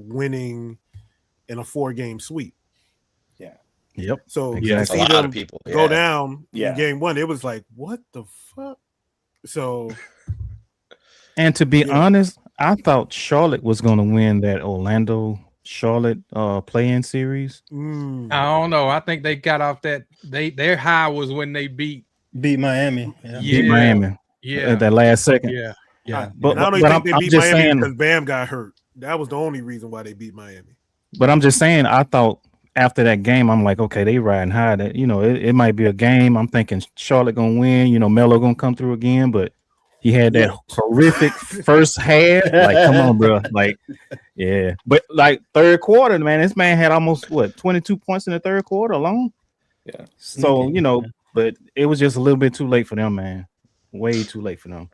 winning in a 4-game sweep. Yeah. Yep. So Exactly. to see A lot them of people go down Yeah. in game 1, it was like, what the fuck? So, And to be Yeah. honest, I thought Charlotte was going to win that Orlando Charlotte play-in series. I don't know. I think they got off that. Their high was when they beat Miami. Beat Miami. Yeah. At that last second. Yeah. But and I don't but think they I'm beat just Miami saying, because Bam got hurt. That was the only reason why they beat Miami. but I'm just saying, I thought after that game, I'm like, okay, they riding high. That it might be a game. I'm thinking Charlotte gonna win. Melo gonna come through again, but he had that horrific first half. Like, come on, bro. Like, yeah. But like third quarter, man, this man had almost 22 points in the third quarter alone. Yeah. So but it was just a little bit too late for them, man. Way too late for them.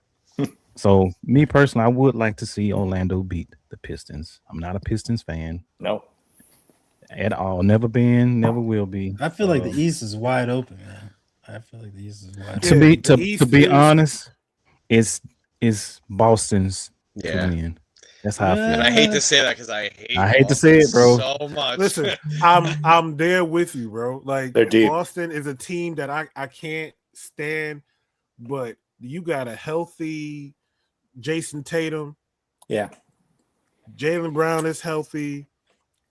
So me personally, I would like to see Orlando beat the Pistons. I'm not a Pistons fan. No. At all. Never been, never will be. I feel like the East is wide open, man. I feel like the East is wide open. To be honest, it's Boston's to win. That's how I feel. And I hate to say that because I hate to say it, bro. So much. Listen, I'm there with you, bro. Like, They're deep. Boston is a team that I can't stand, but you got a healthy Jason Tatum. Yeah. Jaylen Brown is healthy,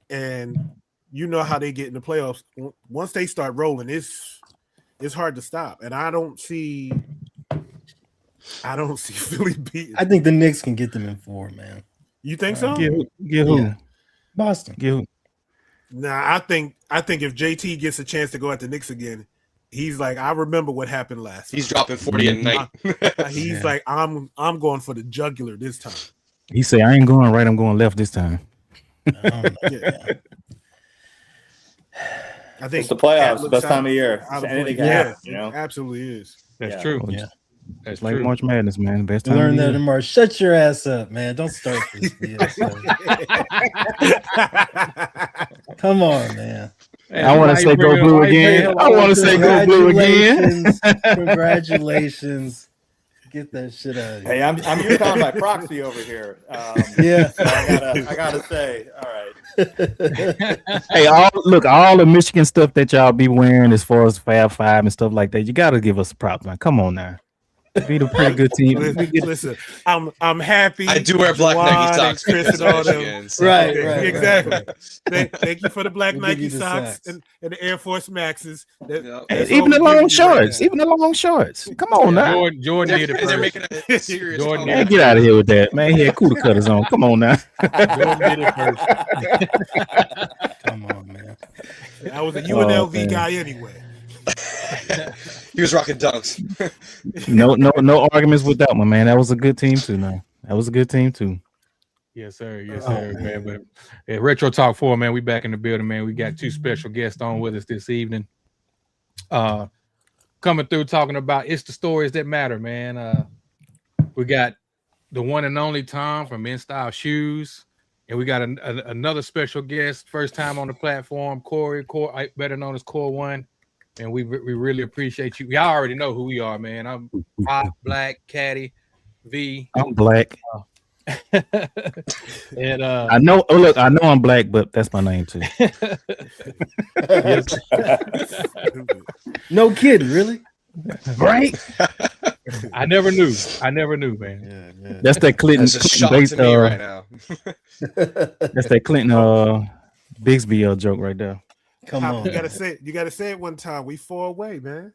and you know how they get in the playoffs. Once they start rolling, it's hard to stop. And I don't see Philly beating. I think the Knicks can get them in 4, man. You think so? Get who? Yeah. Boston. Get who? Nah, I think if JT gets a chance to go at the Knicks again, he's like, I remember what happened last. He's dropping 40 a night. He's like, I'm going for the jugular this time. He say, I ain't going right, I'm going left this time. I think It's the playoffs, best time of year. Anything can happen, it absolutely is. That's true. Yeah. That's like March Madness, man. Best time. Learn that tomorrow. Shut your ass up, man. Don't start this. Come on, man. I want to say go blue again. I want to say go blue again. Congratulations. Get that shit out of here. Hey, I'm UConn by proxy over here. Yeah. So I gotta say, all right. Hey, all the Michigan stuff that y'all be wearing as far as Fab Five and stuff like that, you got to give us a prop, man. Come on now. Beat a pretty good team. Listen, I'm happy. I do wear black Nike socks. Chris and all them. Right, exactly. Thank you for the black Nike socks and the Air Force Maxes. Even the long shorts. Even the long shorts. Come on now. Jordan did it They're first. making a serious Jordan, Man, get out of here with that, man. He had cooler cutters on. Come on now. Jordan did it first. Come on, man. I was a UNLV guy anyway. He was rocking dunks. No arguments with that one, man. That was a good team too. Now that was a good team too. Yes, sir. Yes, sir, man. But at Retro Talk 4, man, we back in the building, man. We got 2 special guests on with us this evening. Coming through talking about it's the stories that matter, man. We got the one and only Tom from InStyleShoes, and we got another special guest, first time on the platform, Corey, better known as Corwun. And we really appreciate you. Y'all already know who we are, man. I'm Rock, Black, Caddy, V. I'm black. And I know. Oh, look, I know I'm black, but that's my name too. Yes. No kidding, really? Right? I never knew, man. Yeah. That's that Clinton. That's a shock to me right now. That's that Clinton Bigsby joke right there. Come on. You gotta say it one time. We 4 away, man.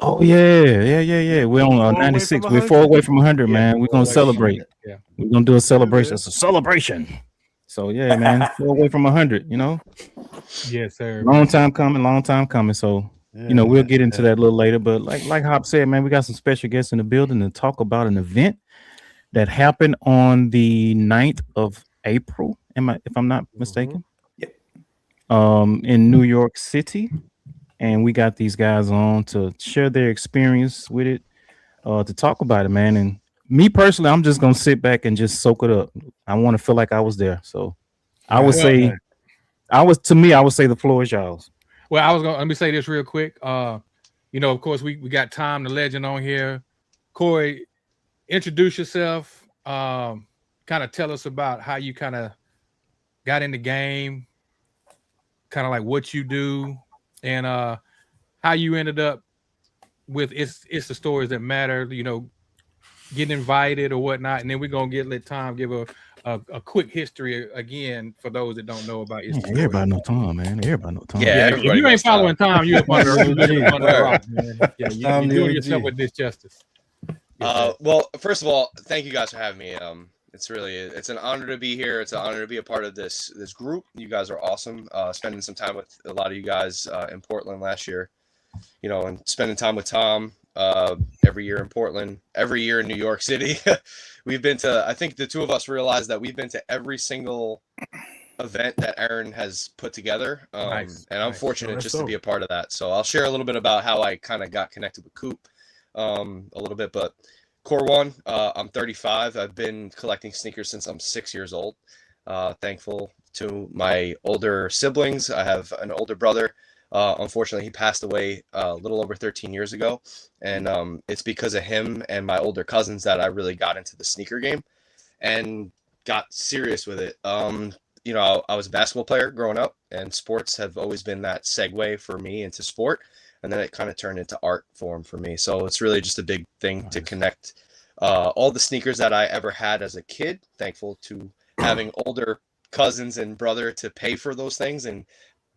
Oh yeah. We're on 96. We're 4 away from 100, man. We're gonna celebrate. Yeah. We're gonna do a celebration. It's a celebration. So yeah, man, 4 away from 100. Yes, sir. Long time coming. So we'll get into that a little later. But like Hop said, man, we got some special guests in the building to talk about an event that happened on the 9th of April. If I'm not mistaken? In New York City, and we got these guys on to share their experience with it, to talk about it, man. And me personally, I'm just gonna sit back and just soak it up. I want to feel like I was there. So I would say, I would say the floor is yours. Well, let me say this real quick. Of course, we got Tom the Legend on here. Corey, introduce yourself. kind of tell us about how you kind of got in the game, kind of like what you do, and how you ended up with it's the stories that matter, you know, getting invited or whatnot, and then we're gonna let Tom give a quick history again for those that don't know about it's the Everybody stories. know Tom, man. Everybody know Tom. Yeah, Yeah, if everybody you ain't knows following Tom, you up under the rock, man. Yeah, Tom you're the doing OG. yourself a disjustice. Yeah. Well, first of all, thank you guys for having me. It's an honor to be here. It's an honor to be a part of this group. You guys are awesome. Spending some time with a lot of you guys in Portland last year, you know, and spending time with Tom every year in Portland, every year in New York City. We've been to, I think the two of us realized that we've been to every single event that Aaron has put together. Nice, and I'm nice. fortunate just to be a part of that. So I'll share a little bit about how I kind of got connected with Coop a little bit, but Corwun, I'm 35. I've been collecting sneakers since I'm 6 years old. Thankful to my older siblings. I have an older brother. Unfortunately, he passed away a little over 13 years ago. And it's because of him and my older cousins that I really got into the sneaker game and got serious with it. You know, I was a basketball player growing up, and sports have always been that segue for me into sport. And then it kind of turned into art form for me. So it's really just a big thing to connect all the sneakers that I ever had as a kid. Thankful to having older cousins and brother to pay for those things and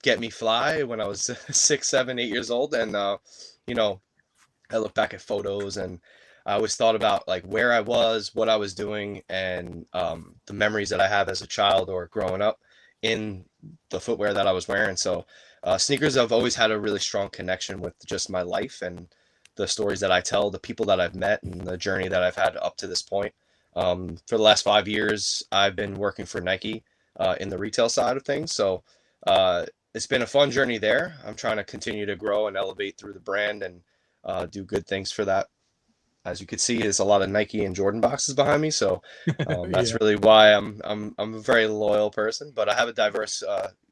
get me fly when I was 6, 7, 8 years old. And, you know, I look back at photos and I always thought about like where I was, what I was doing, and the memories that I have as a child or growing up in the footwear that I was wearing. So sneakers, I've always had a really strong connection with just my life and the stories that I tell, the people that I've met, and the journey that I've had up to this point. For the last 5 years, I've been working for Nike in the retail side of things. So it's been a fun journey there. I'm trying to continue to grow and elevate through the brand and do good things for that. As you can see, there's a lot of Nike and Jordan boxes behind me. So that's really why I'm a very loyal person, but I have a diverse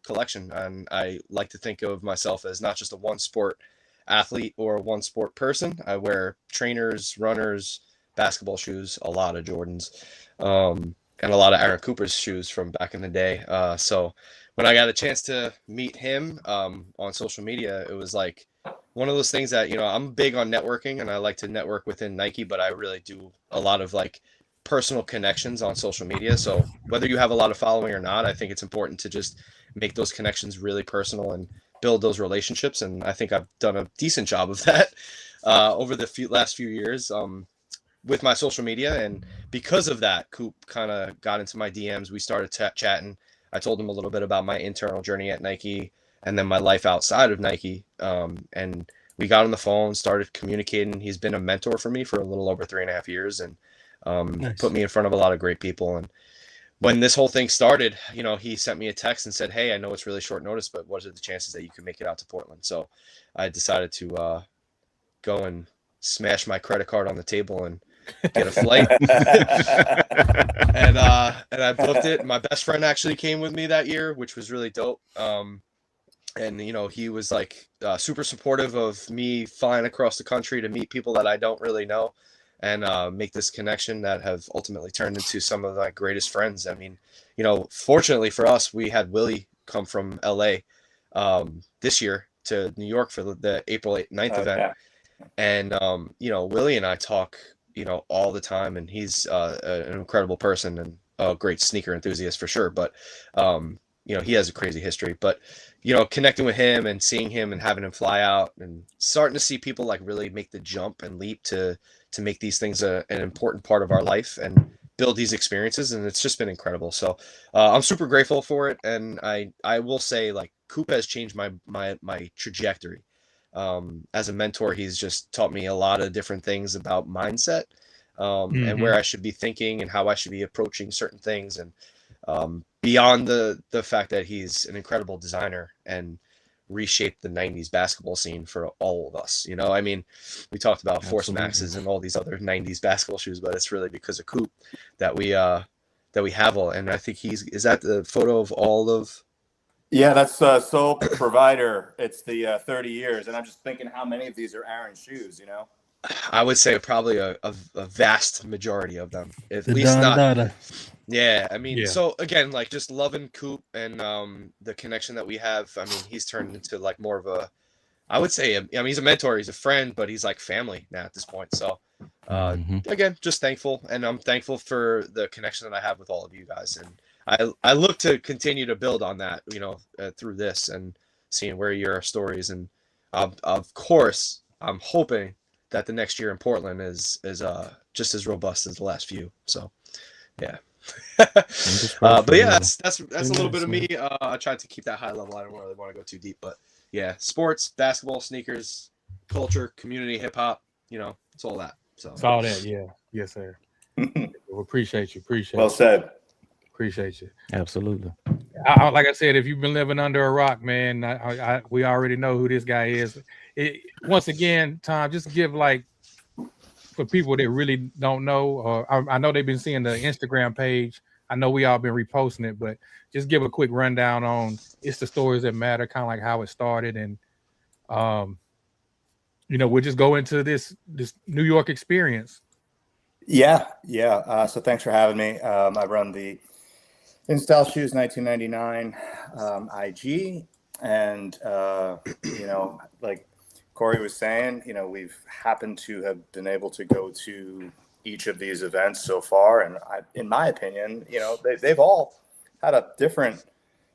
collection, and I like to think of myself as not just a one sport athlete or a one sport person. I wear trainers, runners, basketball shoes, a lot of Jordans, and a lot of Aaron Cooper's shoes from back in the day. So when I got a chance to meet him on social media, it was like one of those things that, you know, I'm big on networking and I like to network within Nike, but I really do a lot of like personal connections on social media. So whether you have a lot of following or not, I think it's important to just make those connections really personal and build those relationships. And I think I've done a decent job of that over the last few years with my social media. And because of that, Coop kind of got into my DMs. We started chatting. I told him a little bit about my internal journey at Nike and then my life outside of Nike. And we got on the phone, started communicating. He's been a mentor for me for a little over 3.5 years and Nice. put me in front of a lot of great people. And when this whole thing started, you know, he sent me a text and said, "Hey, I know it's really short notice, but what are the chances that you can make it out to Portland?" So I decided to go and smash my credit card on the table and get a flight. and I booked it. My best friend actually came with me that year, which was really dope. And, you know, he was like super supportive of me flying across the country to meet people that I don't really know and make this connection that have ultimately turned into some of my greatest friends. I mean, you know, fortunately for us, we had Willie come from LA this year to New York for the April 9th event. Yeah. And, you know, Willie and I talk, you know, all the time, and he's an incredible person and a great sneaker enthusiast for sure. But, you know, he has a crazy history, but, you know, connecting with him and seeing him and having him fly out and starting to see people like really make the jump and leap to make these things an important part of our life and build these experiences. And it's just been incredible. So I'm super grateful for it. And I will say, like, Coop has changed my trajectory. As a mentor, he's just taught me a lot of different things about mindset and where I should be thinking and how I should be approaching certain things. And beyond the fact that he's an incredible designer and reshaped the 90s basketball scene for all of us. You know, I mean, we talked about Force Maxes and all these other 90s basketball shoes, but it's really because of Coop that we have all. And I think is that the photo of all of. Yeah, that's sole provider. It's the 30 years. And I'm just thinking how many of these are Aaron's shoes, you know? I would say probably a vast majority of them. At The least Don not. Dada. Yeah, I mean, Yeah. so again, like just loving Coop and the connection that we have. I mean, he's turned into like more of a, I would say, I mean, he's a mentor, he's a friend, but he's like family now at this point. So again, just thankful, and I'm thankful for the connection that I have with all of you guys, and I look to continue to build on that, you know, through this and seeing where your stories, and of course, I'm hoping that the next year in Portland is just as robust as the last few. So, yeah. But yeah, that's a little bit of me. I tried to keep that high level. I don't really want to go too deep, but yeah, sports, basketball, sneakers, culture, community, hip hop, you know, it's all that. So It's all that, yeah. Yes, sir. We appreciate you. Well said. Appreciate you. Absolutely. Like I said, if you've been living under a rock, man, we already know who this guy is. Once again, Tom, just give like, for people that really don't know, or I know they've been seeing the Instagram page. I know we all been reposting it, but just give a quick rundown on It's the Stories That Matter, kind of like how it started, and you know, we'll just go into this New York experience. Yeah. So thanks for having me. I run the InStyleShoes 1999 IG, and you know, like Corey was saying, you know, we've happened to have been able to go to each of these events so far, and in my opinion, you know, they've all had a different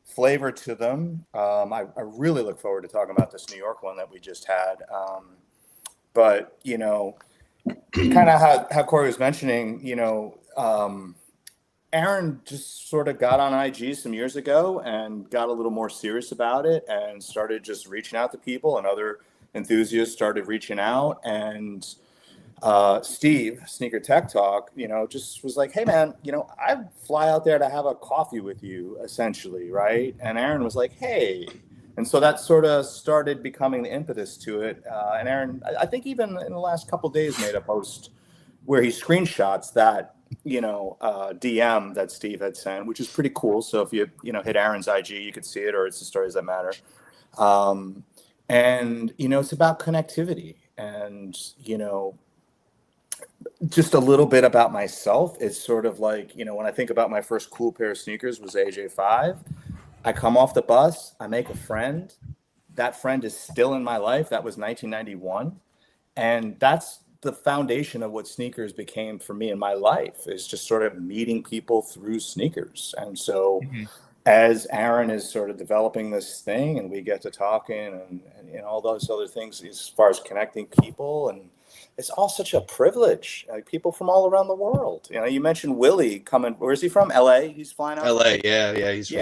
flavor to them. I really look forward to talking about this New York one that we just had. But, you know, kind of how Corey was mentioning, you know, Aaron just sort of got on IG some years ago and got a little more serious about it and started just reaching out to people, and other enthusiasts started reaching out. And Steve, Sneaker Tech Talk, you know, just was like, hey, man, you know, I fly out there to have a coffee with you, essentially, right? And Aaron was like, hey. And so that sort of started becoming the impetus to it. And Aaron, I think even in the last couple of days, made a post where he screenshots that, you know, DM that Steve had sent, which is pretty cool. So if you know, hit Aaron's IG, you could see it, or It's the Stories That Matter. And, you know, it's about connectivity. And, you know, just a little bit about myself. It's sort of like, you know, when I think about my first cool pair of sneakers was AJ5. I come off the bus, I make a friend. That friend is still in my life. That was 1991. And that's the foundation of what sneakers became for me in my life, is just sort of meeting people through sneakers. And so as Aaron is sort of developing this thing, and we get to talking and all those other things as far as connecting people, and it's all such a privilege. Like, people from all around the world. You know, you mentioned Willie coming. Where is he from? LA. He's flying out. LA, yeah, he's from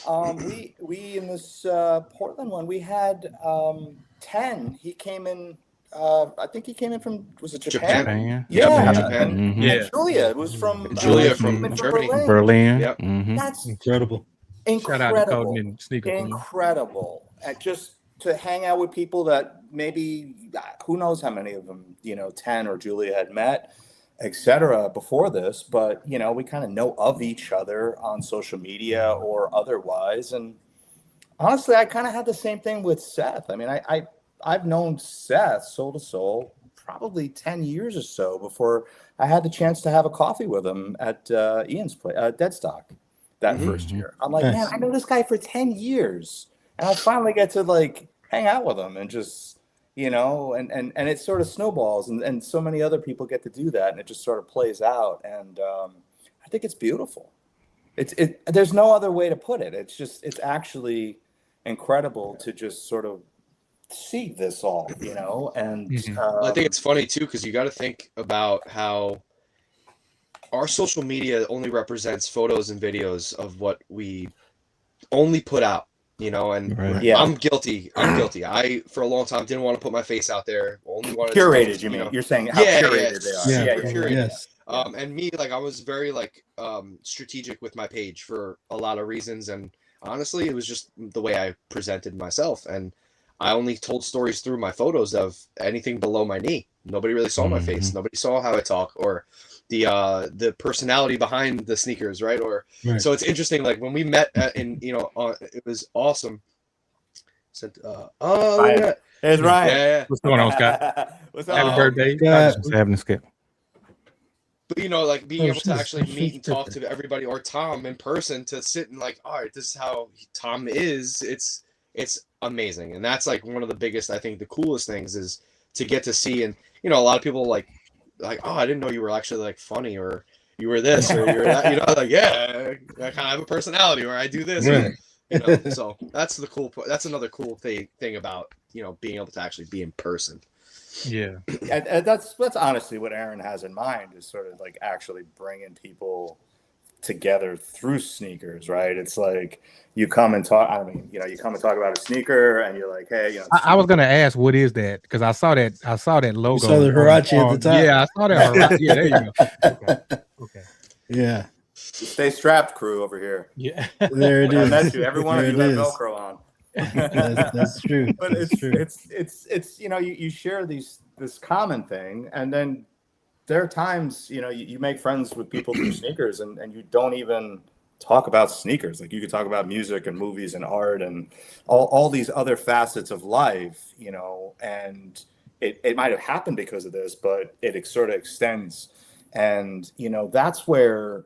LA. We in this Portland one, we had 10. He came in. I think he came in from, was it Japan? Japan. Yeah, Japan. And Julia was from from Germany. Berlin. Yep. That's Incredible. Shout out to Colton and Sneaker Queen. incredible. And just to hang out with people that maybe, who knows how many of them, you know, 10 or Julia had met, etc. before this, but, you know, we kind of know of each other on social media or otherwise. And honestly, I kind of had the same thing with Seth. I mean, I've known Seth soul to soul probably 10 years or so before I had the chance to have a coffee with him at Ian's place, Deadstock, that first year. I'm like, man, I know this guy for 10 years. And I finally get to like hang out with him and just, you know, and it sort of snowballs, and so many other people get to do that, and it just sort of plays out. And I think it's beautiful. There's no other way to put it. It's actually incredible to just sort of see this all, you know. And I think it's funny too, because you got to think about how our social media only represents photos and videos of what we only put out, you know. And yeah, I'm guilty. I for a long time didn't want to put my face out there. Only wanted curated. to, you mean? know, You're saying how curated they are? Yeah, curated. yes. And me, like, I was very like strategic with my page for a lot of reasons, and honestly, it was just the way I presented myself, and I only told stories through my photos of anything below my knee. Nobody really saw my face. Nobody saw how I talk, or the personality behind the sneakers, right? Or so it's interesting. Like when we met it was awesome. Said, Ryan. There's Ryan. Yeah. What's going on, Scott? What's Happy up? birthday. Just having a skip. But like being able to she's- actually she's meet and talk different. to everybody or Tom in person to sit and like, all right, this is how Tom is. It's amazing, and that's like one of the biggest, I think, the coolest things is to get to see. And a lot of people like, oh, I didn't know you were actually like funny, or you were this, or you're that. Like, yeah, I kind of have a personality, or I do this, or, So that's the cool. That's another cool thing about being able to actually be in person. Yeah. And that's honestly what Aaron has in mind, is sort of like actually bringing people together through sneakers, right? It's like you come and talk. I mean, you come and talk about a sneaker, and you're like, hey, I was gonna ask, what is that? Because I saw that logo. You saw the Hirachi at the top. Yeah, I saw that. Hirachi. Yeah, there you go. Okay. Yeah, stay strapped, crew over here. Yeah. there it I is. met you. Every one of There you it have is. Velcro on. That's true. But That's true. it's you share this common thing, and then there are times you make friends with people through sneakers, and you don't even talk about sneakers. Like you could talk about music and movies and art and all these other facets of life, and it might have happened because of this, but it sort of extends, and that's where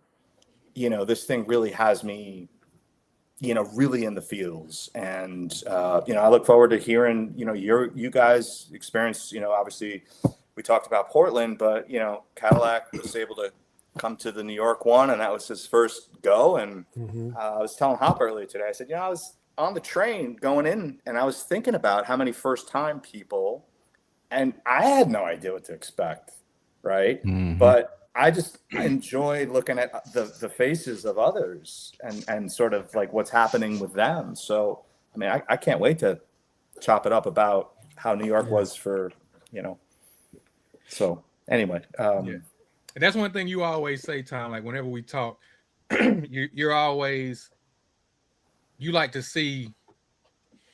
this thing really has me really in the feels. And I look forward to hearing you guys experience. Obviously we talked about Portland, but Cadillac was able to come to the New York one, and that was his first go. And I was telling Hop earlier today, I said, I was on the train going in, and I was thinking about how many first time people, and I had no idea what to expect, right? But I just enjoy looking at the faces of others and sort of like what's happening with them. So, I mean, I can't wait to chop it up about how New York was for, So anyway. And that's one thing you always say, Tom, like whenever we talk, you're always, you like to see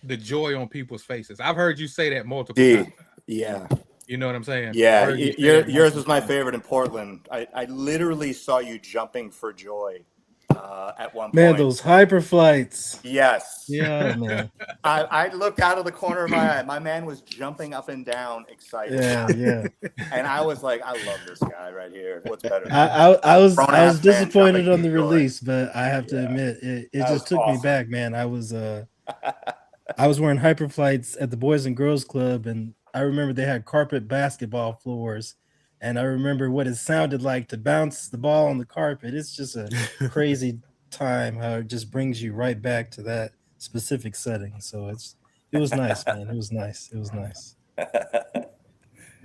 the joy on people's faces. I've heard you say that multiple times. Yeah. You know what I'm saying? Yeah, yours was my favorite in Portland. I literally saw you jumping for joy at one point. Man, those hyper flights. Yes. Yeah, man. I looked out of the corner of my eye. My man was jumping up and down, excited. Yeah. And I was like, I love this guy right here. What's better? I was Grown-ass man disappointed jumping on the for joy. release, but I have to admit it That just was took me awesome. back, man. I was wearing hyperflights at the Boys and Girls Club, and I remember they had carpet basketball floors, and I remember what it sounded like to bounce the ball on the carpet. It's just a crazy time how it just brings you right back to that specific setting. So it was nice, man. It was nice.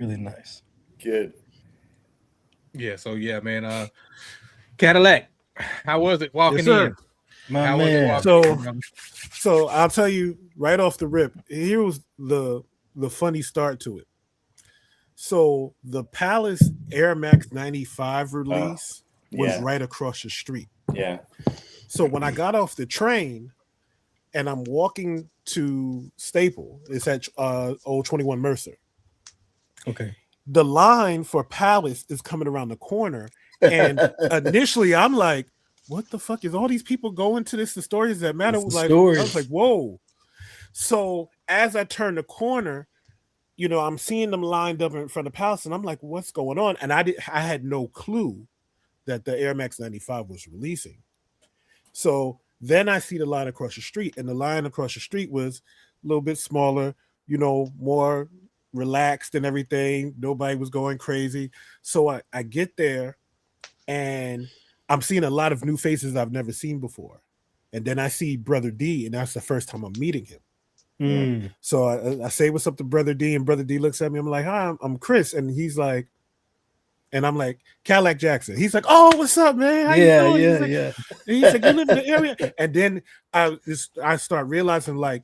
Really nice. Good. Yeah. So yeah, man. Cadillac, how was it walking in? My How was it man. walking in? So I'll tell you right off the rip. Here was the funny start to it. So the Palace Air Max 95 release was right across the street. Yeah. So when I got off the train and I'm walking to Staple, it's at Old 21 Mercer. Okay. The line for Palace is coming around the corner. And initially I'm like, what the fuck is all these people going to this? The stories that matter. It's the Like, stories. I was like, whoa. So as I turn the corner, I'm seeing them lined up in front of Palace, and I'm like, what's going on? And I had no clue that the Air Max 95 was releasing. So then I see the line across the street, and the line across the street was a little bit smaller, more relaxed and everything. Nobody was going crazy. So I get there, and I'm seeing a lot of new faces I've never seen before. And then I see Brother D, and that's the first time I'm meeting him. So I say what's up to Brother D, and Brother D looks at me. I'm like, hi, I'm Chris. And he's like, and I'm like, Cadillac Jackson. He's like, oh, what's up, man? How you doing? Yeah. And he's like, you live in the area. And then I start realizing, like,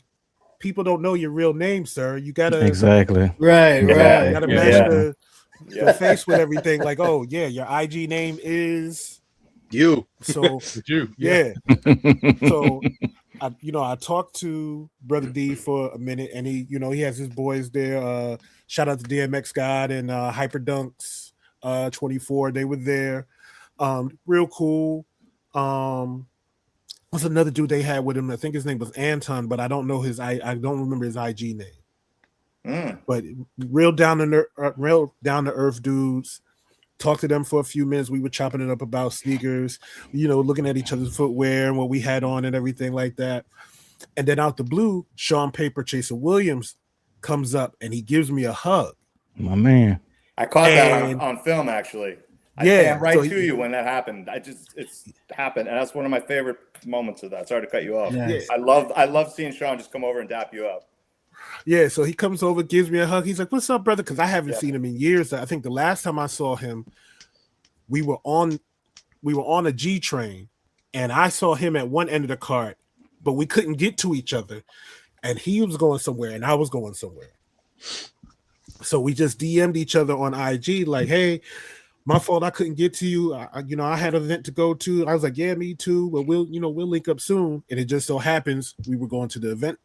people don't know your real name, sir. You gotta Exactly. Right. you gotta match Yeah. the face with everything. Like, oh yeah, your IG name is You. so You. yeah. So I talked to Brother D for a minute, and he has his boys there. Shout out to DMX God and Hyper Dunks 24. They were there. Real cool. What's another dude they had with him? I think his name was Anton, but I don't know I don't remember his IG name. But real down to earth dudes. talked to them for a few minutes. We were chopping it up about sneakers, looking at each other's footwear and what we had on and everything like that. And then out the blue, Sean Paper Chaser Williams comes up and he gives me a hug. My man. I caught that on film, actually. I came right to you when that happened. It's happened, and that's one of my favorite moments of that. Sorry to cut you off. Yeah. I love seeing Sean just come over and dap you up. Yeah, so he comes over, gives me a hug. He's like, "What's up, brother?" Because I haven't seen him in years. I think the last time I saw him, we were on a G train, and I saw him at one end of the cart, but we couldn't get to each other, and he was going somewhere, and I was going somewhere. So we just DM'd each other on IG, like, "Hey, my fault, I couldn't get to you. I had an event to go to." I was like, "Yeah, me too. But we'll link up soon." And it just so happens we were going to the event.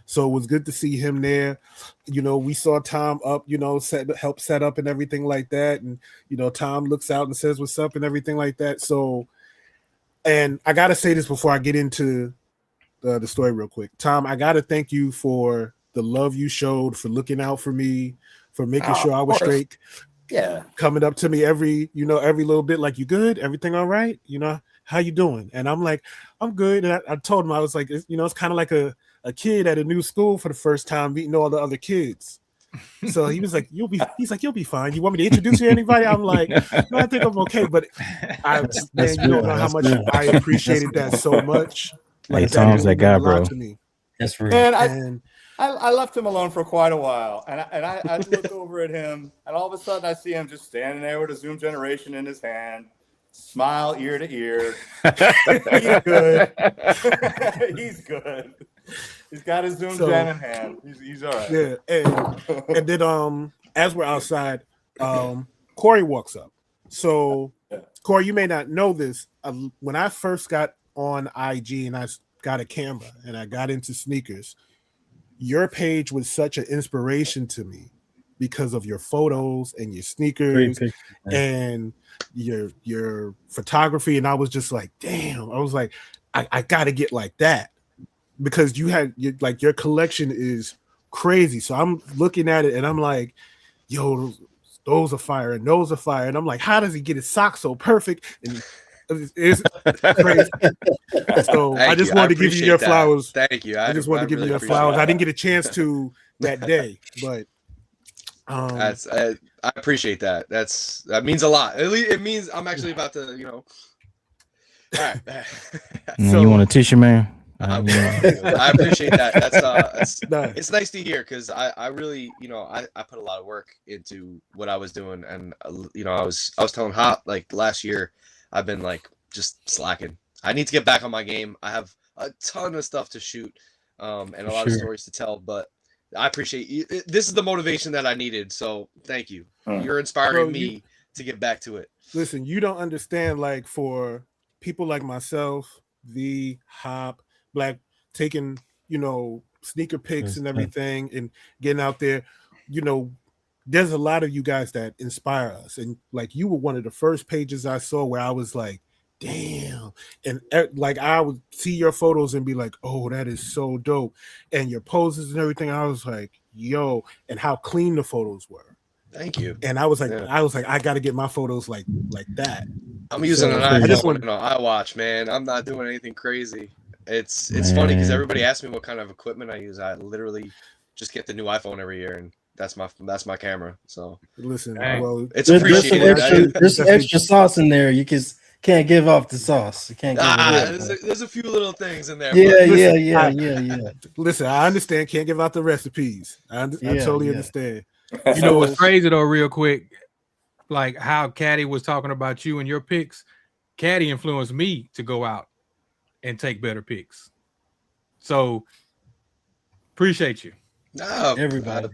So it was good to see him there. We saw Tom up, help set up and everything like that. And, Tom looks out and says, "What's up?" and everything like that. So, and I got to say this before I get into the story real quick. Tom, I got to thank you for the love you showed, for looking out for me, for making sure I was straight. Yeah. Coming up to me every little bit, like, "You good? Everything all right? How you doing?" And I'm like, "I'm good." And I told him, I was like, it's kind of like a kid at a new school for the first time meeting all the other kids. So he was like, "You'll be fine. You want me to introduce you to anybody?" I'm like, "No, I think I'm okay." But you don't know how much I appreciated that so much. Like, Tom's that guy, bro. To me. That's real. And I left him alone for quite a while, and I look over at him, and all of a sudden I see him just standing there with a Zoom Generation in his hand, smile ear to ear. He's good. He's good. He's got his Zoom Gen in hand. He's all right. Yeah, and then as we're outside, Corey walks up. So Corey, you may not know this. When I first got on IG and I got a camera and I got into sneakers, your page was such an inspiration to me because of your photos and your sneakers and your photography. And I was just like, damn, I was like, I got to get like that, because your collection is crazy. So I'm looking at it and I'm like, yo, those are fire and those are fire. And I'm like, how does he get his socks so perfect? And it's crazy. So I just wanted to give you your flowers. Thank you. I just wanted to give you your flowers. I didn't get a chance to that day, but I appreciate that. That means a lot. It means I'm actually about to, All right. So, you want a tissue, man? I appreciate that. That's it's nice to hear, because I really, I put a lot of work into what I was doing, and I was telling Hop, like, last year I've been like just slacking. I need to get back on my game. I have a ton of stuff to shoot, and a lot of stories to tell, but I appreciate you. This is the motivation that I needed. So thank you. You're inspiring me to get back to it. Listen, you don't understand, like, for people like myself, the Hop, Black, taking, sneaker pics and everything and getting out there, there's a lot of you guys that inspire us. And like, you were one of the first pages I saw where I was like, damn. And like, I would see your photos and be like, oh, that is so dope. And your poses and everything. I was like, yo, and how clean the photos were. Thank you. And I was like, I got to get my photos like that. I'm using an iPhone and an iWatch, man. I'm not doing anything crazy. It's funny because everybody asks me what kind of equipment I use. I literally just get the new iPhone every year, and that's my camera. So listen, well, it's appreciated. There's some extra sauce in there. You can't give off the sauce. You can't. There's a few little things in there. Yeah. Listen, I understand. Can't give out the recipes. I totally understand. You know what's crazy though, real quick, like how Caddy was talking about you and your picks. Caddy influenced me to go out and take better picks. So appreciate you. No, everybody.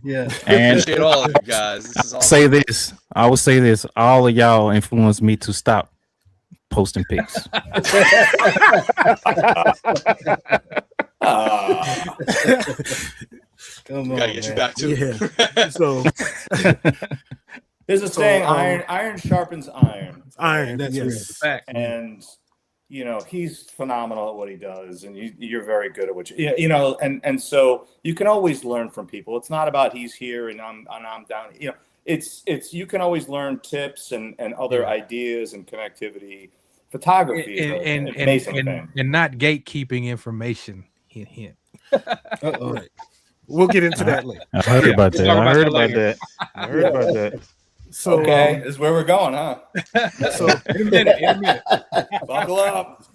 And appreciate all of you guys. This is awesome. I will say this. All of y'all influenced me to stop posting pics. Come on, gotta get you back to it. So there's a saying, iron sharpens iron. Iron, that's fact. And he's phenomenal at what he does, and you're very good at what and so you can always learn from people. It's not about he's here and I'm down. it's you can always learn tips and other ideas and connectivity. Photography is an amazing thing. And not gatekeeping information. Hint, hint. Right. We'll get into that later. I heard about that. We'll talk I heard about about that that. I heard about that. So Okay, this is where we're going, huh? So in a minute. Buckle up.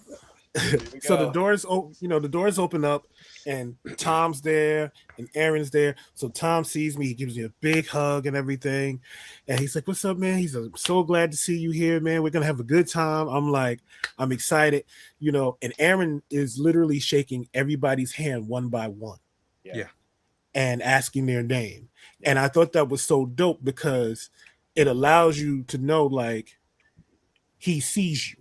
So the doors, the doors open up, and Tom's there, and Aaron's there. So Tom sees me, he gives me a big hug and everything, and he's like, "What's up, man?" He's like, "I'm so glad to see you here, man. We're gonna have a good time." I'm like, I'm excited, And Aaron is literally shaking everybody's hand one by one, and asking their name, and I thought that was so dope because it allows you to know, like, he sees you.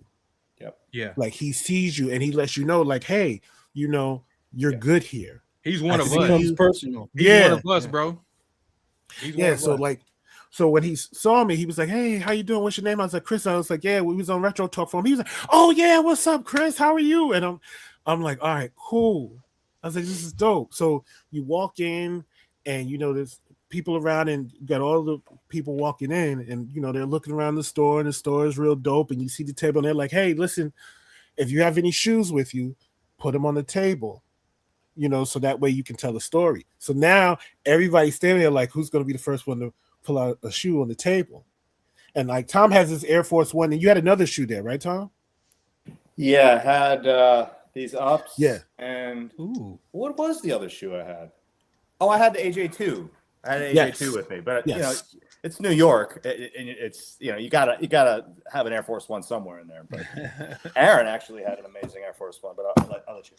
Yeah. Like, he sees you and he lets you know, like, hey, you're good here. He's one of It becomes us. personal. He's one of us, bro. He's one of So us. so when he saw me, he was like, "Hey, how you doing? What's your name?" I was like, "Chris." I was like, "Yeah, we was on Retro Talk Forum." He was like, "Oh yeah, what's up, Chris? How are you?" And I'm like, "All right, cool." I was like, "This is dope." So you walk in, and there's people around, and you got all the people walking in, and they're looking around the store, and the store is real dope. And you see the table, and they're like, "Hey, listen, if you have any shoes with you, put them on the table." So that way you can tell a story. So now everybody's standing there like, who's going to be the first one to pull out a shoe on the table? And like Tom has his Air Force One, and you had another shoe there, right, Tom? Yeah, I had these ups. Yeah. And Ooh. what was the other shoe I had? Oh, I had the AJ2. I had an AJ2 with me, but it's New York. It's you gotta have an Air Force One somewhere in there. But Aaron actually had an amazing Air Force One, but I'll let you.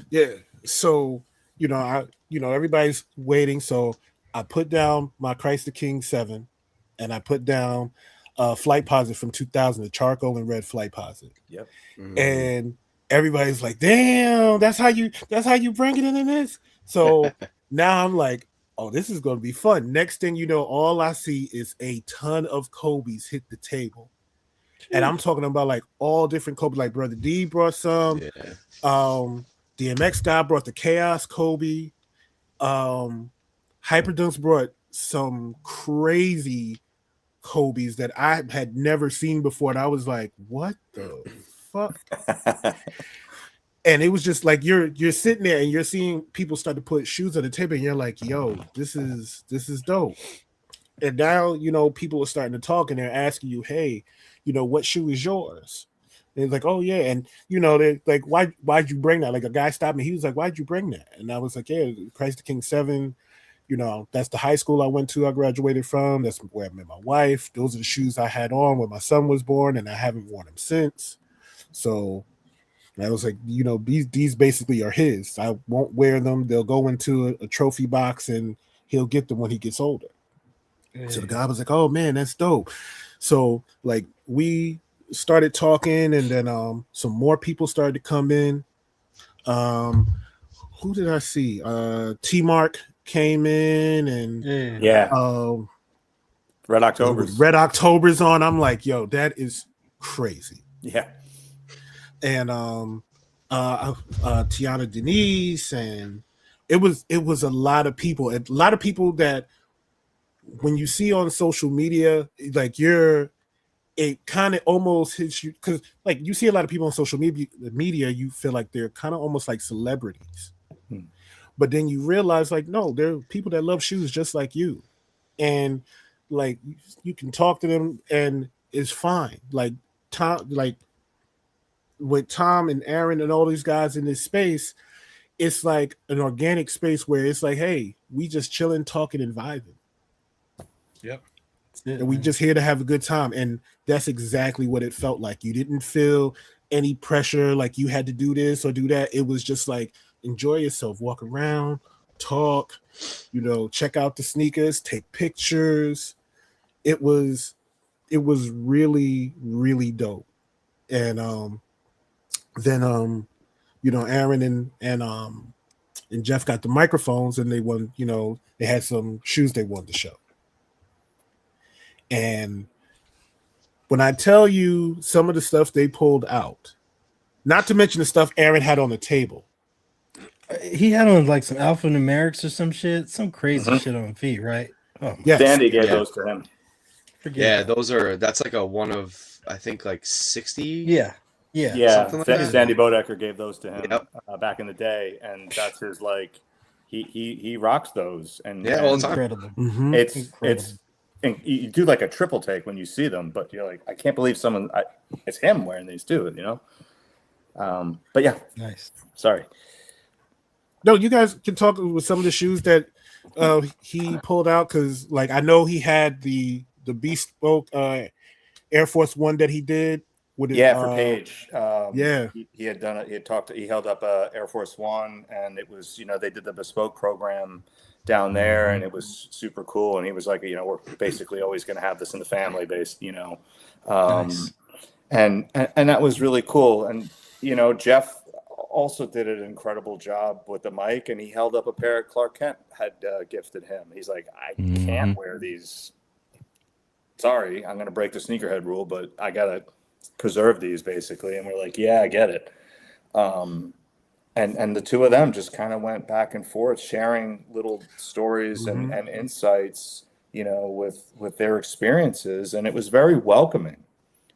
Yeah. So everybody's waiting. So I put down my Christ the King 7, and I put down Flight Posit from 2000, the charcoal and red Flight Posit. Yep. Mm-hmm. And everybody's like, "Damn, that's how you bring it in this." So now I'm like, "Oh, this is going to be fun." Next thing you know, all I see is a ton of Kobe's hit the table. And I'm talking about like all different Kobe. Like Brother D brought some. DMX guy brought the Chaos Kobe. Hyperdunks brought some crazy Kobe's that I had never seen before. And I was like, what the fuck? And it was just like you're sitting there and you're seeing people start to put shoes on the table, and you're like, yo, this is dope. And now, people are starting to talk, and they're asking you, hey, what shoe is yours? And it's like, oh yeah. And they're like, why'd you bring that? Like, a guy stopped me, he was like, why'd you bring that? And I was like, yeah, Christ the King 7, that's the high school I went to, I graduated from, that's where I met my wife. Those are the shoes I had on when my son was born, and I haven't worn them since. So I was like, these basically are his. I won't wear them. They'll go into a trophy box, and he'll get them when he gets older. So the guy was like, oh man, that's dope. So like we started talking, and then some more people started to come in. Who did I see? T Mark came in, and Red October's on. I'm like, yo, that is crazy. Yeah. And Tiana Denise, and it was a lot of people. A lot of people that when you see on social media, like it kind of almost hits you, because like you see a lot of people on social media, you feel like they're kind of almost like celebrities. But then you realize, like, no, there are people that love shoes just like you, and like you can talk to them, and it's fine. Like with Tom and Aaron and all these guys in this space, it's like an organic space where it's like, hey, we just chilling, talking, and vibing. Yep. And we just here to have a good time. And that's exactly what it felt like. You didn't feel any pressure, like you had to do this or do that. It was just like, enjoy yourself, walk around, talk, check out the sneakers, take pictures. It was really, really dope. And then Aaron and Jeff got the microphones, and they won, they had some shoes they wanted to show. And when I tell you some of the stuff they pulled out, not to mention the stuff Aaron had on the table. He had on like some alphanumerics or some shit, some crazy shit on feet, right? Oh, Yes. Sandy gave Yeah. those to him. Yeah, that's like a one of, I think, like 60. Yeah. Something like that. Sandy Bodecker gave those to him Yep. back in the day, and that's his like. He rocks those, and Yeah, all the time. Incredible. Mhm. it's and you do like a triple take when you see them, but you're like, I can't believe it's him wearing these too, you know. But yeah, Nice. sorry. No, you guys can talk with some of the shoes that he pulled out, because like I know he had the bespoke Air Force One that he did with For Paige. yeah. He had done it. He held up a Air Force One, and it was, you know, they did the bespoke program down there, and it was super cool. And he was like, you know, we're basically always going to have this in the family base, you know. Nice. And that was really cool. And, you know, Jeff also did an incredible job with the mic, and he held up a pair Clark Kent had gifted him. He's like, I can't wear these. Sorry, I'm going to break the sneakerhead rule, but I got to preserve these basically. And we're like, yeah, I get it. And the two of them just kind of went back and forth, sharing little stories and insights, you know, with their experiences. And it was very welcoming,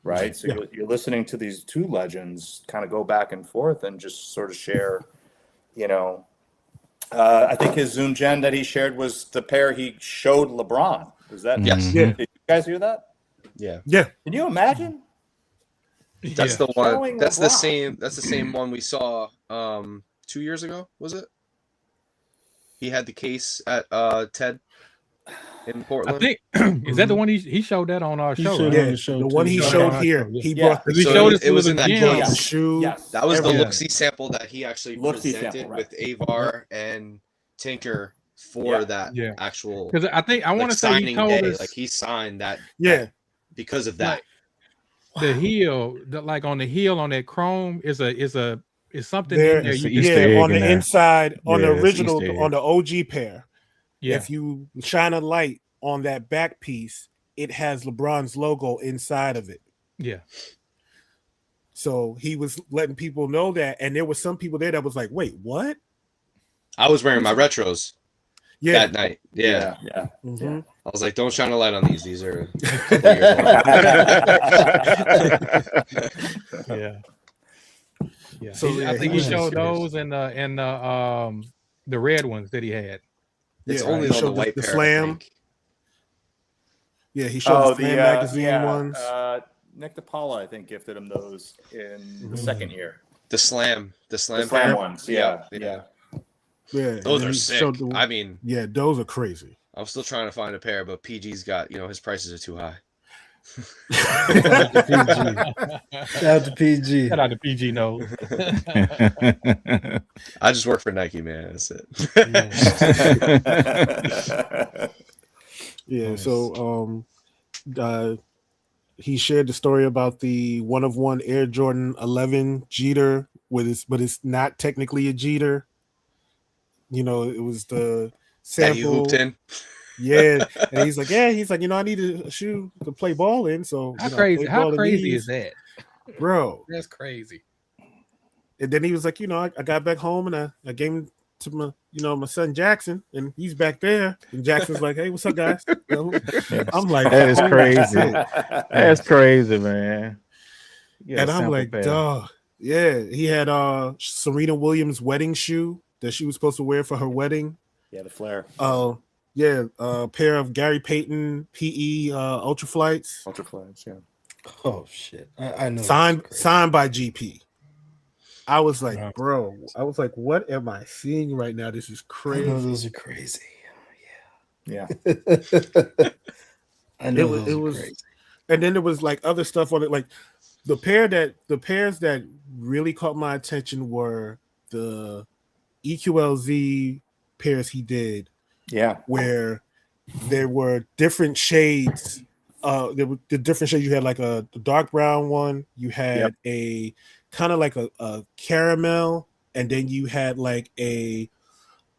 right? So you're listening to these two legends kind of go back and forth and just sort of share, you know. I think his Zoom Gen that he shared was the pair he showed LeBron. Was that? Yes. Yeah. Did you guys hear that? Yeah. Yeah. Can you imagine? That's the one. Showing That's the LeBron. same. That's the same one we saw 2 years ago. Was it? He had the case at TED in I Portland. think is that the one he showed that on our He show? showed Right? it on Yeah, the show the too. one he Yeah. showed here. Yeah. He Yeah. brought the He So showed us it was with in the that gym. the case. shoe. Yes. That was the everything. look-see sample that he actually Look-see presented sample, right. with Avar and Tinker for that Yeah. actual Because I think I want to say he signing told day. us Like he signed that Yeah. because of that. the heel, like on the heel on that chrome is something There, in there. It's You an can Easter yeah, egg on in the there. inside, on the Yeah, it's original, Easter egg. on the OG pair. yeah. If you shine a light on that back piece, it has LeBron's logo inside of it. Yeah. So he was letting people know that, and there were some people there that was like, "Wait, what?" I was wearing my retros Yeah, that night. Yeah. Yeah. Mhm. I was like, don't shine a light on these. These are a couple years old. Yeah. Yeah. So, I yeah, think he he was- showed those and the red ones that he had. It's Yeah, only he on the showed white the pair. Slam. I think. Yeah, he showed the Slam magazine ones. Nick DePaula, I think, gifted him those in the Mhm. second year. The slam The pair. Slam ones. Yeah. Yeah. Yeah, and Those then are he sick. showed the- I mean, yeah, those are crazy. I'm still trying to find a pair, but PG's got, his prices are too high. Shout out to PG. Shout out to PG Nose. I just work for Nike, man. That's it. Yeah, Nice. so he shared the story about the 1-of-1 Air Jordan 11 Jeter but it's not technically a Jeter. It was the That you sample. hooped in. Yeah, and he's like, I needed a shoe to play ball in. So How I crazy? played How ball in crazy these. is that, Bro? That's crazy. And then he was like, I got back home and I gave him to my, my son Jackson, and he's back there. And Jackson's like, hey, what's up, guys? I'm like, That is holy crazy. shit. That's crazy, man. You got And a I'm sample like, pair. duh. Yeah, he had Serena Williams' wedding shoe that she was supposed to wear for her wedding. Yeah, the flare. A pair of Gary Payton PE Ultraflights Ultraflights, yeah. Oh shit! I know. signed by GP. I was like, Wow. bro, what am I seeing right now? This is I crazy. know those are crazy. Yeah. I know It those was- are crazy. And then there was like other stuff on it, like the pairs that really caught my attention were the EQLZ pairs he did, Yeah. where there were different shades. There were the different shades. You had like the dark brown one. You had a kind of like a caramel, and then you had like a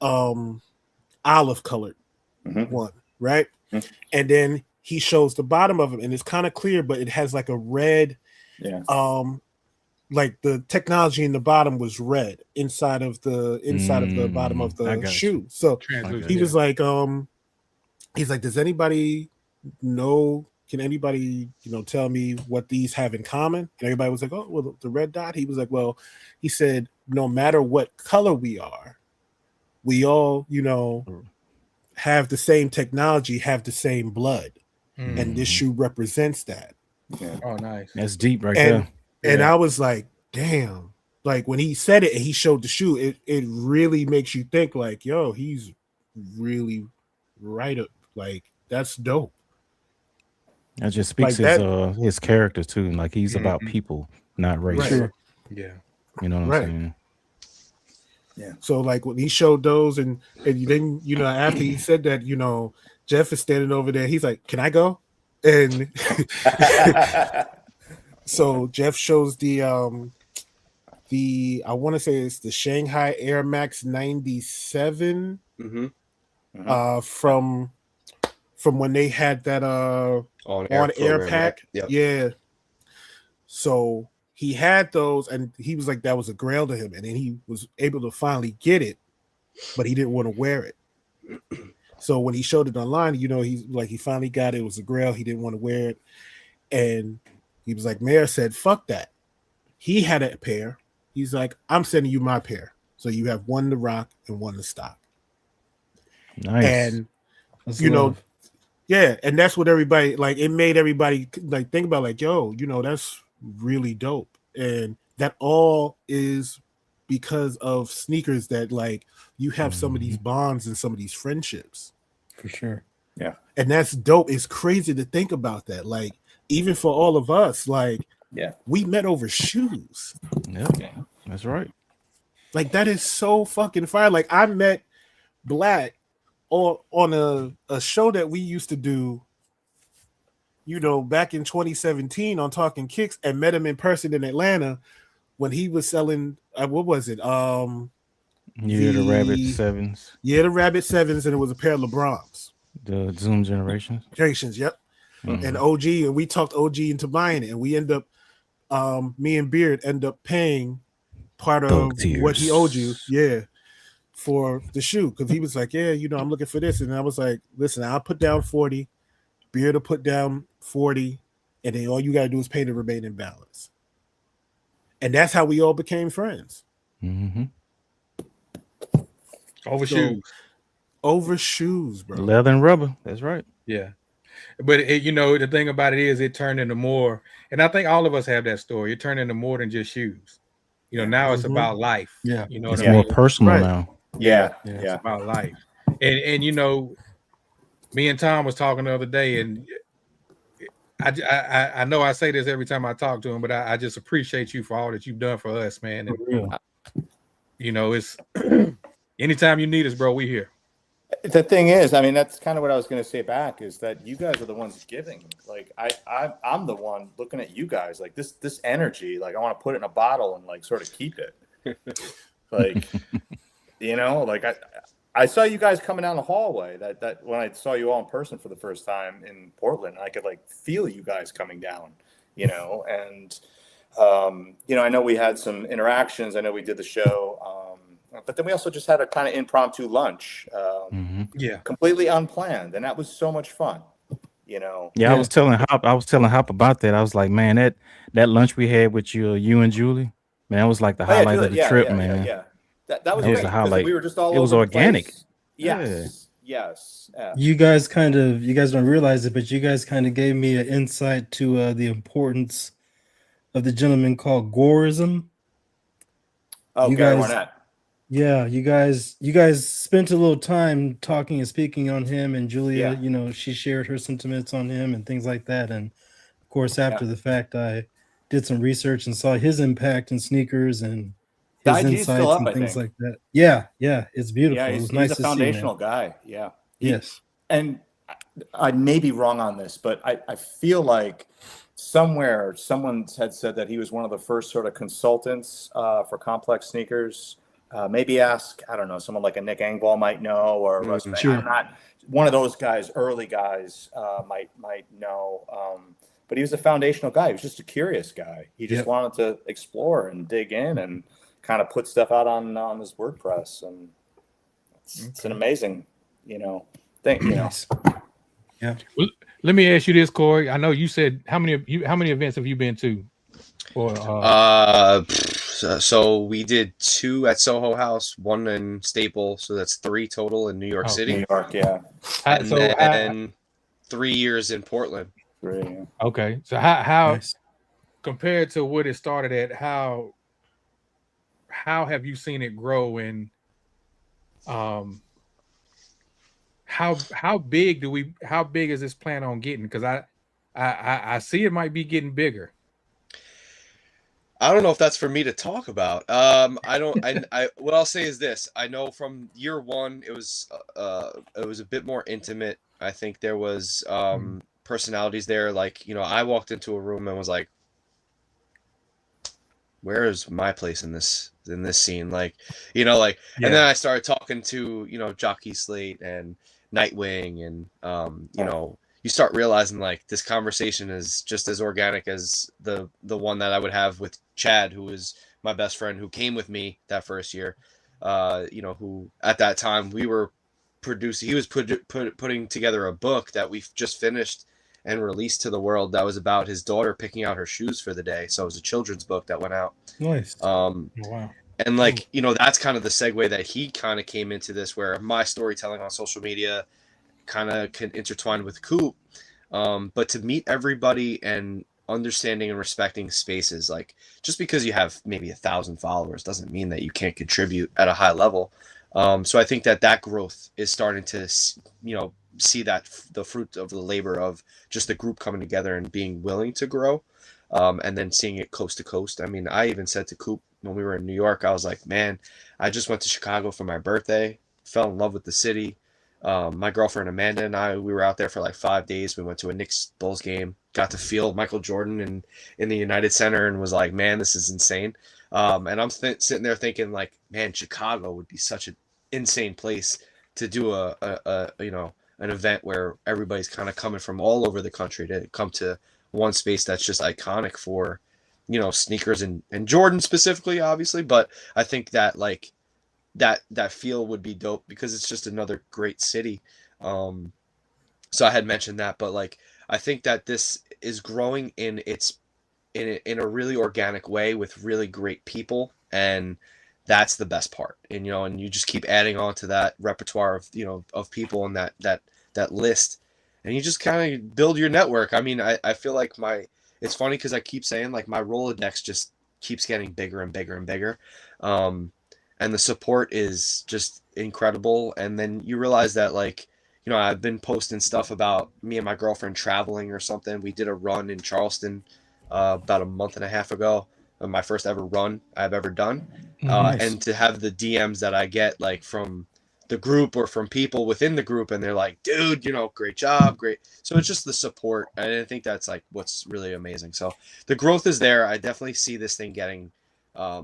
olive colored Mhm. one, right? Mhm. And then he shows the bottom of it, and it's kind of clear, but it has like a red. Yeah. Like the technology in the bottom was red inside of the bottom of I the got shoe. So Translucent. he was like, he's like, does anybody know? Can anybody, tell me what these have in common? And everybody was like, oh, well, the red dot. He was like, well, he said, no matter what color we are, we all, have the same technology, have the same blood. And this shoe represents that. Yeah. Oh, nice. That's deep right there. And I was like, damn. Like when he said it and he showed the shoe, it really makes you think like, yo, he's really right up. Like, that's dope. That just speaks his character too. Like he's about people, not race. Right. Sure. Yeah. You know what I'm saying? Yeah. So like when he showed those and then, after he said that, Jeff is standing over there. He's like, can I go? And so Jeff shows the I want to say it's the Shanghai Air Max 97 from when they had that on air pack. Yep. Yeah. So he had those and he was like, that was a grail to him. And then he was able to finally get it, but he didn't want to wear it. So when he showed it online, he's like, he finally got it. It was a grail. He didn't want to wear it. And he was like, Mayor said, fuck that. He had a pair. He's like, I'm sending you my pair. So you have one to rock and one to stock. Nice. And, That's you know, love. yeah. And that's what everybody, like, it made everybody like think about like, yo, that's really dope. And that all is because of sneakers that like you have some of these bonds and some of these friendships. For sure. Yeah. And that's dope. It's crazy to think about that. Like, even for all of us, like, we met over shoes. Yeah, that's right. Like, that is so fucking fire. Like, I met Black on a show that we used to do, back in 2017 on Talking Kicks, and met him in person in Atlanta when he was selling, what was it? The Rabbit Sevens. Yeah, the Rabbit Sevens, and it was a pair of LeBrons. The Zoom Generations. Yep. And OG, and we talked OG into buying it, and we end up, me and Beard end up paying part of what he owed you, for the shoe, because he was like, I'm looking for this, and I was like, listen, I'll put down 40, Beard will put down 40, and then all you gotta do is pay the remaining balance. And that's how we all became friends. Over shoes. Over shoes, bro. Leather and rubber. That's right. Yeah. But the thing about it is it turned into more, and I think all of us have that story. It turned into more than just shoes. Now it's about life. Yeah. You know It's what I more mean? personal now. Yeah. It's about life. And me and Tom was talking the other day, and I know I say this every time I talk to him, but I just appreciate you for all that you've done for us, man. And, it's anytime you need us, bro, we here. The thing is, I mean, that's kind of what I was going to say back, is that you guys are the ones giving. Like, I'm the one looking at you guys, like this energy, like I want to put it in a bottle and like sort of keep it. Like, like I saw you guys coming down the hallway that when I saw you all in person for the first time in Portland, I could like feel you guys coming down, and I know we had some interactions. I know we did the show. But then we also just had a kind of impromptu lunch, completely unplanned, and that was so much fun, Yeah, I was telling Hop about that. I was like, man, that lunch we had with you and Julie, man, that was like the highlight of the trip, man. Yeah. That was great, great, the highlight. We were just all it was over the organic. place. Yes. Yeah. You guys don't realize it, but you guys kind of gave me an insight to the importance of the gentleman called Gorism. Oh, Gary Barnett. Yeah, you guys spent a little time talking and speaking on him, and Julia, she shared her sentiments on him and things like that. And of course, after the fact, I did some research and saw his impact in sneakers and his insights and things like that. Yeah, it's beautiful. Yeah, he's nice a foundational guy. Yeah. Yes. And I may be wrong on this, but I feel like somewhere someone had said that he was one of the first sort of consultants for complex sneakers. Maybe ask, I don't know, someone like a Nick Engvall might know, or Russ. Sure. I'm not one of those guys, early guys might know. But he was a foundational guy. He was just a curious guy. He just wanted to explore and dig in and kind of put stuff out on his WordPress. And it's an amazing, thing. Well, let me ask you this, Corey. I know you said how many events have you been to? Or so we did 2 at Soho House, 1 in Staple, so that's 3 total in New York City. New York, yeah. And then 3 years in Portland. 3, yeah. Okay, so how Nice. compared to what it started at, how have you seen it grow, and how big is this plan on getting? Because I see it might be getting bigger. I don't know if that's for me to talk about. I don't. I what I'll say is this: I know from year 1, it was a bit more intimate. I think there was personalities there. Like, I walked into a room and was like, "Where is my place in this scene?" Like, and then I started talking to Jockey Slate and Nightwing, and you start realizing like this conversation is just as organic as the one that I would have with Chad, who was my best friend, who came with me that first year. Who at that time we were producing. He was putting together a book that we just finished and released to the world that was about his daughter picking out her shoes for the day. So it was a children's book that went out. Nice. Wow. And like, that's kind of the segue that he kind of came into this, where my storytelling on social media kind of can intertwine with Coop. But to meet everybody and understanding and respecting spaces, like, just because you have maybe 1,000 followers doesn't mean that you can't contribute at a high level. So I think that growth is starting to, see that the fruit of the labor of just the group coming together and being willing to grow, and then seeing it coast to coast. I mean, I even said to Coop when we were in New York, I was like, man, I just went to Chicago for my birthday, fell in love with the city. My girlfriend Amanda and we were out there for like 5 days. We went to a Knicks Bulls game, got to feel Michael Jordan in the United Center, and was like, man, this is insane. And I'm sitting there thinking like, man, Chicago would be such an insane place to do an event where everybody's kind of coming from all over the country to come to one space that's just iconic for, sneakers and Jordan specifically, obviously. But I think that like that feel would be dope because it's just another great city. So I had mentioned that, but like, I think that this is growing in a really organic way with really great people. And that's the best part. And, and you just keep adding on to that repertoire of, of people and that list, and you just kind of build your network. I mean, I feel like it's funny because I keep saying like my Rolodex just keeps getting bigger and bigger and bigger. And the support is just incredible. And then you realize that like, I've been posting stuff about me and my girlfriend traveling or something. We did a run in Charleston about a month and a half ago. My first ever run I've ever done. Nice. And to have the DMs that I get like from the group or from people within the group, and they're like, dude, great job, great. So it's just the support. And I think that's like what's really amazing. So the growth is there. I definitely see this thing getting, I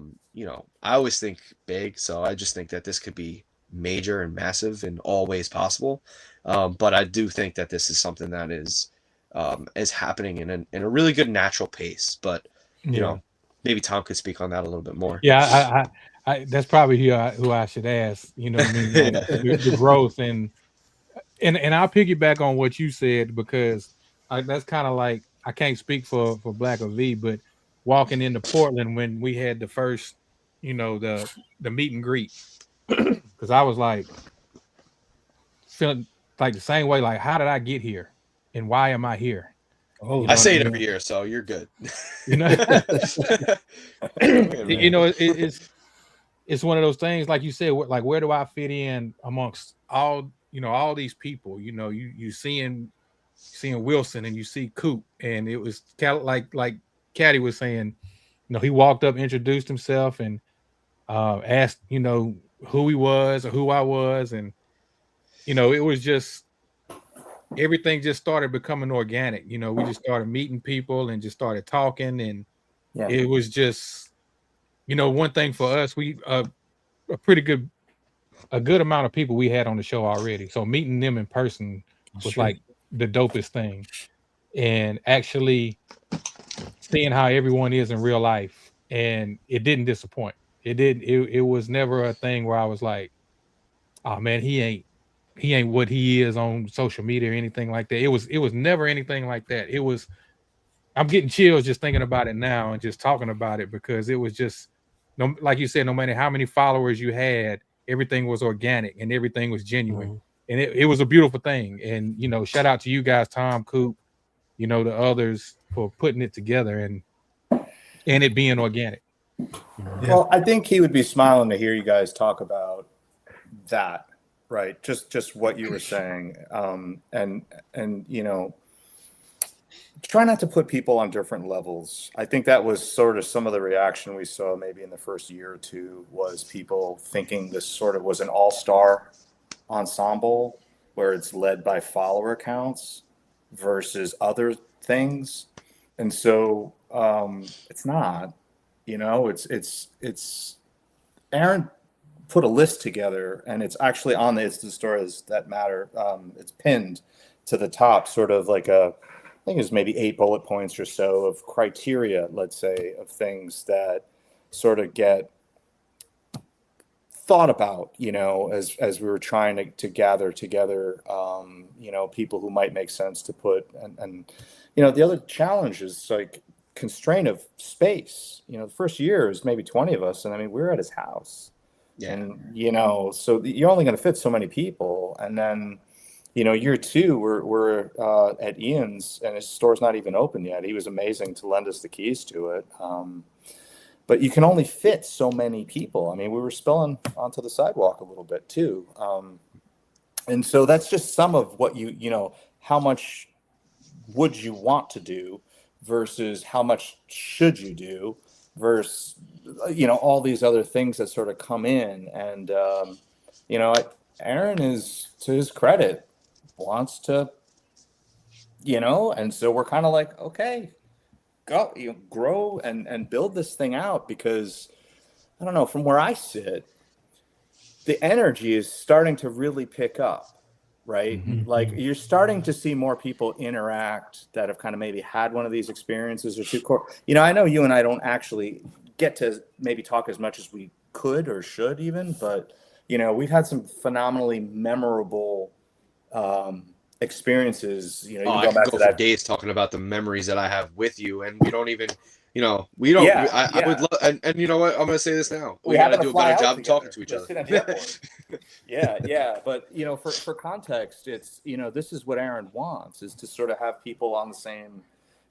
always think big. So I just think that this could be major and massive in all ways possible. But I do think that this is something that is happening in a really good natural pace. But, maybe Tom could speak on that a little bit more. Yeah, I that's probably who I should ask. You know what I mean? Like, the growth and I'll piggyback on what you said, because that's kind of like, I can't speak for Black or V, but walking into Portland when we had the first, the meet and greet, because I was like feeling like the same way, like, how did I get here and why am I here? Oh, I say it every year, so you're good. It's one of those things, like you said, like, where do I fit in amongst all these people? You seeing Wilson and you see Coop, and it was like Caddy was saying, he walked up, introduced himself, and asked, who he was or who I was, and it was just, everything just started becoming organic. We just started meeting people and just started talking, and it was just, one thing for us, we a good amount of people we had on the show already. So meeting them in person was like the dopest thing, and actually seeing how everyone is in real life, and it didn't disappoint. It was never a thing where I was like, oh man, he ain't he ain't what he is on social media or anything like that. It was never anything like that. It was, I'm getting chills just thinking about it now and just talking about it, because it was just, no, like you said, no matter how many followers you had, everything was organic and everything was genuine. Mm-hmm. And it was a beautiful thing. And, you know, shout out to you guys, Tom, Coop, you know, the others, for putting it together and it being organic. Well, I think he would be smiling to hear you guys talk about that, right? Just what you were saying, and you know, try not to put people on different levels. I think that was sort of some of the reaction we saw maybe in the first year or two, was people thinking this sort of was an all-star ensemble where it's led by follower counts versus other things, and so it's not. You know, it's Aaron put a list together, and it's actually on the It's the Stories That Matter. It's pinned to the top, sort of like I think it was maybe 8 bullet points or so of criteria, let's say, of things that sort of get thought about, you know, as we were trying to gather together, you know, people who might make sense to put, and you know, the other challenge is like constraint of space. You know, the first year is maybe 20 of us, and I mean, we're at his house, and you know, so you're only going to fit so many people, and then, you know, year 2 we're at Ian's, and his store's not even open yet. He was amazing to lend us the keys to it, but you can only fit so many people. I mean, we were spilling onto the sidewalk a little bit too, and so that's just some of what you know, how much would you want to do versus how much should you do versus, you know, all these other things that sort of come in. And you know, Aaron is, to his credit, wants to, you know, and so we're kind of like, okay, go, you know, grow and build this thing out, because I don't know, from where I sit, the energy is starting to really pick up. Right? Mhm. Like, you're starting to see more people interact that have kind of maybe had one of these experiences or two. You know, I know you and I don't actually get to maybe talk as much as we could or should even, but, you know, we've had some phenomenally memorable experiences. You know, I could go for days talking about the memories that I have with you, and we don't even, you know, we don't. Yeah, I would love, and you know what? I'm going to say this now. We have got to to do a fly better out job of together. talking to each Let's other. sit at the airport. Yeah. But, you know, for context, it's, you know, this is what Aaron wants, is to sort of have people on the same,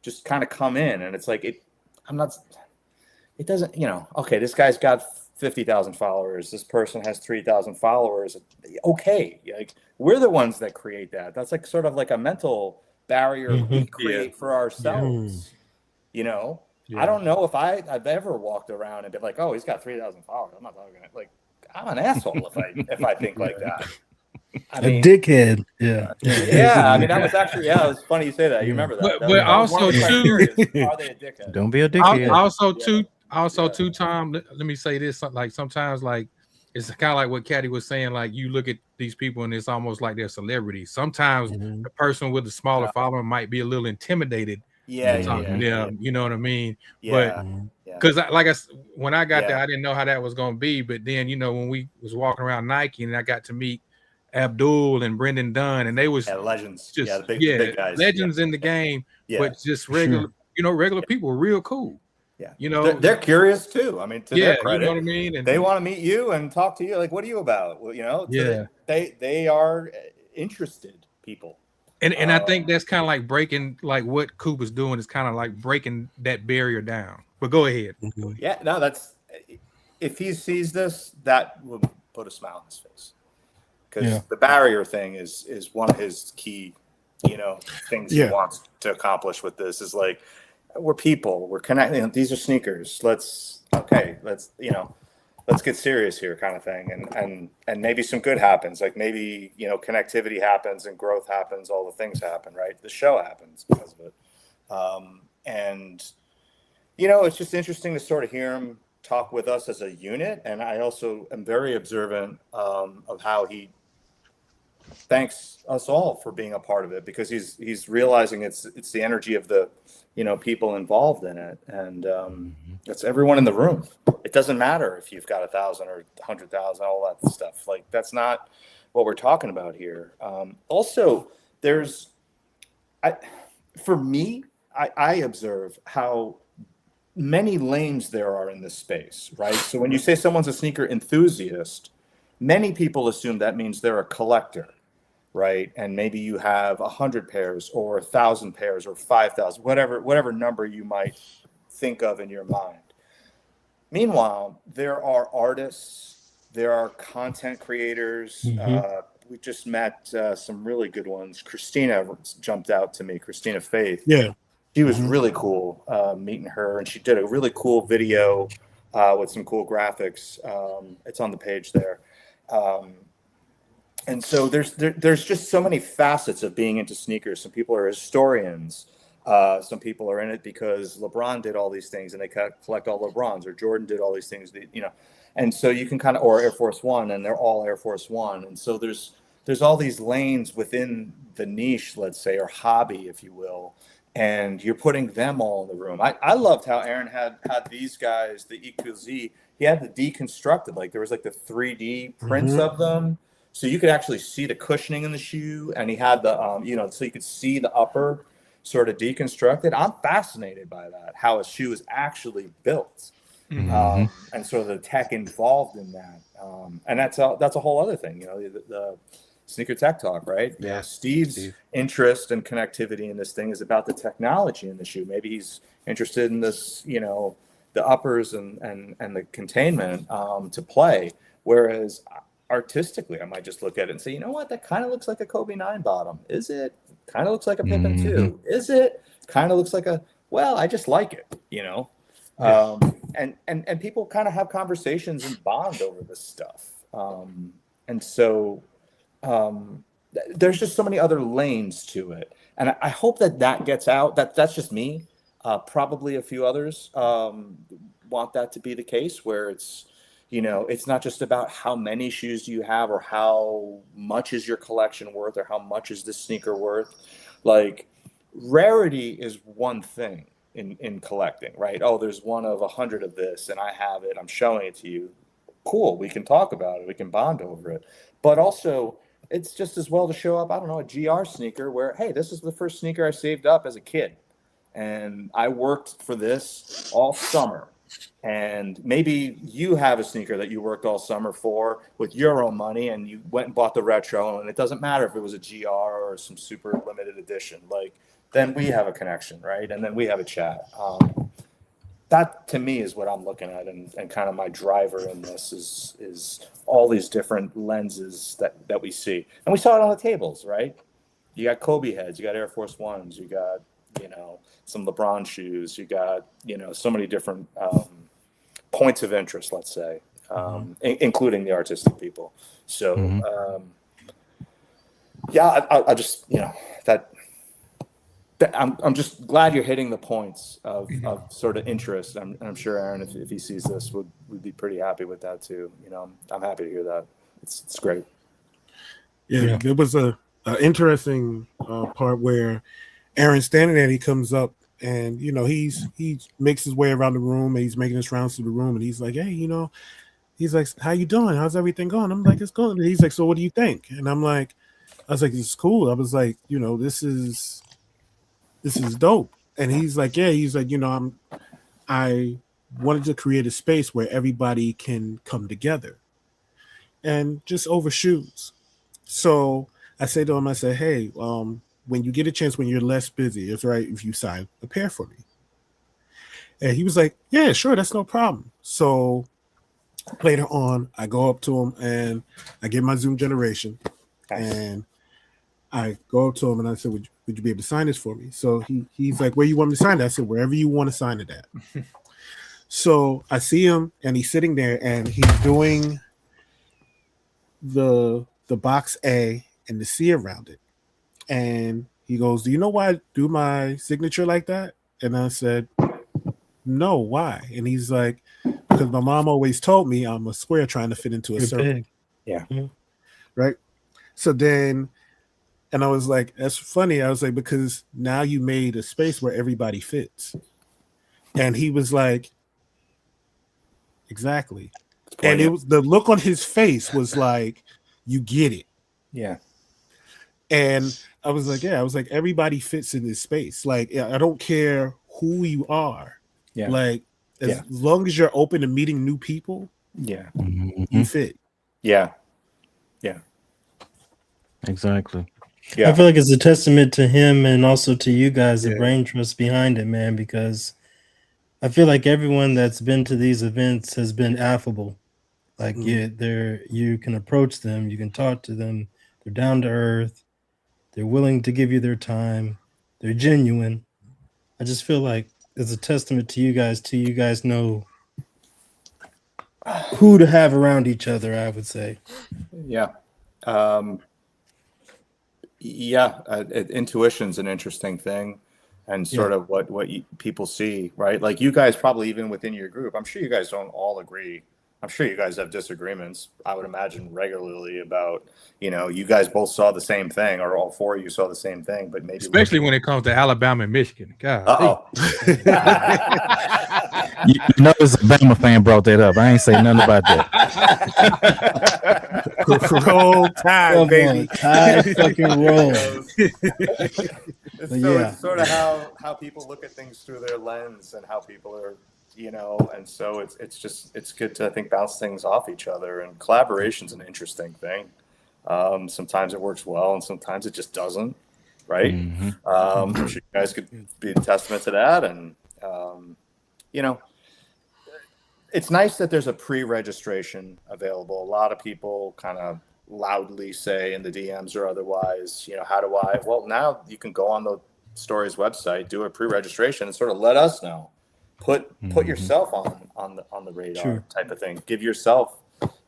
just kind of come in, and it's like, it doesn't, you know, okay, this guy's got 50,000 followers. This person has 3,000 followers. Okay. Like, we're the ones that create that. That's like sort of like a mental barrier we create for ourselves, you know? I don't know if I've ever walked around and been like, oh, he's got 3,000 followers. I'm not talking about, like, I'm an asshole if I think like that. I mean, a dickhead. Yeah. I mean, that was actually, it was funny you say that. You remember that? But also too, are they a dickhead? Don't be a dickhead. Also too, Tom, let me say this. Like, sometimes, like, it's kind of like what Caddy was saying. Like, you look at these people and it's almost like they're celebrities. Sometimes the person with the smaller following might be a little intimidated. Yeah. You know what I mean? Yeah. Because when I got there, I didn't know how that was going to be. But then, you know, when we was walking around Nike, and I got to meet Abdul and Brendan Dunn, and they was legends, just the big guys, legends in the game, but just regular, you know, regular people, real cool. Yeah, you know, they're curious too. I mean, to their credit, you know what I mean. And they want to meet you and talk to you. Like, what are you about? Well, you know, they are interested people. And I think that's kind of like breaking, like what Coop is doing is kind of like breaking that barrier down. But go ahead. Yeah, no, that's, if he sees this, that will put a smile on his face, because the barrier thing is one of his key, you know, things he wants to accomplish with this. Is like, we're people, we're connecting. You know, these are sneakers. Let's you know, let's get serious here, kind of thing. And maybe some good happens. Like, maybe, you know, connectivity happens and growth happens. All the things happen, right? The show happens because of it. And, you know, it's just interesting to sort of hear him talk with us as a unit. And I also am very observant of how he thanks us all for being a part of it, because he's realizing it's the energy of the, you know, people involved in it, and it's everyone in the room. It doesn't matter if you've got 1,000 or 100,000, all that stuff. Like, that's not what we're talking about here. Also, for me, I observe how many lanes there are in this space, right? So when you say someone's a sneaker enthusiast, many people assume that means they're a collector, right? And maybe you have 100 pairs or 1,000 pairs or 5,000, whatever number you might think of in your mind. Meanwhile, there are artists, there are content creators. We just met some really good ones. Christina jumped out to me, Christina Faith. Yeah. She was really cool meeting her, and she did a really cool video with some cool graphics. It's on the page there. And so there's just so many facets of being into sneakers. Some people are historians. Some people are in it because LeBron did all these things and they collect all LeBrons, or Jordan did all these things, and so you can kind of, or Air Force One, and they're all Air Force One. And so there's all these lanes within the niche, let's say, or hobby, if you will. And you're putting them all in the room. I loved how Aaron had these guys, the EQZ, he had the deconstructed, like there was like the 3D prints of them. So you could actually see the cushioning in the shoe, and he had the, so you could see the upper sort of deconstructed. I'm fascinated by that, how a shoe is actually built, and sort of the tech involved in that. And that's a whole other thing, the Sneaker Tech Talk, right? Yeah. Steve's interest and connectivity in this thing is about the technology in the shoe. Maybe he's interested in this, the uppers and the containment to play. Whereas artistically, I might just look at it and say, you know what, that kind of looks like a Kobe 9 bottom. Is it? Kind of looks like a Pippen 2. Is it? Kind of looks like I just like it, and people kind of have conversations and bond over this stuff. And so there's just so many other lanes to it. And I hope that gets out. That's just me. Probably a few others want that to be the case, where it's, it's not just about how many shoes do you have or how much is your collection worth or how much is this sneaker worth. Like, rarity is one thing in collecting, right? Oh, there's one of 100 of this and I have it. I'm showing it to you. Cool. We can talk about it. We can bond over it. But also, it's just as well to show up, I don't know, a GR sneaker where, hey, this is the first sneaker I saved up as a kid. And I worked for this all summer. And maybe you have a sneaker that you worked all summer for with your own money, and you went and bought the retro, and it doesn't matter if it was a GR or some super limited edition. Like, then we have a connection, right? And then we have a chat. That to me is what I'm looking at, and kind of my driver in this is all these different lenses that we see. And we saw it on the tables, right? You got Kobe heads, you got Air Force Ones, you got, some LeBron shoes, you got, so many different points of interest, let's say, including the artistic people. So, I just, I'm just glad you're hitting the points of sort of interest. I'm sure Aaron, if he sees this, would be pretty happy with that too. I'm happy to hear that. It's great. Yeah. There was a interesting part where Aaron's standing there and he comes up and, he makes his way around the room and he's making his rounds through the room and he's like, hey, he's like, how you doing? How's everything going? I'm like, it's going. And he's like, so what do you think? And I was like, it's cool. I was like, this is dope. And he's like, yeah, I wanted to create a space where everybody can come together and just over shoes. So I say to him, I said, hey, when you get a chance, when you're less busy, it's right if you sign a pair for me. And he was like, yeah, sure, that's no problem. So later on, I go up to him and I get my Zoom generation and I go up to him and I said, would you be able to sign this for me? So he's like, where you want me to sign it? I said, wherever you want to sign it at. So I see him and he's sitting there and he's doing the box A and the C around it. And he goes, do you know why I do my signature like that? And I said, no, why? And he's like, because my mom always told me I'm a square trying to fit into a circle. Big. Yeah. Right. So then, and I was like, that's funny. I was like, because now you made a space where everybody fits. And he was like, exactly. And it was the look on his face was like, you get it. Yeah. And I was like, everybody fits in this space. Like, I don't care who you are. Yeah. Like, as long as you're open to meeting new people, Yeah. you fit. Yeah. Yeah. Exactly. Yeah. I feel like it's a testament to him and also to you guys, the Yeah. brain trust behind it, man, because I feel like everyone that's been to these events has been affable. Like you can approach them, you can talk to them, they're down to earth, they're willing to give you their time, they're genuine. I just feel like it's a testament to you guys know who to have around each other, I would say. Yeah. Intuition's an interesting thing, and sort of what people see, right? Like you guys probably even within your group, I'm sure you guys don't all agree. I'm sure you guys have disagreements. I would imagine regularly about, you guys both saw the same thing, or all four of you saw the same thing, but maybe especially when it comes to Alabama and Michigan. God. You notice a Bama fan brought that up. I ain't say nothing about that. Roll Tide, baby. Tide fucking roll. It's sort of how people look at things through their lens and how people are, and so it's good to, I think, bounce things off each other, and collaboration's an interesting thing. Sometimes it works well and sometimes it just doesn't, right? I'm sure you guys could be a testament to that. And it's nice that there's a pre-registration available. A lot of people kind of loudly say in the DMs or otherwise, how do I? Well, now you can go on the story's website, do a pre-registration, and sort of let us know. Put yourself on the radar type of thing. Give yourself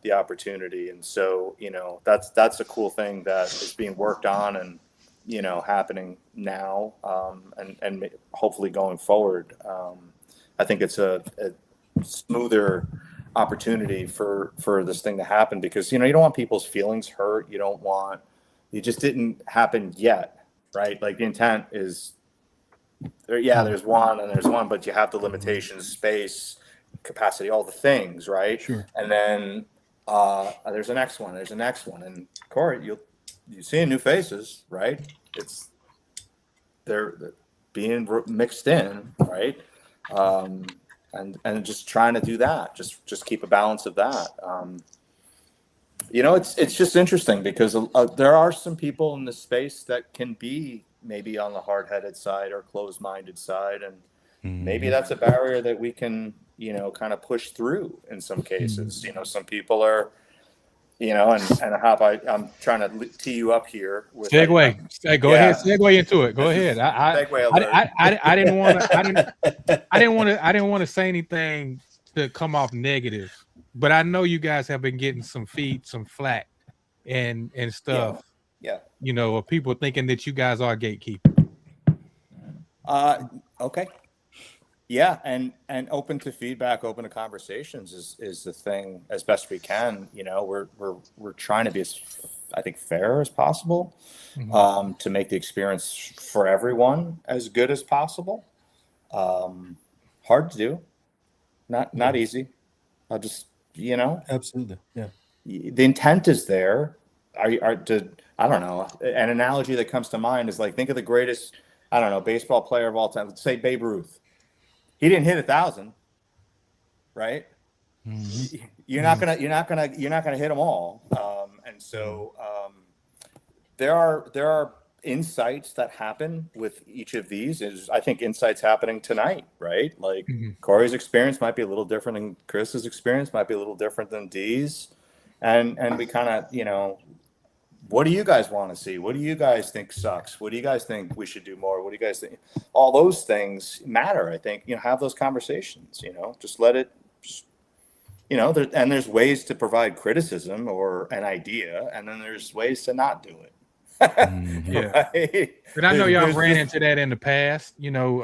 the opportunity. And so, that's a cool thing that is being worked on and, happening now, and hopefully going forward. I think it's a smoother opportunity for this thing to happen, because, you don't want people's feelings hurt. It just didn't happen yet, right? Like the intent is, there's one, but you have the limitations, space, capacity, all the things, right? Sure. And then there's the next one, and Corey, you see new faces, right? They're being mixed in, right? And just trying to do that, just keep a balance of that. It's just interesting because there are some people in this space that can be maybe on the hard-headed side or closed-minded side, and maybe that's a barrier that we can, kind of push through in some cases. Some people are, and I'm trying to tee you up here with segue. Go ahead, segue into it. Go ahead. I didn't want to say anything to come off negative, but I know you guys have been getting some flack and stuff. Yeah. Of people thinking that you guys are gatekeeper. Okay. Yeah, and open to feedback, open to conversations is the thing as best we can. We're trying to be as, I think, fair as possible, to make the experience for everyone as good as possible. Hard to do, not easy. I'll just Absolutely, yeah. The intent is there. I don't know. An analogy that comes to mind is like, think of the greatest, I don't know, baseball player of all time. Let's say Babe Ruth. He didn't hit 1,000, right? You're not gonna hit them all. And so there are insights that happen with each of these. I think insights happening tonight, right? Like Corey's experience might be a little different than Chris's experience, might be a little different than Dee's, and we kind of, what do you guys want to see? What do you guys think sucks? What do you guys think we should do more? What do you guys think? All those things matter, I think. Have those conversations. Just let it. And there's ways to provide criticism or an idea, and then there's ways to not do it. Right? But I know y'all ran into that in the past. Depending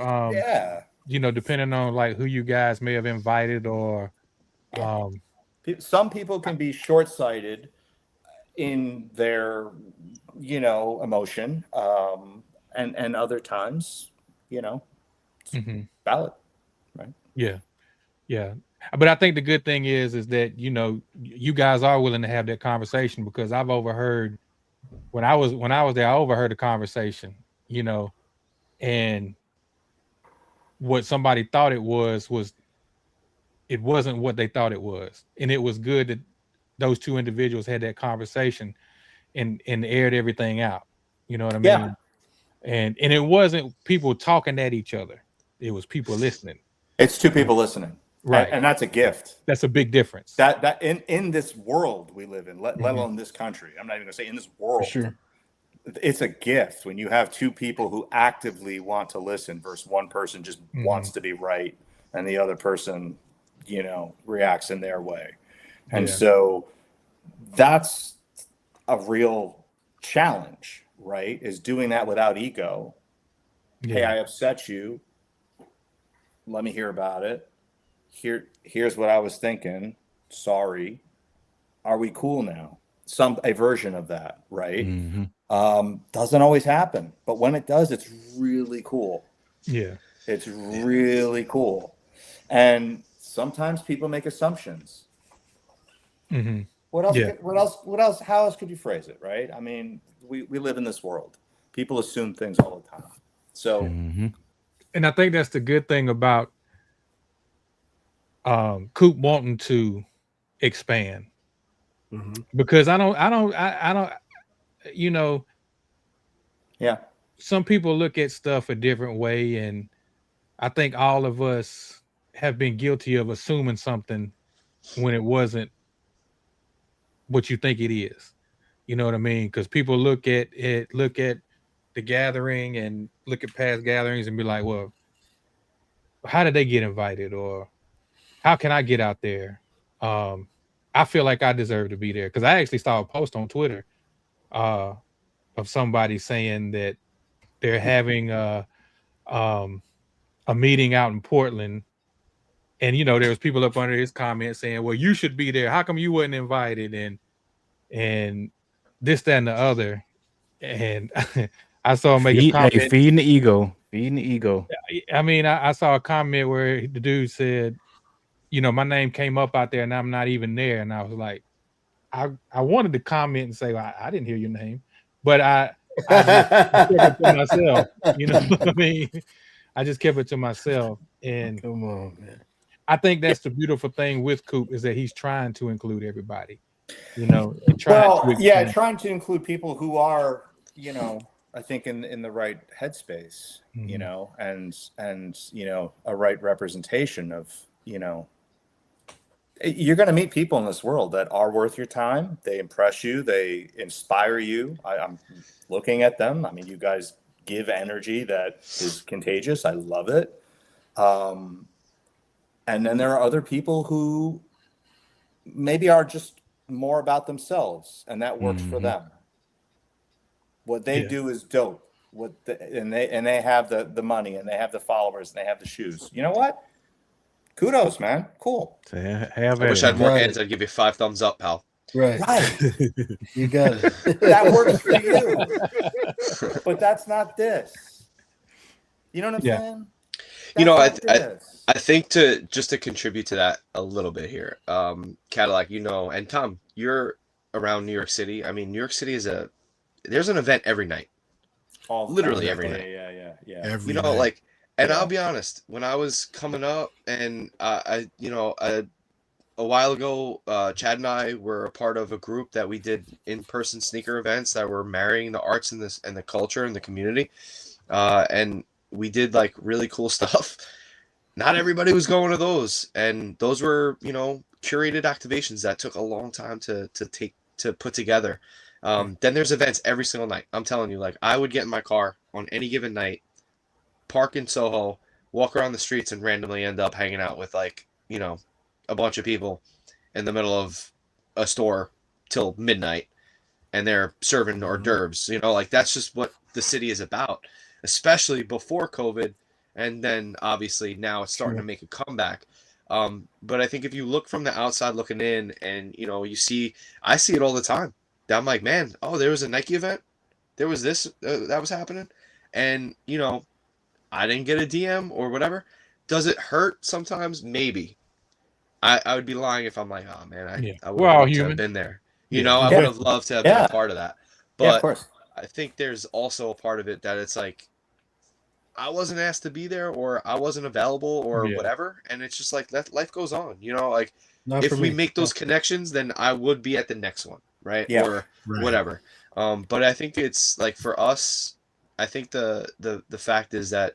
on like who you guys may have invited, or some people can be short-sighted in their, emotion, and other times, valid, right? Yeah. But I think the good thing is that, you guys are willing to have that conversation, because I've overheard when I was there, I overheard the conversation, you know, and what somebody thought it was it wasn't what they thought it was. And it was good that those two individuals had that conversation and aired everything out. You know what I mean? Yeah. And it wasn't people talking at each other. It was people listening. It's two people listening. Right. And that's a gift. That's a big difference. That in this world we live in, let alone this country. I'm not even gonna say in this world. For sure. It's a gift when you have two people who actively want to listen versus one person just wants to be right and the other person, you know, reacts in their way. And so that's a real challenge, right? Is doing that without ego. Hey, I upset you. Let me hear about it. Here's what I was thinking. Sorry. Are we cool now? A version of that, right? Doesn't always happen, but when it does, it's really cool. Yeah. It's really cool. And sometimes people make assumptions. What else? Yeah. What else? How else could you phrase it, right? I mean, we live in this world. People assume things all the time. So, and I think that's the good thing about Coop wanting to expand, because I don't, you know, some people look at stuff a different way, and I think all of us have been guilty of assuming something when it wasn't what you think it is. You know what I mean? Because people look at the gathering and look at past gatherings and be like, well, how did they get invited? Or how can I get out there? I feel like I deserve to be there. Because I actually saw a post on Twitter of somebody saying that they're having a meeting out in Portland. And, you know, there was people up under his comment saying, well, you should be there. How come you wasn't invited? And this, that, and the other. And I saw him make a comment. Feeding the ego. I mean, I saw a comment where the dude said, you know, my name came up out there and I'm not even there. And I was like, I wanted to comment and say, well, I didn't hear your name. But I kept it to myself. You know what I mean? I just kept it to myself. And Come on, man. I think that's the beautiful thing with Coop is that he's trying to include everybody. You know, trying to include people who are, you know, I think in the right headspace, you know, and you know, a right representation of, you know, you're going to meet people in this world that are worth your time. They impress you. They inspire you. I'm looking at them. I mean, you guys give energy that is contagious. I love it. And then there are other people who maybe are just more about themselves, and that works for them. What they do is dope. And they have the money, and they have the followers, and they have the shoes. You know what? Kudos, man. Cool. I wish I had more hands. I'd give you 5 thumbs up, pal. Right. You got it. That works for you. But that's not this. You know what I'm saying? You know, I think to contribute to that a little bit here, Cadillac, you know, and Tom, you're around New York City. I mean, New York City there's an event every night. Literally every night. Yeah. Every you know, night. like, and I'll be honest, when I was coming up and I you know, a while ago, Chad and I were a part of a group that we did in-person sneaker events that were marrying the arts and the culture and the community. And we did like really cool stuff. Not everybody was going to those, and those were, you know, curated activations that took a long time to put together. Then there's events every single night. I'm telling you, like, I would get in my car on any given night, park in Soho, walk around the streets, and randomly end up hanging out with, like, you know, a bunch of people in the middle of a store till midnight, and they're serving hors d'oeuvres. You know, like, that's just what the city is about, especially before COVID. And then obviously now it's starting to make a comeback. But I think if you look from the outside looking in, and, you know, I see it all the time. I'm like, man, there was a Nike event. There was this that was happening. And, you know, I didn't get a DM or whatever. Does it hurt sometimes? Maybe. I would be lying if I'm like, oh man, I would have loved to have been there. You know, I would have loved to have been a part of that. Yeah, of But course. I think there's also a part of it that it's like I wasn't asked to be there, or I wasn't available, or whatever, and it's just like that life goes on, you know, like Not if for we me. make those connections, then I would be at the next one, right? Yeah. Or Right. whatever. But I think it's like for us, I think the fact is that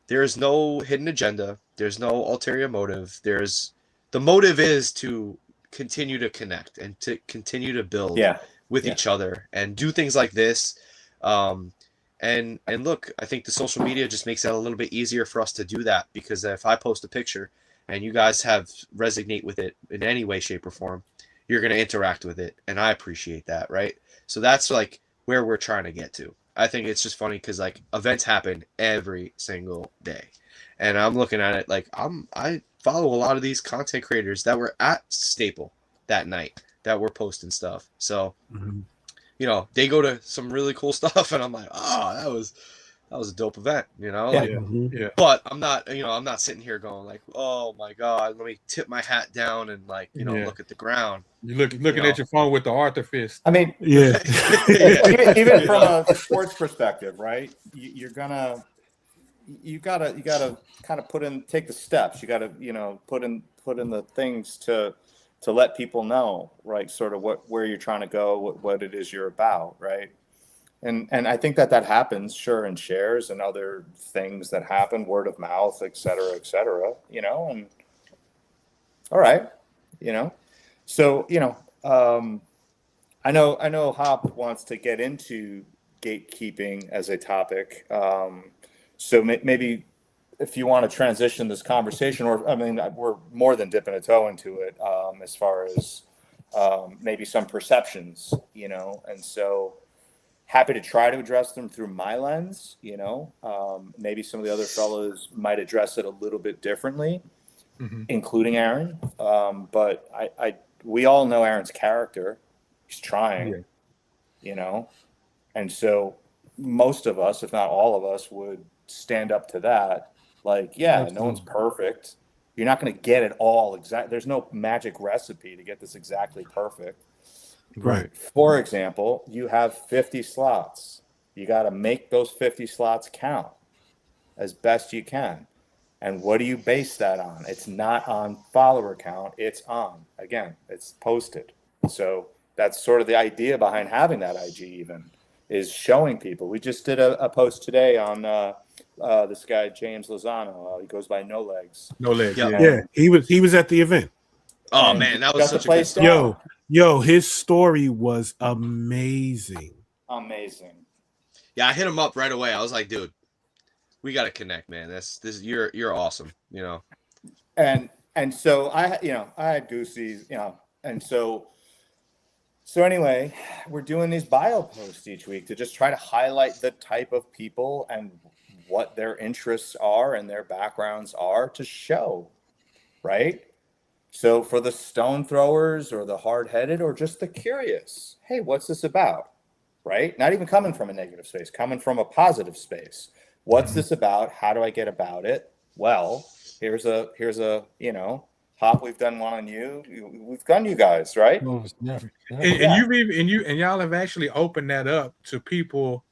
there is no hidden agenda, there's no ulterior motive. The motive is to continue to connect and to continue to build Yeah. with Yeah. each other and do things like this. And look, I think the social media just makes it a little bit easier for us to do that, because if I post a picture and you guys have resonate with it in any way, shape, or form, you're going to interact with it, and I appreciate that, right? So that's like where we're trying to get to. I think it's just funny because like events happen every single day, and I'm looking at it like I follow a lot of these content creators that were at Staple that night that were posting stuff. So Mhm. you know, they go to some really cool stuff, and I'm like, oh, that was a dope event, you know. Yeah. Like, Mhm. Yeah. but I'm not, you know, I'm not sitting here going like, oh my god, let me tip my hat down and like, you know, Yeah. look at the ground. You looking know. at your phone with the Arthur fist. I mean, Yeah. even from a sports perspective, right? You gotta kind of take the steps. You gotta, you know, put in the things to let people know, right? Sort of where you're trying to go, what it is you're about, right? And I think that happens, sure, in shares and other things that happen, word of mouth, et cetera, you know. And all right, you know, so you know, I know Hop wants to get into gatekeeping as a topic. So maybe if you want to transition this conversation, or I mean, we're more than dipping a toe into it, as far as maybe some perceptions, you know, and so happy to try to address them through my lens, you know. Maybe some of the other fellows might address it a little bit differently, including Aaron. But we all know Aaron's character. He's trying, you know, and so most of us, if not all of us, would stand up to that. Like, yeah, no one's perfect. You're not going to get it all exact. There's no magic recipe to get this exactly perfect. Right. For example, you have 50 slots. You got to make those 50 slots count as best you can. And what do you base that on? It's not on follower count. It's on, again, it's posted. So that's sort of the idea behind having that IG even, is showing people. We just did a post today on this guy, James Lozano. He goes by No Legs. No legs. Yeah. Yeah. Yeah, he was at the event. Oh And man, that got was the such a good place story. down. Yo, his story was amazing. Amazing. Yeah, I hit him up right away. I was like, dude, we got to connect, man. This you're awesome, you know. And so I had Goosey's, you know, and so anyway, we're doing these bio posts each week to just try to highlight the type of people and what their interests are and their backgrounds are to show, right? So for the stone throwers or the hard-headed or just the curious, hey, what's this about? Right? Not even coming from a negative space, coming from a positive space. What's this about? How do I get about it? Well, here's a, you know, Hop, we've done one on you. We've done you guys, right? And you've even and y'all have actually opened that up to people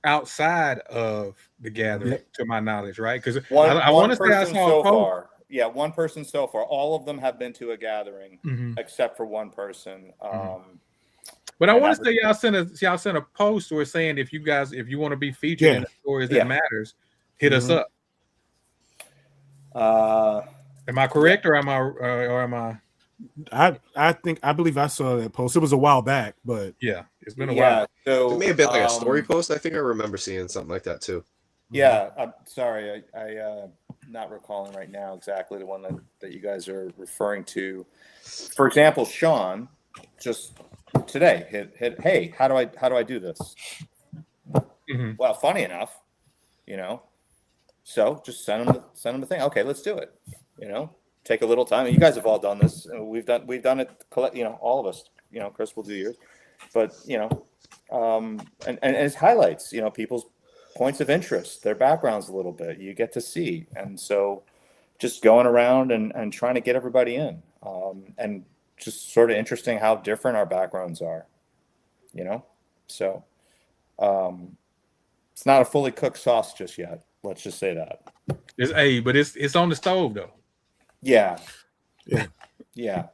outside of the gathering, to my knowledge, right? Because I want to say I saw a post. Far. Yeah, one person so far. All of them have been to a gathering, except for one person. But I want to say y'all sent a post where saying if you want to be featured in the stories that matters, hit us up. Am I correct, or am I? I believe I saw that post. It was a while back, but yeah, it's been a while. So It may have been like a story post. I think I remember seeing something like that too. Yeah, I'm sorry, I not recalling right now exactly the one that you guys are referring to. For example, Sean just today hit hey, how do I do this? Well, funny enough, you know, so just send them the thing. Okay, let's do it. You know, take a little time. You guys have all done this. We've done it. You know, all of us. You know, Chris will do yours, but you know, and it's highlights. You know, people's points of interest, their backgrounds a little bit. You get to see, and so just going around and trying to get everybody in, and just sort of interesting how different our backgrounds are. You know, so It's not a fully cooked sauce just yet. Let's just say that. But it's on the stove though. Yeah. Yeah.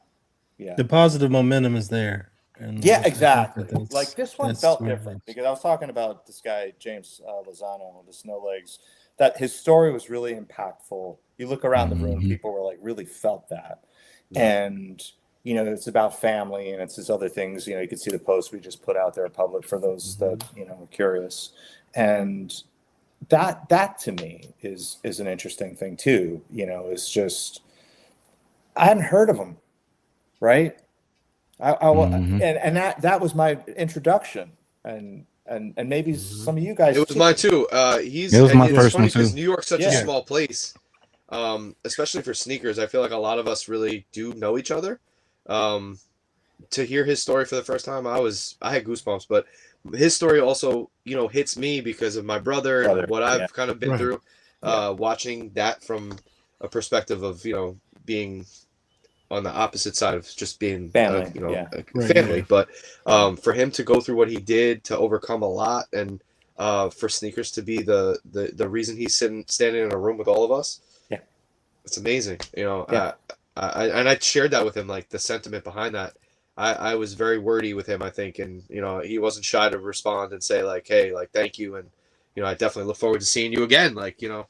Yeah. The positive momentum is there. And Yeah, I think exactly. that's- Like this one that's felt where it different is. because I was talking about this guy, James Lozano, the Snow Legs, that his story was really impactful. You look around the room, Mhm. people were like really felt that. And, you know, it's about family and it's his other things. You know, you can see the post we just put out there public for those that, you know, are curious. And that to me is an interesting thing too. You know, it's just, I hadn't heard of him, right? Mhm. And that was my introduction, and maybe some of you guys. It was mine too. He's It was my it's first funny one, too. because New York's such a Yeah. small place, especially for sneakers. I feel like a lot of us really do know each other. To hear his story for the first time, I had goosebumps. But his story also, you know, hits me because of my brother and what I've kind of been Right. through. Watching that from a perspective of, you know, being on the opposite side of just being Family, you know, yeah. a Right, family. yeah. But for him to go through what he did to overcome a lot, and for sneakers to be the reason he's standing in a room with all of us, Yeah. it's amazing. You know, Yeah. I shared that with him, like the sentiment behind that. I was very wordy with him, I think, and you know, he wasn't shy to respond and say like, hey, like thank you, and you know, I definitely look forward to seeing you again, like, you know.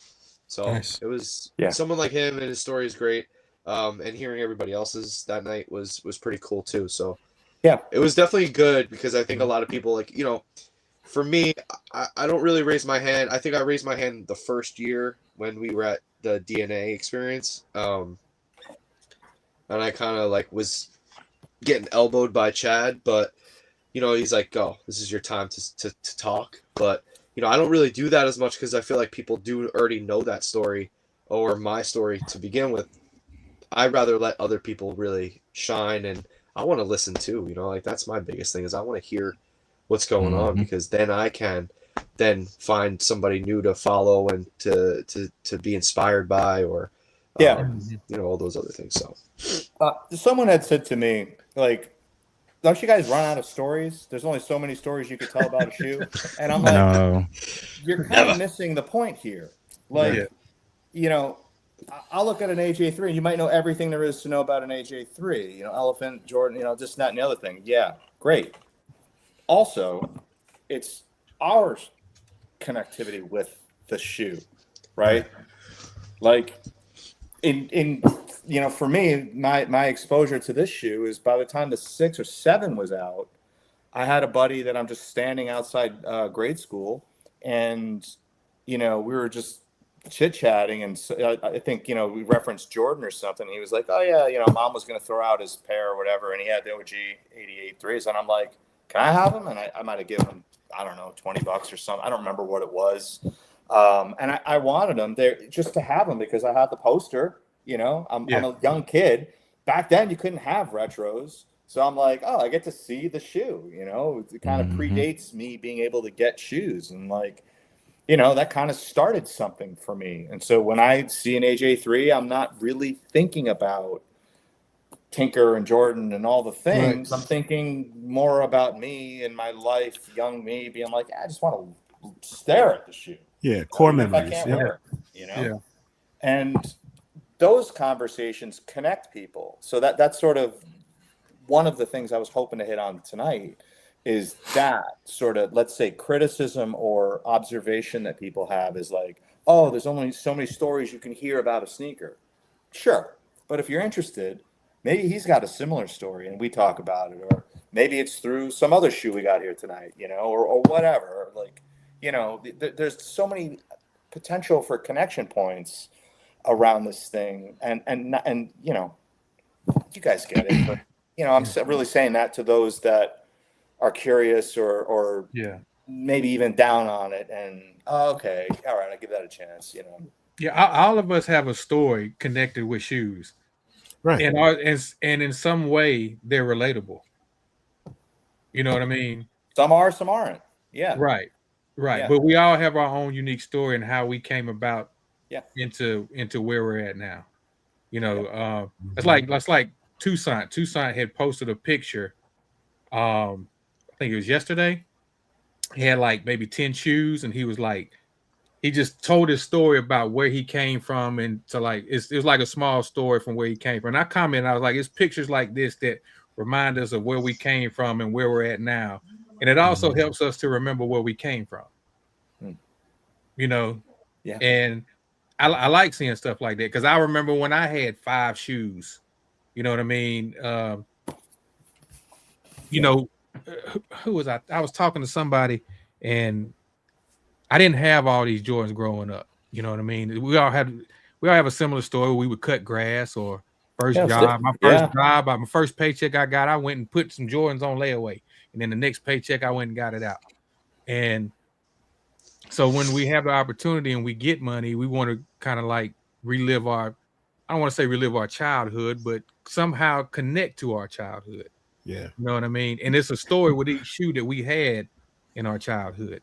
So Nice. it was Yeah. someone like him, and his story is great. And hearing everybody else's that night was pretty cool too. So Yeah. it was definitely good because I think a lot of people, like, you know, for me, I don't really raise my hand. I think I raised my hand the first year when we were at the DNA experience. And I kind of like was getting elbowed by Chad, but you know, he's like, "Go, this is your time to talk." But you know, I don't really do that as much because I feel like people do already know that story or my story to begin with. I'd rather let other people really shine, and I want to listen too. You know, like that's my biggest thing is I want to hear what's going on, Mhm. because then I can then find somebody new to follow and to be inspired by, or Yeah. you know, all those other things. So Someone had said to me, like, don't you guys run out of stories? There's only so many stories you could tell about a shoe. And I'm like, No. you're kind of missing the point here. Like, Yeah. you know, I'll look at an AJ3 and you might know everything there is to know about an AJ3, you know, Elephant, Jordan, you know, just that and the other thing. Yeah, great. Also, it's our connectivity with the shoe, right? Like in you know, for me, my exposure to this shoe is by the time the 6 or 7 was out, I had a buddy that I'm just standing outside grade school, and you know, we were just chit chatting, and so, I think, you know, we referenced Jordan or something. He was like, "Oh yeah, you know, Mom was going to throw out his pair or whatever," and he had the OG 88 threes, and I'm like, "Can I have them?" And I might have given him, I don't know, $20 or something. I don't remember what it was, and I wanted them there just to have them because I had the poster. You know, I'm a young kid. Back then, you couldn't have retros. So I'm like, oh, I get to see the shoe, you know, it kind of predates me being able to get shoes. And like, you know, that kind of started something for me. And so when I see an AJ3, I'm not really thinking about Tinker and Jordan and all the things. I'm thinking more about me and my life, young me being like, I just want to stare at the shoe. Yeah, core Even if I memories. can't Yeah. wear it, you know? Yeah. And those conversations connect people. So that's sort of one of the things I was hoping to hit on tonight is that sort of, let's say, criticism or observation that people have is like, oh, there's only so many stories you can hear about a sneaker. Sure. But if you're interested, maybe he's got a similar story and we talk about it, or maybe it's through some other shoe we got here tonight, you know, or whatever. Like, you know, there's so many potential for connection points around this thing. And you know, you guys get it, but you know, I'm really saying that to those that are curious or Yeah. maybe even down on it. And okay, all right, I give that a chance. You know, Yeah. All of us have a story connected with shoes, Right. and in some way they're relatable. You know what I mean? some are, some aren't. Yeah, Right. Right. Yeah. But we all have our own unique story and how we came about Yeah. into where we're at now. You know, that's like Tucson. Tucson had posted a picture. I think it was yesterday, he had like maybe 10 shoes, and he was like, he just told his story about where he came from, and to like it was like a small story from where he came from. And I commented, I was like, it's pictures like this that remind us of where we came from and where we're at now, and it also helps us to remember where we came from. You know, Yeah. And I like seeing stuff like that, because I remember when I had 5 shoes. You know what I mean? You know, who was I? I was talking to somebody, and I didn't have all these Jordans growing up. You know what I mean? We all have a similar story. We would cut grass or first job. My first paycheck I got, I went and put some Jordans on layaway, and then the next paycheck I went and got it out. And so when we have the opportunity and we get money, we want to kind of like relive our, I don't want to say relive our childhood, but somehow connect to our childhood. Yeah. You know what I mean? And it's a story with each shoe that we had in our childhood.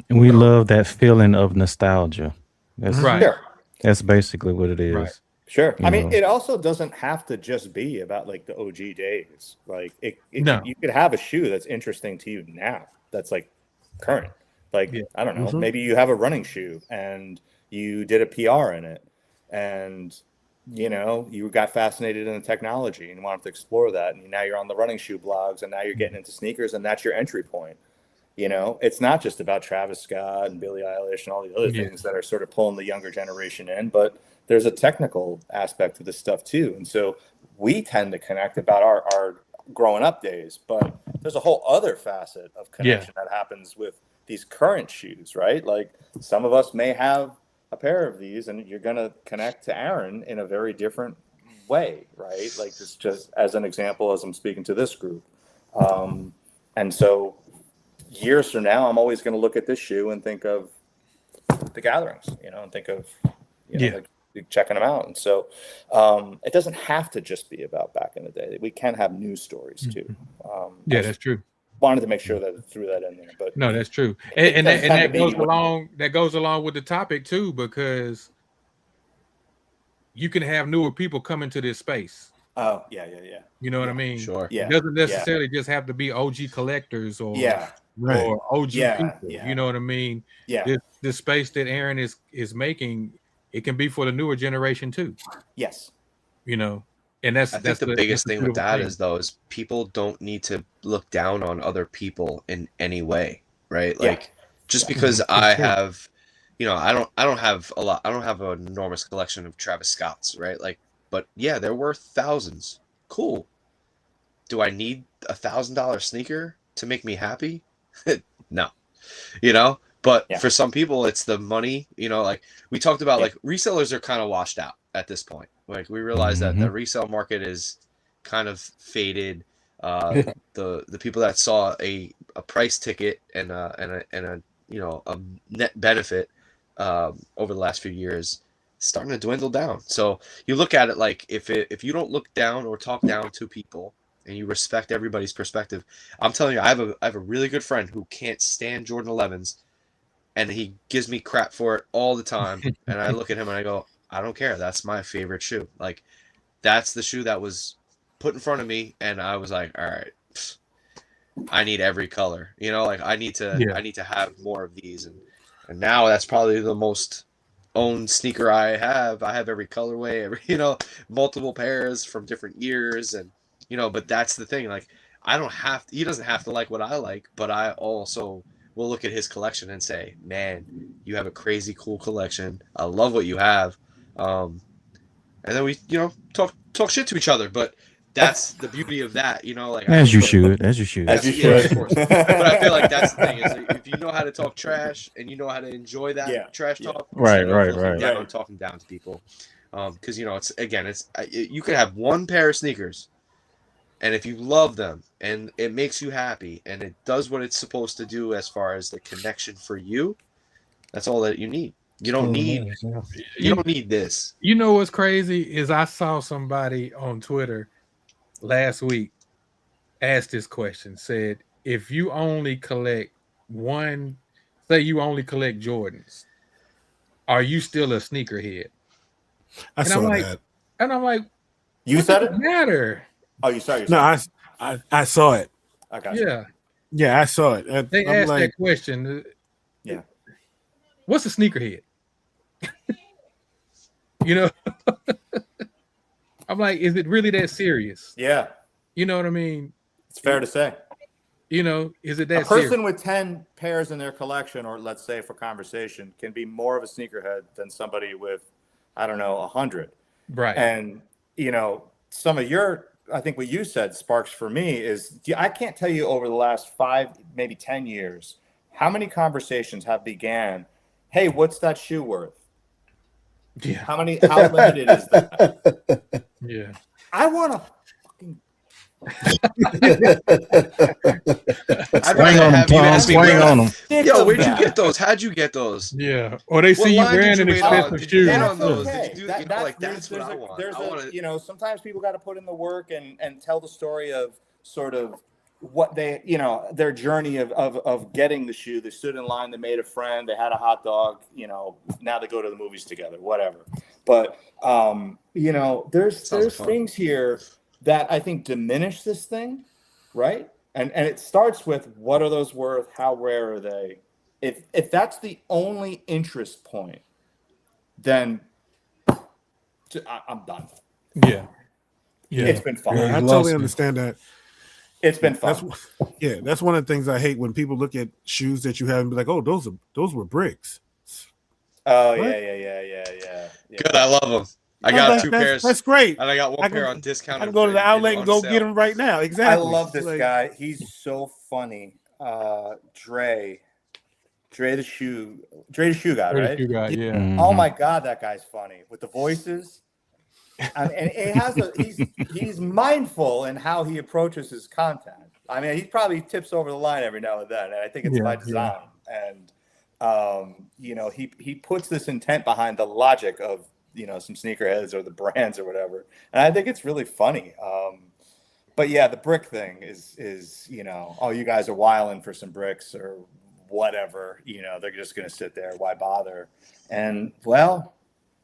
And we love that feeling of nostalgia. That's Right. Sure. That's basically what it is. Right. Sure. You I mean, know. it also doesn't have to just be about like the OG days. Like No. you could have a shoe that's interesting to you now. That's like current. Like, I don't know, maybe you have a running shoe and you did a PR in it, and you know, you got fascinated in the technology and wanted to explore that, and now you're on the running shoe blogs, and now you're getting into sneakers, and that's your entry point. You know, it's not just about Travis Scott and Billie Eilish and all the other things that are sort of pulling the younger generation in, but there's a technical aspect to this stuff too. And so we tend to connect about our growing up days, but there's a whole other facet of connection that happens with these current shoes, right? Like some of us may have a pair of these, and you're going to connect to Aaron in a very different way, right? Like this, just as an example, as I'm speaking to this group. And so years from now, I'm always going to look at this shoe and think of the gatherings, you know, and think of, you know, like checking them out. And so it doesn't have to just be about back in the day. We can have news stories too. That's true. Wanted to make sure that I threw that in there, but no, that's true, and that goes along. That goes along with the topic too, because you can have newer people come into this space. Oh yeah. You know what I mean? Sure. It doesn't necessarily just have to be OG collectors or or OG people. You know what I mean? Yeah. The space that Aaron is making, it can be for the newer generation too. Yes. You know. And I think the biggest thing with that is people don't need to look down on other people in any way, right? Like just because I have, you know, I don't have a lot. I don't have an enormous collection of Travis Scotts, right? Like, but yeah, they're worth thousands. Cool. Do I need $1,000 sneaker to make me happy? No, you know. But for some people, it's the money. You know, like we talked about, like resellers are kind of washed out at this point. Like we realize that the resale market is kind of faded. The people that saw a price ticket and a you know a net benefit over the last few years starting to dwindle down. So you look at it like if you don't look down or talk down to people and you respect everybody's perspective, I'm telling you, I have a really good friend who can't stand Jordan 11s, and he gives me crap for it all the time. And I look at him and I go, I don't care. That's my favorite shoe. Like, that's the shoe that was put in front of me, and I was like, all right, I need every color. You know, like I need to have more of these, and now that's probably the most owned sneaker I have. I have every colorway, you know, multiple pairs from different years, and you know. But that's the thing. Like, he doesn't have to like what I like, but I also will look at his collection and say, man, you have a crazy cool collection. I love what you have. And then we, you know, talk shit to each other, but that's the beauty of that, you know, like as you should. As you should. Of course. But I feel like that's the thing is if you know how to talk trash and you know how to enjoy that trash talk, right. Down, talking down to people, because you know you could have one pair of sneakers, and if you love them and it makes you happy and it does what it's supposed to do as far as the connection for you, that's all that you need. You don't need this. You know what's crazy is I saw somebody on Twitter last week asked this question, said, if you only collect say you only collect Jordans, are you still a sneakerhead? I saw that. And I'm like, you said it? Matter? Oh, you saw it? No, I saw it. I got you. Yeah. Yeah, I saw it. They I'm asked like, that question. Yeah. What's a sneakerhead? You know, I'm like, is it really that serious? Yeah, You know what I mean? it's fair to say. You know, is it A that person serious? with 10 pairs in their collection, or let's say for conversation, can be more of a sneakerhead than somebody with, I don't know, 100. Right. And, you know, some of your, I think what you said sparks for me is, I can't tell you over the last 5, maybe 10 years, how many conversations have began, hey, what's that shoe worth? Yeah. How limited is that? Yeah. I want to fucking I'd Swing rather on them, have you Tom. ask me Swing where on them. think Yo, of where'd you that. get those? How'd you get those? Yeah. Or they What see you line did wearing you an wait on? expensive Did you shoe. wait That's on those? okay. Did you do, you know, like that's what I want. There's I want a, to. you know, sometimes people got to put in the work and tell the story of sort of what they, you know, their journey of getting the shoe. They stood in line, they made a friend, they had a hot dog, you know, now they go to the movies together, whatever. But, you know, there's things here that I think diminish this thing, right? And it starts with, what are those worth? How rare are they? If that's the only interest point, then I'm done. Yeah. Yeah. It's been fun. yeah, I you totally lost me. understand that. It's been fun. That's one of the things I hate when people look at shoes that you have and be like, oh, those were bricks. Oh What? yeah. Good, I love them. I I'm got like, 2 pairs. That's great. And I got one I pair can- on discount. I can go to the outlet and go get them right now. Exactly. I love this Like, guy. He's so funny. Dre the shoe guy, right? You got, yeah. Mhm. Oh my God, that guy's funny with the voices. And it has he's mindful in how he approaches his content. I mean, he probably tips over the line every now and then, and I think it's by design. And you know, he puts this intent behind the logic of, you know, some sneakerheads or the brands or whatever, and I think it's really funny. But yeah, the brick thing is you know, oh, you guys are wiling for some bricks or whatever. You know, they're just gonna sit there. Why bother? And well,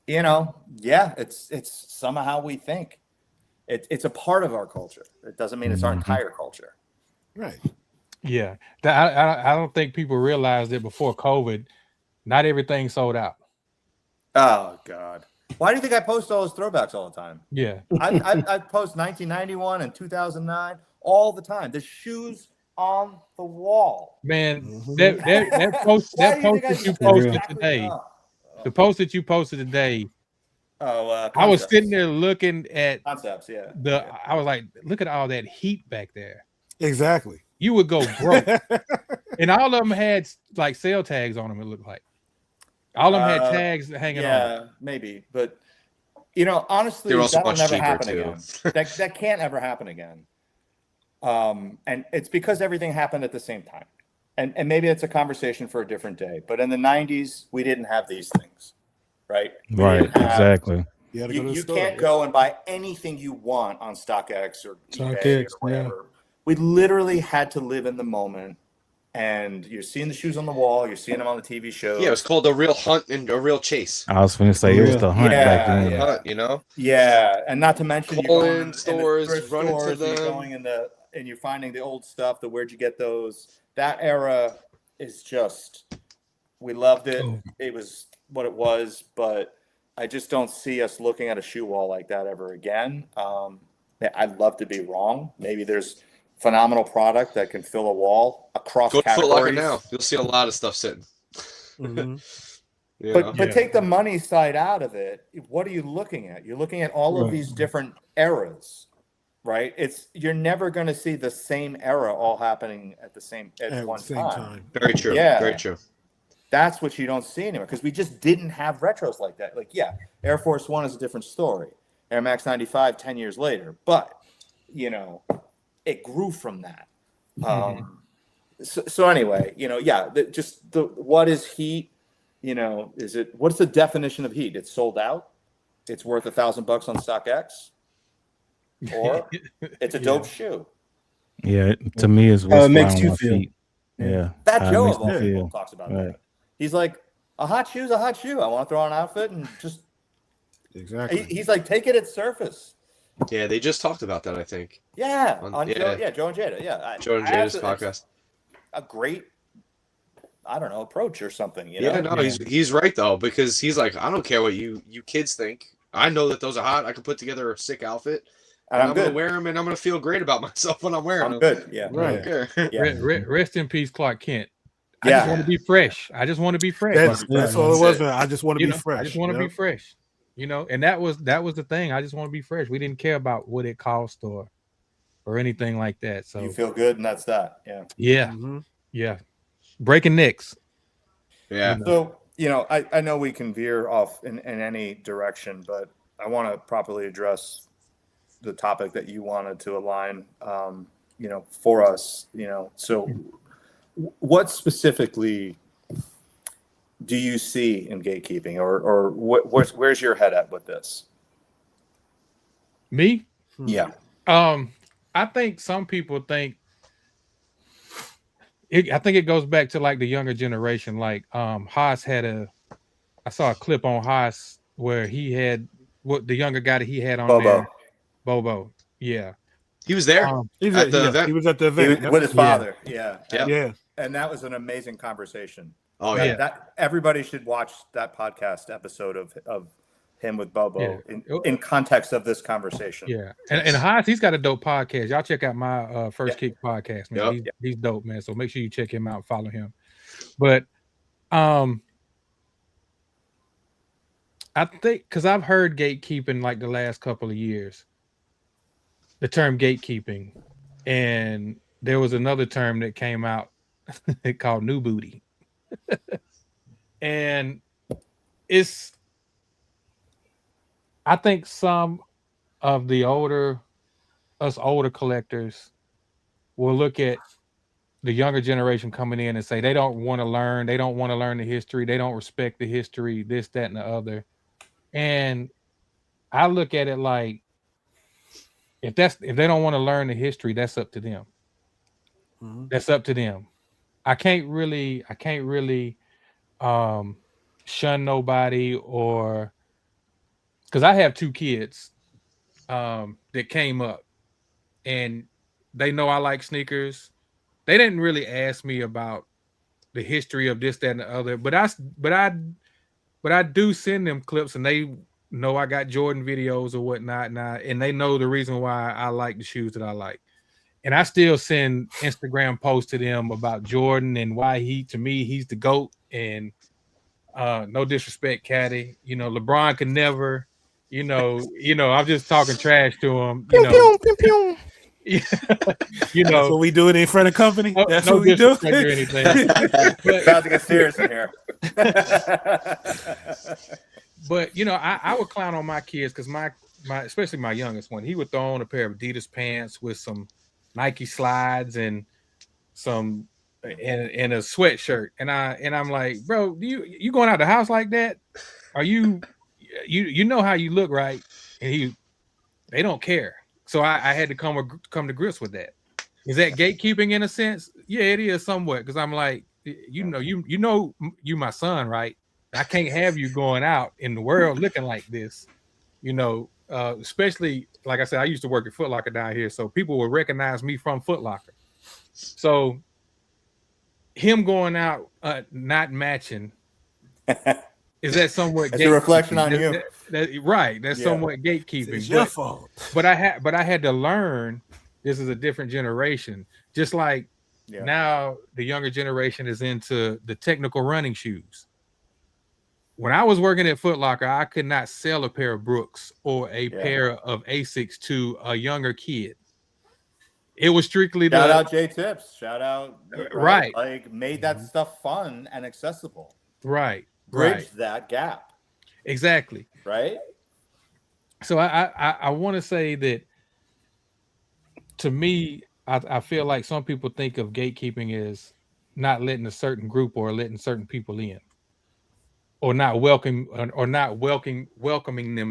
you know, yeah, it's somehow we think. It's a part of our culture. It doesn't mean it's our entire culture. right. Yeah. I don't think people realized that before COVID, not everything sold out. Oh God, why do you think I post all those throwbacks all the time? Yeah. I post 1991 and 2009 all the time. The shoes on the wall. Man, Mhm. that post Why do you think that you use that posted exactly? today, Oh. the post that you posted today, Oh, I was concepts. sitting there looking at Concepts, yeah. I was like, look at all that heat back there. Exactly. You would go broke. And all of them had like sale tags on them, it looked like. All of them had tags hanging on. Yeah, maybe. But, you know, honestly, They're also that'll much never cheaper, happen too. again. That can't ever happen again. And it's because everything happened at the same time. And maybe it's a conversation for a different day. But in the 90s, we didn't have these things, right? We Right, didn't have- exactly. You, had to go to the You store. can't go and buy anything you want on StockX or eBay StockX, or whatever. We literally had to live in the moment. And you're seeing the shoes on the wall. You're seeing them on the TV shows. Yeah, it was called a real hunt and a real chase. I was going to say it was the hunt back Yeah, then. yeah. Hunt, you know? Yeah, and not to mention you're going Calling stores, thrift running to stores, and you're them. going and you're finding the old stuff. The where'd you get those? That era is just, we loved it. It was what it was, but I just don't see us looking at a shoe wall like that ever again. I'd love to be wrong. Maybe there's phenomenal product that can fill a wall across Go to Foot Locker categories. now. You'll see a lot of stuff sitting. Mhm. You know? But take the money side out of it. What are you looking at? You're looking at all of these different eras, right? You're never going to see the same era all happening at one same time. Very true. Yeah. Very true. That's what you don't see anymore because we just didn't have retros like that. Like, yeah, Air Force One is a different story. Air Max 95 10 years later, but you know, it grew from that. So anyway, you know, yeah, what is heat? You know, what's the definition of heat? It's sold out. It's worth $1,000 on StockX, or it's a dope shoe. Yeah, to me, it's what's it makes flying you on my feel. feet. Yeah. Fat how it Joe makes of all me people feel. talks about Right. that. He's like, a hot shoe's a hot shoe. I want to throw on an outfit and just. Exactly. He's like, take it at surface. Yeah, they just talked about that, I think. Yeah, Joe and Jada. Yeah, Joe and Jada's podcast. a great, I don't know, approach or something. You Yeah, know? no, he's right though, because he's like, I don't care what you kids think. I know that those are hot. I can put together a sick outfit, And I'm I'm gonna good. wear them, and I'm gonna feel great about myself when I'm wearing I'm them. good. Yeah. I don't care. Yeah. Rest in peace, Clark Kent. I just want to be fresh. I just want to be fresh. That's all it was, man. I just want to You be know, fresh. I just want to be fresh. You know, and that was the thing. I just want to be fresh. We didn't care about what it cost or anything like that. So you feel good, and that's that. Yeah. Yeah. Mm-hmm. Yeah. Breaking necks. Yeah. So, you know, I know we can veer off in any direction, but I want to properly address the topic that you wanted to align, you know, for us, you know. So what specifically do you see in gatekeeping, or where's your head at with this? Me? Yeah. I think some people think I think it goes back to like the younger generation. Like Haas had I saw a clip on Haas where he had what the younger guy that he had on there. Bobo. Yeah. He was there he was at the event. He was at the event with his father. Yeah. Yeah. And that was an amazing conversation. Oh yeah. That everybody should watch that podcast episode of him with Bobo in context of this conversation. Yeah. And Haas, he's got a dope podcast. Y'all check out my First Kick podcast, man. He's dope, man. So make sure you check him out and follow him. But I think because I've heard gatekeeping like the last couple of years, the term gatekeeping, and there was another term that came out called new booty. And I think some of the older collectors will look at the younger generation coming in and say they don't want to learn the history, they don't respect the history, this, that, and the other. And I look at it like if they don't want to learn the history, that's up to them. Mm-hmm. That's up to them. I can't really shun nobody, or because I have two kids that came up and they know I like sneakers. They didn't really ask me about the history of this, that, and the other, but I do send them clips, and they know I got Jordan videos or whatnot, and they know the reason why I like the shoes that I like. And I still send Instagram posts to them about Jordan and why to me, he's the GOAT. And no disrespect, Caddy. You know, LeBron could never, you know, I'm just talking trash to him. You know, you know, that's what we do it in front of company. That's no what we do. Or anything. About to get serious in here. But you know, I would clown on my kids because my especially my youngest one, he would throw on a pair of Adidas pants with some Nike slides and some and a sweatshirt, and I'm like, bro, you going out the house like that? Are you know how you look, right? And they don't care. So I had to come to grips with that. Is that gatekeeping in a sense? Yeah, it is somewhat, because I'm like, you know you my son, right? I can't have you going out in the world looking like this, you know. Especially, like I said, I used to work at Foot Locker down here, so people would recognize me from Foot Locker. So him going out not matching, is that somewhat it's a reflection on you? Right, that's somewhat gatekeeping. It's your fault. But I had to learn this is a different generation. Just like now the younger generation is into the technical running shoes. When I was working at Foot Locker, I could not sell a pair of Brooks or a pair of Asics to a younger kid. It was strictly shout out J Tips. Shout out right. Like made that stuff fun and accessible. Right. Bridge that gap. Exactly. Right. So I want to say that to me, I feel like some people think of gatekeeping as not letting a certain group or letting certain people in. Or not welcoming them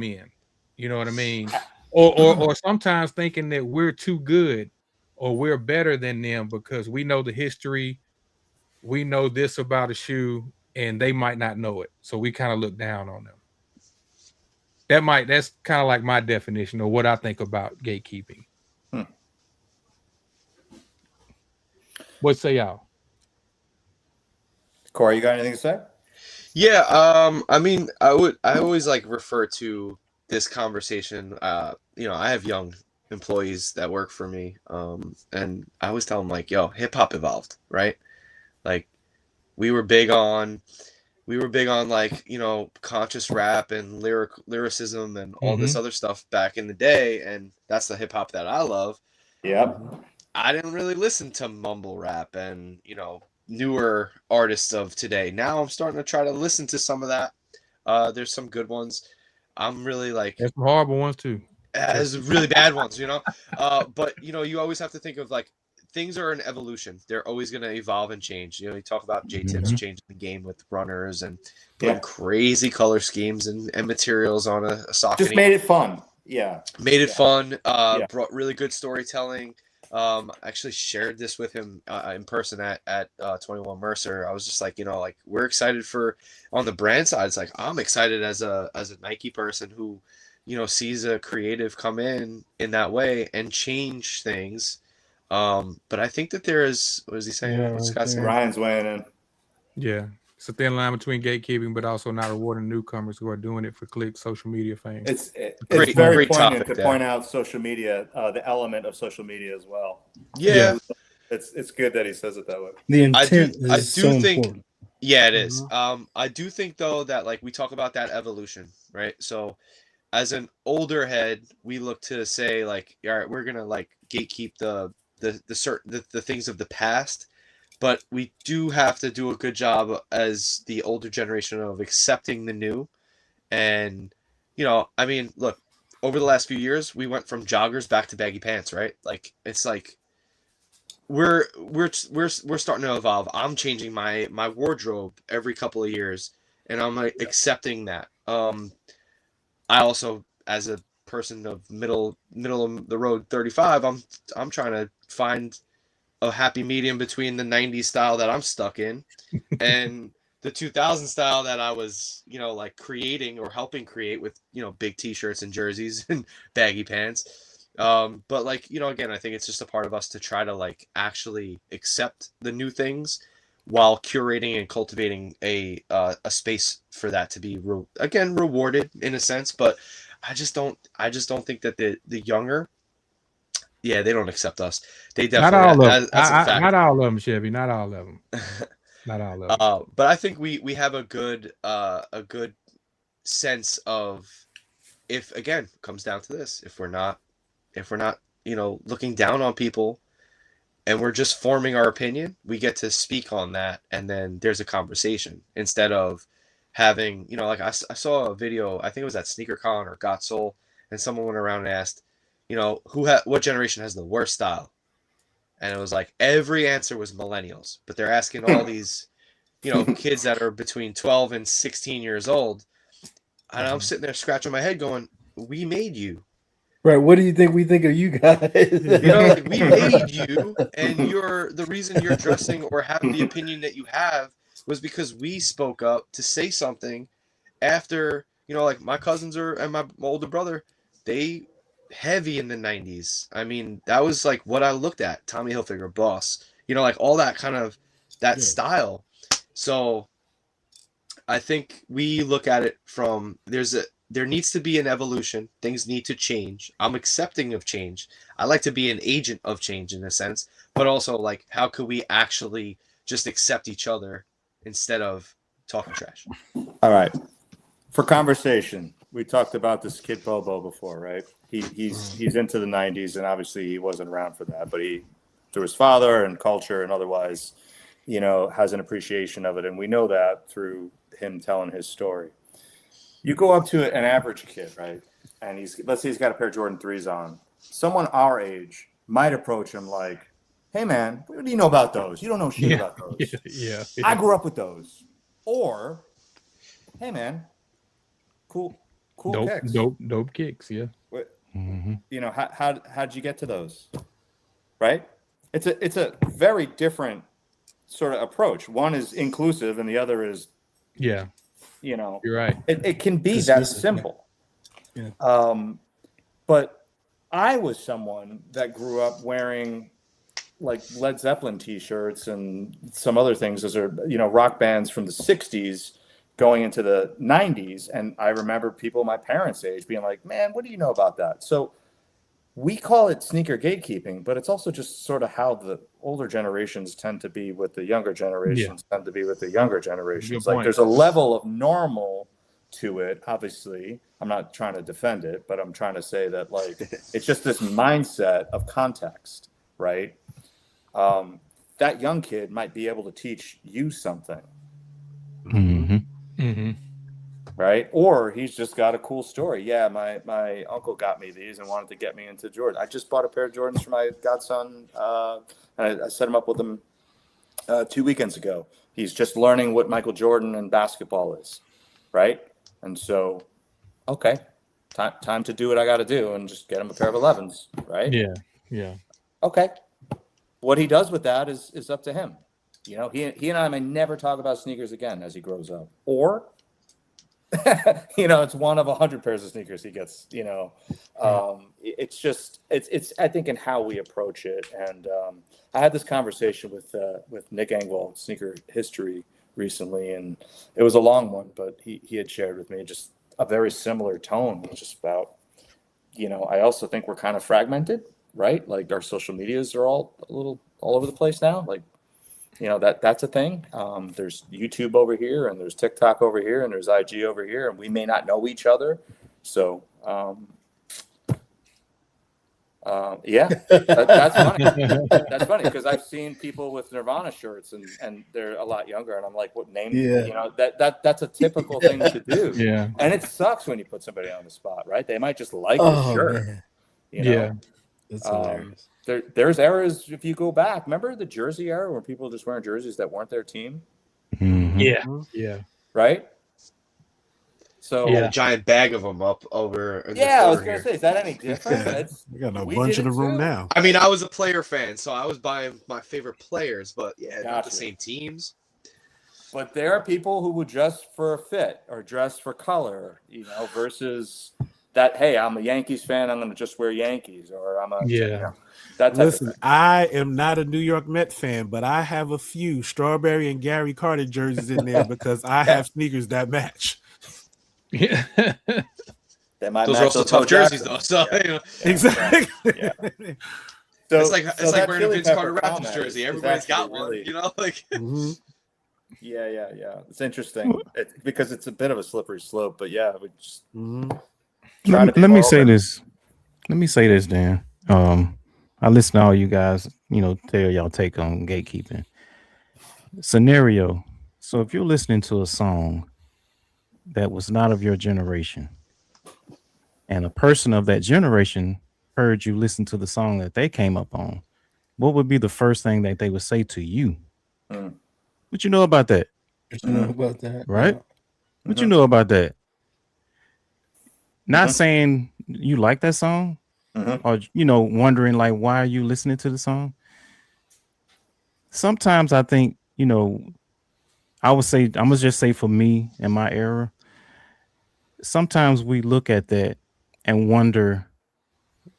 in, you know what I mean? Or sometimes thinking that we're too good or we're better than them because we know the history, we know this about a shoe, and they might not know it, so we kind of look down on them. That's kind of like my definition of what I think about gatekeeping. What say y'all? Corey, you got anything to say? Yeah, I mean, I always like refer to this conversation. I have young employees that work for me, and I always tell them like, yo, hip hop evolved, right? Like we were big on like, conscious rap and lyricism and all this other stuff back in the day, and that's the hip hop that I love. Yep. I didn't really listen to mumble rap and, newer artists of today. Now I'm starting to try to listen to some of that. There's some good ones. I'm really like, There's some horrible ones too. there's really bad ones, but you always have to think of like things are an evolution. They're always going to evolve and change. You talk about J-Tips changing the game with runners and putting crazy color schemes and materials on a socket. Just made it fun. Yeah. Made it fun. Brought really good storytelling. Actually shared this with him in person at 21 Mercer. I was just like, we're excited on the brand side. It's like, I'm excited as a Nike person who, sees a creative come in that way and change things. But I think that there is, what is he saying? Yeah, What's Scott saying? Ryan's weighing in. Yeah. It's a thin line between gatekeeping, but also not rewarding newcomers who are doing it for clicks, social media fame. It's Great very poignant topic to point out social media, the element of social media as well. Yeah. It's good that he says it that way. The intent I is do so think, important. yeah, it is. I do think though that like we talk about that evolution, right? So as an older head, we look to say like, all right, we're gonna like gatekeep the things of the past, but we do have to do a good job as the older generation of accepting the new. And I mean, look, over the last few years, we went from joggers back to baggy pants, right? Like it's like we're starting to evolve. I'm changing my wardrobe every couple of years, and I'm like accepting that. I also, as a person of middle of the road 35, I'm trying to find a happy medium between the 90s style that I'm stuck in and the 2000 style that I was, like creating or helping create with, big t-shirts and jerseys and baggy pants. But like, again, I think it's just a part of us to try to like actually accept the new things while curating and cultivating a space for that to be rewarded in a sense. But I just don't think that the younger, they don't accept us. They definitely not all of them. as a fact. Not all of them, Chevy. Not all of them. Not all of them. But I think we have a good sense of, if again comes down to this, if we're not looking down on people and we're just forming our opinion, we get to speak on that, and then there's a conversation instead of having, like I saw a video, I think it was at SneakerCon or Got Soul, and someone went around and asked, what generation has the worst style? And it was like every answer was millennials, but they're asking all these, kids that are between 12 and 16 years old. And I'm sitting there scratching my head going, we made you. Right. What do you think we think of you guys? Like, we made you, and the reason you're dressing or have the opinion that you have was because we spoke up to say something after, like my cousins and my older brother, they heavy in the 90s. I mean, that was like what I looked at. Tommy Hilfiger, Boss, like all that kind of that style. So I think we look at it from there needs to be an evolution. Things need to change. I'm accepting of change. I like to be an agent of change in a sense, but also like, how could we actually just accept each other instead of talking trash? All right. For conversation, we talked about this kid Bobo before, right? He's into the 90s, and obviously he wasn't around for that, but he, through his father and culture and otherwise, has an appreciation of it. And we know that through him telling his story. You go up to an average kid, right? And let's say he's got a pair of Jordan 3s on. Someone our age might approach him like, hey man, what do you know about those? You don't know shit about those. Yeah. I grew up with those. Or, hey man, cool kicks. Dope kicks, yeah. How'd you get to those? Right? It's a very different sort of approach. One is inclusive and the other is, you're right. It can be that simple. Yeah. But I was someone that grew up wearing like Led Zeppelin T-shirts and some other things. Those are, you know, rock bands from the 60s going into the 90s. And I remember people my parents' age being like, man, what do you know about that? So we call it sneaker gatekeeping, but it's also just sort of how the older generations tend to be with the younger generations tend to be with the younger generations. Like there's a level of normal to it. Obviously, I'm not trying to defend it, but I'm trying to say that like it's just this mindset of context, right? That young kid might be able to teach you something. Mm-hmm. Mm-hmm. Right? Or he's just got a cool story. Yeah, my uncle got me these and wanted to get me into Jordan. I just bought a pair of Jordans for my godson. And I set him up with them 2 weekends ago. He's just learning what Michael Jordan and basketball is, right? And so, okay, time to do what I got to do and just get him a pair of 11s, right? Yeah. Okay. What he does with that is up to him. You know, he and I may never talk about sneakers again as he grows up. Or, you know, it's one of 100 pairs of sneakers he gets, you know. It's just, it's I think in how we approach it. And I had this conversation with Nick Engvall, Sneaker History, recently, and it was a long one, but he had shared with me just a very similar tone, just about, you know, I also think we're kind of fragmented, right? Like our social medias are all a little all over the place now. Like, you know, that's a thing. There's YouTube over here, and there's TikTok over here, and there's IG over here, and we may not know each other. So, yeah, that's funny. That's funny because I've seen people with Nirvana shirts, and they're a lot younger, and I'm like, what name? Yeah. You know, that's a typical thing to do. Yeah. And it sucks when you put somebody on the spot, right? They might just like the shirt. Man. You know? Yeah. That's hilarious. There's eras, if you go back, remember the jersey era where people just wearing jerseys that weren't their team, Mm-hmm. Yeah. right? So Yeah. A giant bag of them up over. In yeah, I was corner gonna here. say, is that any different? We got a We bunch did in the it room too. now. I mean, I was a player fan, so I was buying my favorite players, but yeah, not Gotcha. the same teams. But there are people who would dress for a fit or dress for color, you know, versus that, hey, I'm a Yankees fan, I'm going to just wear Yankees, or I'm a, you know, that type Listen, of thing. I am not a New York Met fan, but I have a few Strawberry and Gary Carter jerseys in there because I have sneakers that match. Yeah. They might Those match are also those tough Bo jerseys, Jacksons. though. So Yeah. you know, Exactly. Yeah. So, it's like that wearing a Chili Vince Pepper Carter Raptors comment jersey. is Everybody's got actually one, really- you know. Like, Mhm. Yeah. It's interesting because it's a bit of a slippery slope, but yeah, we just Mhm. try to be Let more me say open. this. Let me say this, Dan. I listen to all you guys, you know, tell y'all take on gatekeeping. Scenario. So if you're listening to a song that was not of your generation, and a person of that generation heard you listen to the song that they came up on, what would be the first thing that they would say to you? Mm. What you know about that? What you know about that? Right? Yeah. What you know about that? Not Mhm. saying you like that song, Mhm. or you know, wondering like why are you listening to the song. Sometimes I think, you know, I would say, I'm gonna just say for me in my era, sometimes we look at that and wonder,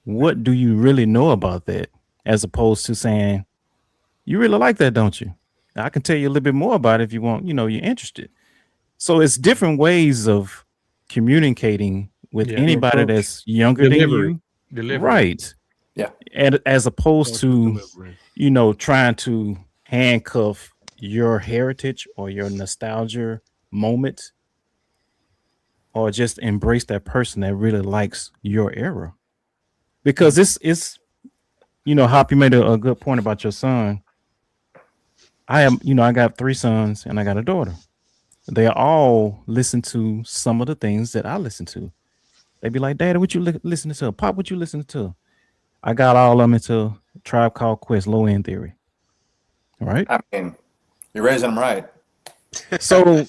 what do you really know about that? As opposed to saying, you really like that, don't you? I can tell you a little bit more about it if you want, you know, you're interested. So it's different ways of communicating with Yeah. anybody Approach. that's younger Delivery. than you. Delivery. Right. Yeah. And as opposed to, Delivery. you know, trying to handcuff your heritage or your nostalgia moment, or just embrace that person that really likes your era. Because it's you know, Hop, you made a good point about your son. I got 3 sons and I got a daughter. They all listen to some of the things that I listen to. They be like, Daddy, what you listening to? Pop, what you listening to? I got all of them into Tribe Called Quest, Low End Theory. All right. I mean, you're raising them right. So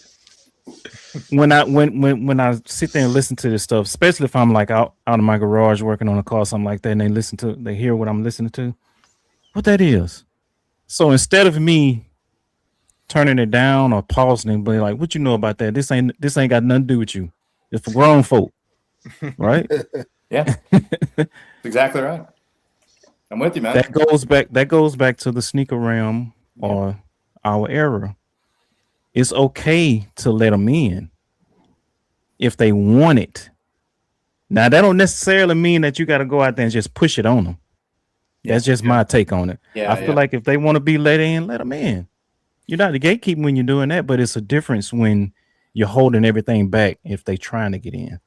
when I sit there and listen to this stuff, especially if I'm like out of my garage working on a car, something like that, and they hear what I'm listening to, what that is. So instead of me turning it down or pausing and be like, what you know about that? This ain't got nothing to do with you. It's for grown folk. Right? Yeah. Exactly right. I'm with you, man. That goes back to the sneaker realm or our era. It's okay to let them in if they want it. Now that don't necessarily mean that you got to go out there and just push it on them. That's just my take on it. Yeah, I feel like if they want to be let in, let them in. You're not the gatekeeper when you're doing that, but it's a difference when you're holding everything back if they trying to get in.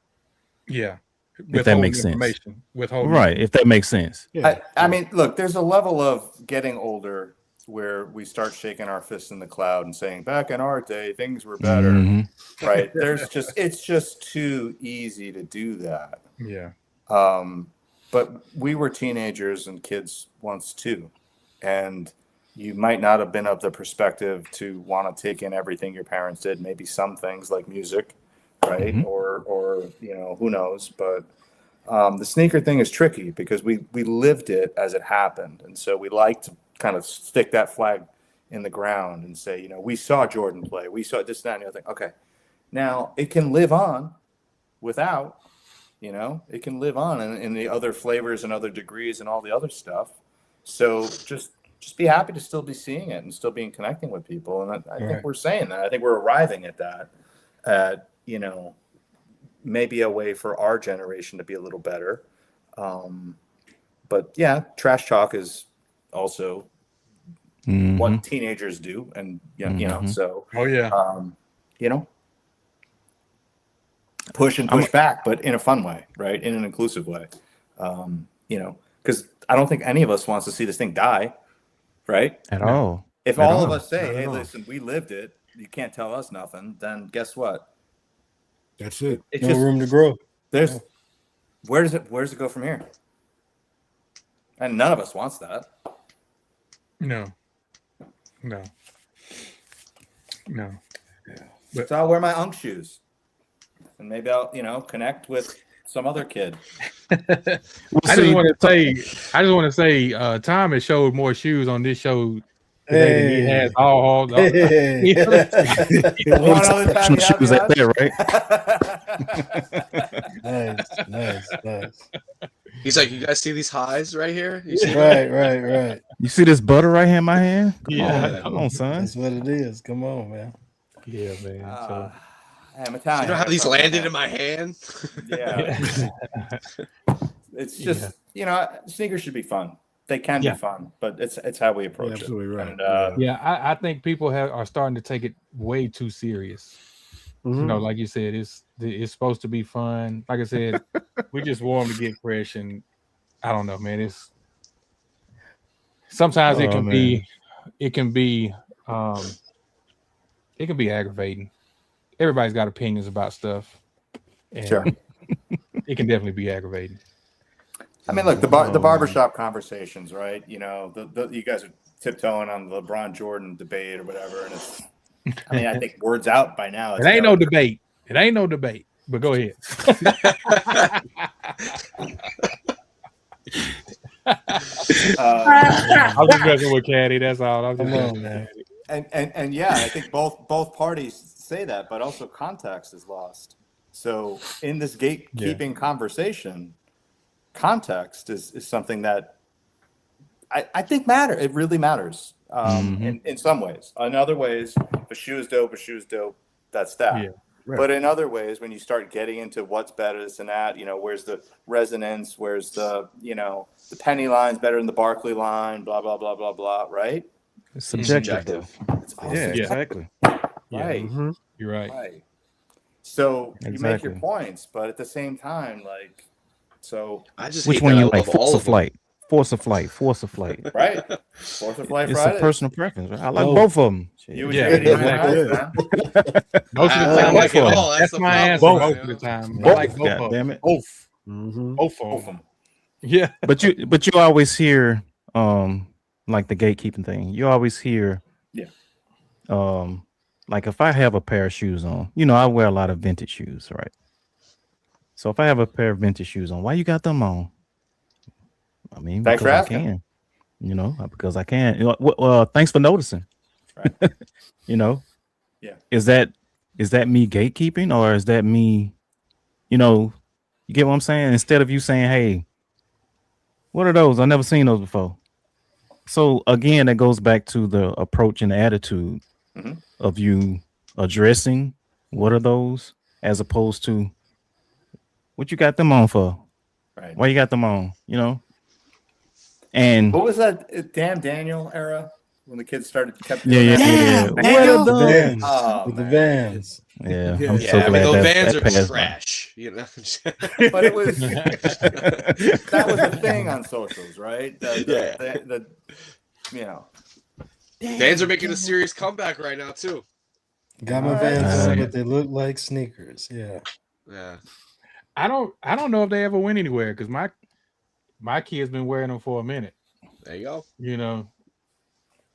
Yeah. If that makes sense. Right, if that makes sense. Yeah. I mean, look, there's a level of getting older where we start shaking our fists in the cloud and saying, back in our day, things were better. Mm-hmm. Right. It's just too easy to do that. Yeah. But we were teenagers and kids once too. And you might not have been of the perspective to want to take in everything your parents did, maybe some things like music, right? Mm-hmm. Or who knows, but the sneaker thing is tricky because we lived it as it happened. And so we like to kind of stick that flag in the ground and say, we saw Jordan play, we saw this, that, and the other thing. Okay. Now it can live on without, it can live on in the other flavors and other degrees and all the other stuff. So just be happy to still be seeing it and still being connecting with people. And I think we're saying that. I think we're arriving at that, maybe a way for our generation to be a little better. But yeah, trash talk is also what teenagers do. And, so, push and push back, but in a fun way, right? In an inclusive way, because I don't think any of us wants to see this thing die, right? At all. If all of us say, hey, listen, we lived it, you can't tell us nothing, then guess what? That's it. No room to grow. Where does it go from here? And none of us wants that. No. Yeah. So I'll wear my Unk shoes. And maybe I'll, connect with some other kid. I just want to say, Tom has showed more shoes on this show today than he has all. One other time shoes out there, right? Nice. He's like, you guys see these highs right here? You see Right. You see this butter right here in my hand? Come on, son. That's what it is. Come on, man. Yeah, man. I'm Italian. You know how these landed in my hand? Yeah. It's just, sneakers should be fun. They can be fun, but it's how we approach it. Absolutely right. And, I think people are starting to take it way too serious. Like you said, it's supposed to be fun. Like I said, we just want them to get fresh, and I don't know, man. It's sometimes it can be aggravating. Everybody's got opinions about stuff, and sure, it can definitely be aggravating. I mean, look, the barbershop conversations, right? You guys are tiptoeing on the LeBron Jordan debate or whatever, and it's. I mean, I think word's out by now. It ain't no debate. But go ahead. I'm just messing with Caddy. That's all. I'm just messing with Caddy. And yeah, I think both parties say that, but also context is lost. So in this gatekeeping conversation, context is something that I think matters. It really matters in some ways. In other ways, if a shoe is dope, that's that. Yeah. Right. But in other ways, when you start getting into what's better, this and that, where's the resonance, where's the penny line's better than the Barkley line, blah, blah, blah, blah, blah, right? It's subjective. It's all Yeah, subjective. exactly. Right. Mm-hmm. You're right. Right. So you make Exactly. your points, but at the same time, I just Which hate one that you I like? love all of them. Force of flight. right? 4th of Flight It's Friday. a personal preference. Right? I like both of them. You and Yeah, JD, exactly. man. Most of the I time, don't like it all. that's the my answer. problem, Most of the time, I Both, like both of God them. damn it. Both. Mm-hmm. Both Both of of them. them. Yeah. But you always hear like the gatekeeping thing. You always hear like if I have a pair of shoes on, I wear a lot of vintage shoes, right? So if I have a pair of vintage shoes on, why you got them on? I mean, Thanks because for I asking. can, because I can. Well, thanks for noticing. Right. Yeah. Is that me gatekeeping, or is that me, you get what I'm saying? Instead of you saying, hey, What are those? I never seen those before. So again, that goes back to the approach and the attitude of you addressing what are those, as opposed to what you got them on for. Right. Why you got them on? You know. And what was that Damn Daniel era when the kids kept yeah, doing yeah, that? yeah. Damn, What are Daniel. The those? Vans. Oh, With the man. Vans. Yeah, Yeah. I'm Yeah, so I mean glad those that Vans are passed by. trash. You know. But it was that was a thing on socials, right? Yeah. The you know. Vans are making a serious comeback right now too. Got my Vans on, but they look like sneakers. Yeah. Yeah. I don't know if they ever went anywhere because my kid's been wearing them for a minute. There you go. You know,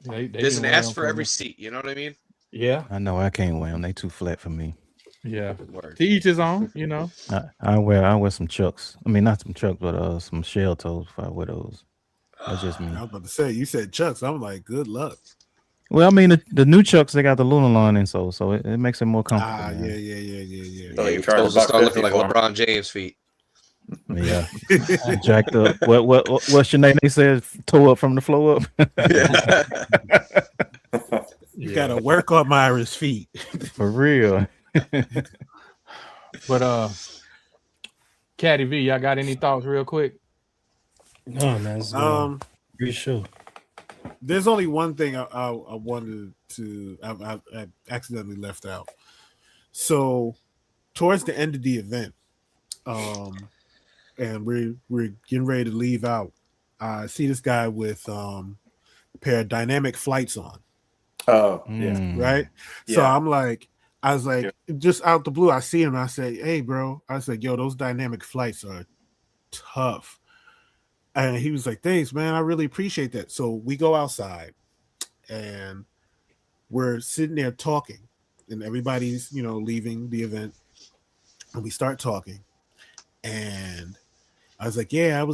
There's an ass for every seat. You know what I mean? Yeah, I know I can't wear them. They too flat for me. yeah. Word. To each his own. You know. I wear some Chucks. I mean, not some Chucks, but some shell toes if I wear those. That's just me. I was about to say, you said Chucks. I'm like, good luck. Well, I mean, the new Chucks, they got the Lunar line in, so it makes it more comfortable. Ah, man. yeah. So you Your charge toes will start $1.50 looking like for 'em. LeBron James feet. Yeah, jacked up. What's your name? They said toe up from the floor up. You gotta work on Myra's feet. For real. But Caddy V, y'all got any thoughts real quick? No, man. It's great show. There's only one thing I wanted to. I accidentally left out. So, towards the end of the event, and we're getting ready to leave out. I see this guy with a pair of dynamic flights on. Oh, yeah. Right. Yeah. So I was like, just out the blue, I see him. I say, hey, bro. I was like, yo, those dynamic flights are tough. And he was like, thanks, man. I really appreciate that. So we go outside and we're sitting there talking, and everybody's, leaving the event. And we start talking. And I was like, I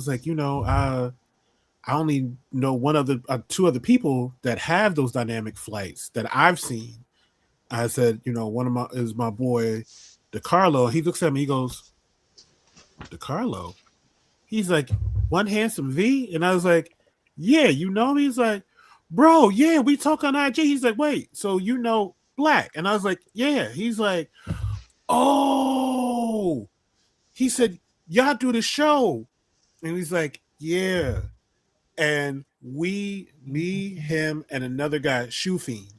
only know two other people that have those dynamic flights that I've seen. I said, one is my boy, DeCarlo. He looks at me, he goes, DeCarlo? He's like, One Handsome V? And I was like, yeah, you know me? He's like, bro, yeah, we talk on IG. He's like, wait, so you know Black? And I was like, yeah. He's like, oh. He said, y'all do the show. And he's like, yeah. And me, him, and another guy, Shoe Fiend,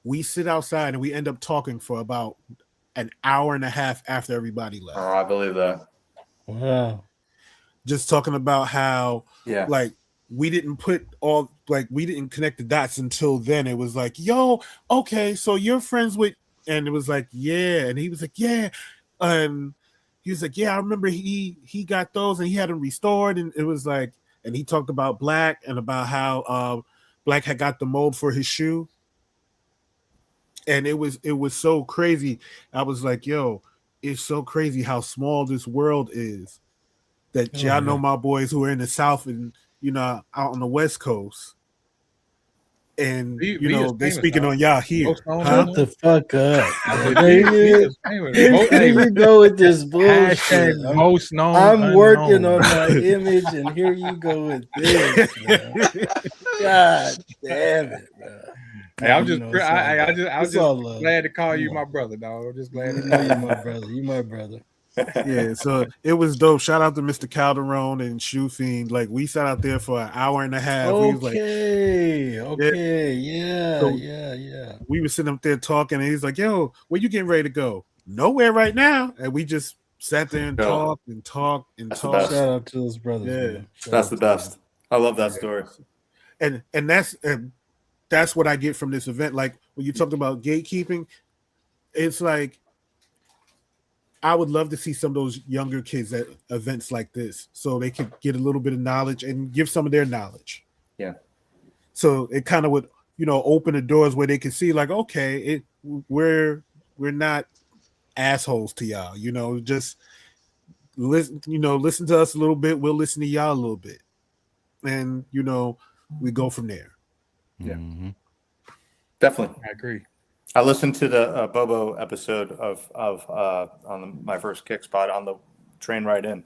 we sit outside and we end up talking for about an hour and a half after everybody left. Oh, I believe that. Wow. Just talking about how, we didn't we didn't connect the dots until then. It was like, yo, okay, so you're friends with, and it was like, yeah. And he was like, yeah. And he was like, yeah, I remember he got those and he had them restored. And it was like, and he talked about Black and about how Black had got the mold for his shoe. And it was so crazy. I was like, yo, it's so crazy how small this world is. That y'all know my boys who are in the South and, out on the West Coast. And, they speaking on y'all here. Shut the fuck up. Here you go with this bullshit. Most known, I'm working on my image, and here you go with this. Man. God damn it, bro. Hey, I'm just glad to call you my brother, dog. I'm just glad to know you my brother. You my brother. Yeah, so it was dope. Shout out to Mr. Calderon and Shoe Fiend. Like, we sat out there for an hour and a half. Okay, We were sitting up there talking, and he's like, yo, where you getting ready to go? Nowhere right now. And we just sat there and talked and talked and talked. Shout out to those brothers. Yeah, that's the best. I love that story. And that's what I get from this event. Like, when you talked about gatekeeping, it's like, I would love to see some of those younger kids at events like this so they could get a little bit of knowledge and give some of their knowledge. Yeah. So it kind of would, open the doors where they can see, like, okay, we're not assholes to y'all, just listen to us a little bit. We'll listen to y'all a little bit. And, we go from there. Yeah. Mm-hmm. Definitely. I agree. I listened to the Bobo episode of on my first kick spot on the train ride in.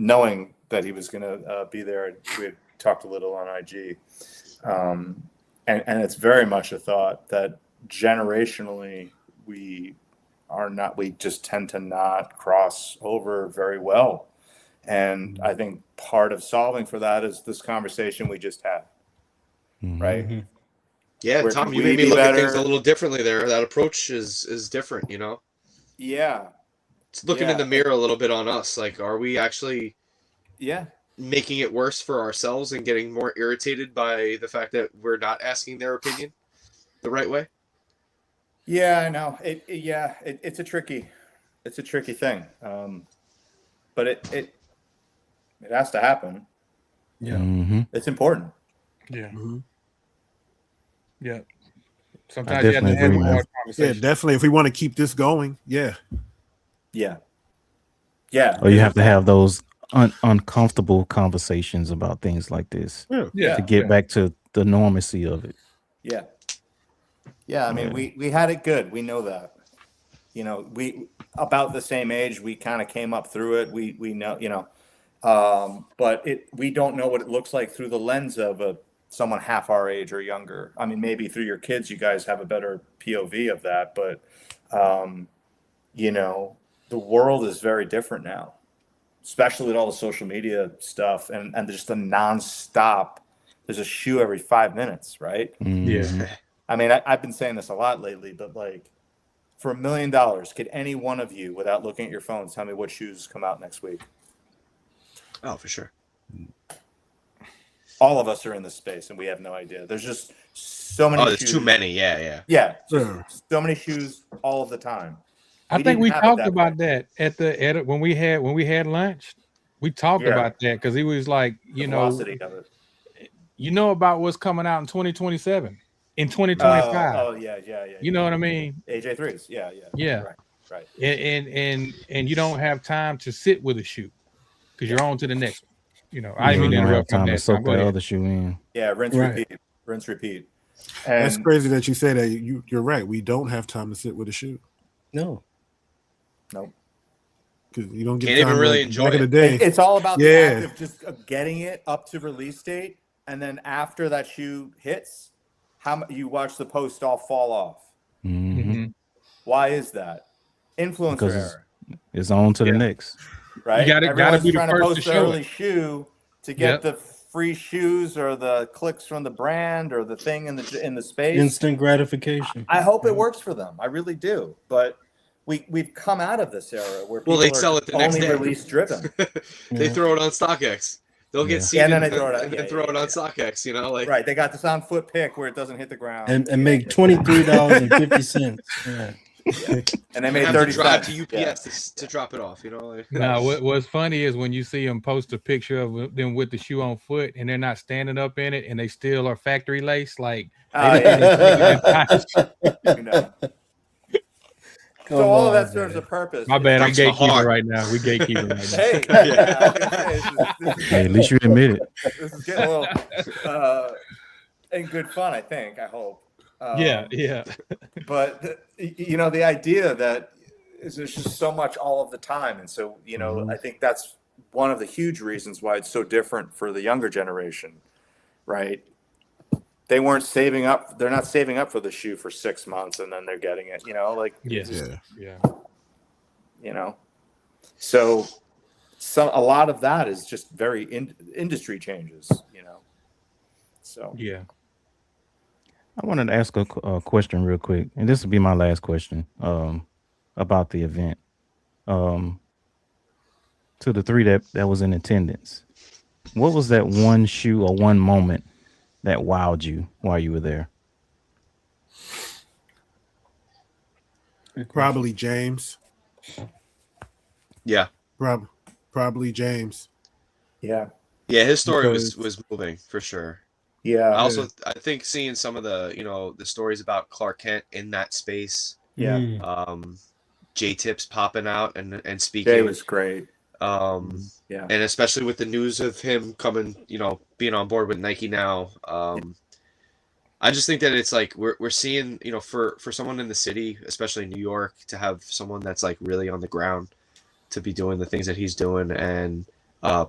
knowing that he was going to be there. We had talked a little on IG, and it's very much a thought that generationally we just tend to not cross over very well. And I think part of solving for that is this conversation we just had, right? Mm-hmm. Yeah, Where Tom, can you we made me be look at things better? a little differently there. That approach is different, you know? Yeah. It's looking in the mirror a little bit on us. Like, are we actually Yeah. making it worse for ourselves and getting more irritated by the fact that we're not asking their opinion the right way? Yeah, I know. It's a tricky thing. But it has to happen. Yeah. Mm-hmm. It's important. Yeah. Mm-hmm. Yeah. I Sometimes you have to definitely have agree, a man. hard Yeah, conversation. definitely. If we want to keep this going, yeah. Yeah. Yeah. Or you have to have those uncomfortable conversations about things like this Yeah. to get back to the normacy of it. Yeah. Yeah. I mean, we had it good. We know that. You know, we about the same age. We kind of came up through it. We know, you know, but we don't know what it looks like through the lens of someone half our age or younger. I mean, maybe through your kids, you guys have a better POV of that, but you know, the world is very different now, especially with all the social media stuff and just the nonstop. There's a shoe every 5 minutes, right? Mhm. Yeah. I mean, I've been saying this a lot lately, but like, for $1 million, could any one of you, without looking at your phones, tell me what shoes come out next week? Oh, for sure. All of us are in this space, and we have no idea. There's just so many. Oh, there's shoes. too many. Yeah. Yeah, Sure. so many shoes all of the time. I think didn't we have it talked that about way. that when we had lunch. We talked Yeah. about that because he was like, The velocity of it. you know about what's coming out in 2027, in 2025. Oh, yeah. You know what I mean? AJ3s. Yeah. Yeah. Right. And you don't have time to sit with a shoe because you're on to the next one. You know, I You didn't mean to don't have interrupt him time to that soak time. Go that ahead. other shoe in. Yeah, rinse, Right. repeat. That's And crazy that you say that. You're right. We don't have time to sit with a shoe No. nope. because you don't get Can't even time really like enjoy back in the it. day. It's all about the Yeah. act of just getting it up to release date, and then after that shoe hits, you watch the post all fall off. Mhm. Mhm. Why is that? Influencer Because error, it's on to the next. right? gotta Everyone's be the trying to first to post the show early it. shoe to get Yep. the free shoes or the clicks from the brand or the thing in the space. Instant gratification. I hope it works for them. I really do. But we've come out of this era where people Well, they are sell it the next only day. release driven. They Yeah. throw it on StockX. They'll get Yeah. seeded and then they and throw it out. then Yeah, throw it yeah. on StockX. You know, like Right. They got this on foot pick where it doesn't hit the ground. And make $23.50. Yeah. And they and made have 30 to drive cents. to UPS to drop it off. You know, like, Now, what's funny is when you see them post a picture of them with the shoe on foot and they're not standing up in it and they still are factory lace. Like, You know. So all of that serves a purpose. my bad, I'm breaks my gatekeeping heart. right now. We gatekeeping right now. Hey, Yeah. I was gonna say, this is Hey, at least you admit it. this is getting a little in good fun, I think. I hope. Yeah. But you know, the idea that there's just so much all of the time, and so you know, Mhm. I think that's one of the huge reasons why it's so different for the younger generation, right? They weren't saving up. They're not saving up for the shoe for 6 months and then they're getting it. You know, like Yes. Yeah. you know. So a lot of that is just very industry changes. You know. So Yeah. I wanted to ask a question real quick, and this will be my last question about the event. To the three that was in attendance, what was that one shoe or one moment that wowed you while you were there? Probably James. yeah, Probably James. yeah, his story Because- was moving for sure. yeah, I think seeing some of the stories about Clark Kent in that space, yeah. J Tips popping out and speaking. Jay was great. Yeah. And especially with the news of him coming, being on board with Nike now. I just think that it's like we're seeing, for someone in the city, especially New York, to have someone that's like really on the ground to be doing the things that he's doing and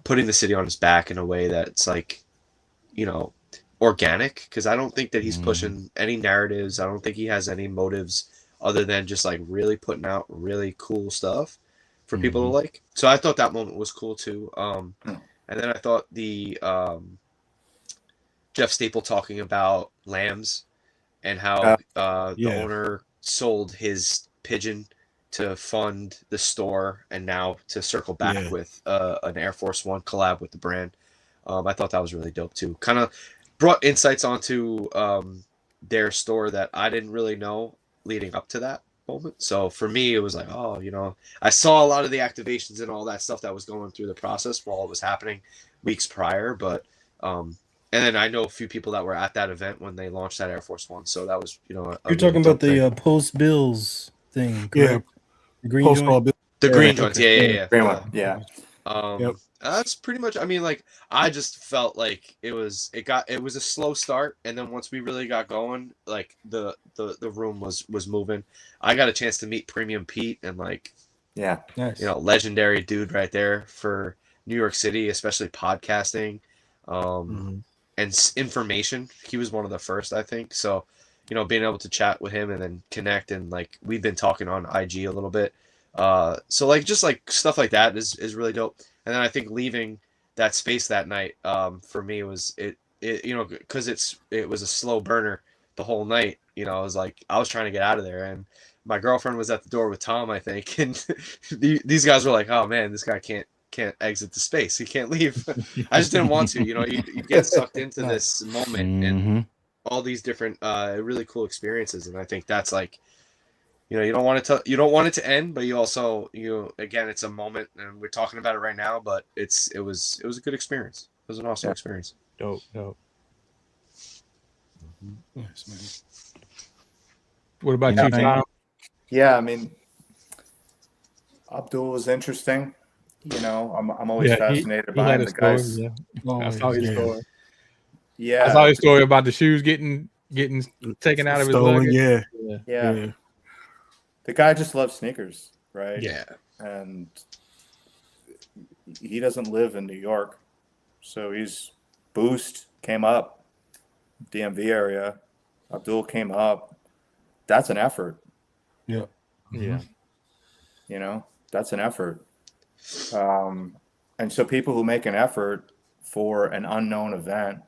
putting the city on his back in a way that's like, you know, organic, because I don't think that he's pushing any narratives. I don't think he has any motives other than just like really putting out really cool stuff for people to like. So I thought that moment was cool too. And then I thought the Jeff Staple talking about lambs and how the owner sold his pigeon to fund the store and now to circle back with an Air Force One collab with the brand. I thought that was really dope too. Kind of brought insights onto their store that I didn't really know leading up to that moment. So for me, it was like, oh, you know, I saw a lot of the activations and all that stuff that was going through the process while it was happening weeks prior. But and then I know a few people that were at that event when they launched that Air Force One. So that was, you know, You're talking about the post Bills thing, correct? The green Post joint? Bill. the green joints. Yeah. Green one. Yeah. That's pretty much. I mean, like, I just felt like it was a slow start, and then once we really got going, like the room was moving. I got a chance to meet Premium Pete, and like, Yeah. Nice. you know, legendary dude right there for New York City, especially podcasting, and information. He was one of the first, I think. So, you know, being able to chat with him and then connect, and like we've been talking on IG a little bit. So like just like stuff like that is really dope. And then I think leaving that space that night, for me was it you know, because it was a slow burner the whole night. You know, I was trying to get out of there, and my girlfriend was at the door with Tom, I think, and these guys were like, "Oh man, this guy can't exit the space. He can't leave." I just didn't want to. You know, you get sucked into this moment and all these different really cool experiences, and I think that's like, you know, you don't want it to end, but you also, again, it's a moment, and we're talking about it right now, but it was a good experience. It was an awesome experience. Dope. Nice, man. What about you, Tom? Yeah, I mean, Abdul was interesting. You know, I'm always fascinated by the guys. Yeah. I saw his story. Yeah, I saw his story about the shoes getting taken out of his luggage. Yeah. The guy just loves sneakers, right? Yeah. And he doesn't live in New York, so he's Boost came up, DMV area. Abdul came up. That's an effort. Yeah. Yeah. You know, that's an effort. And so people who make an effort for an unknown event,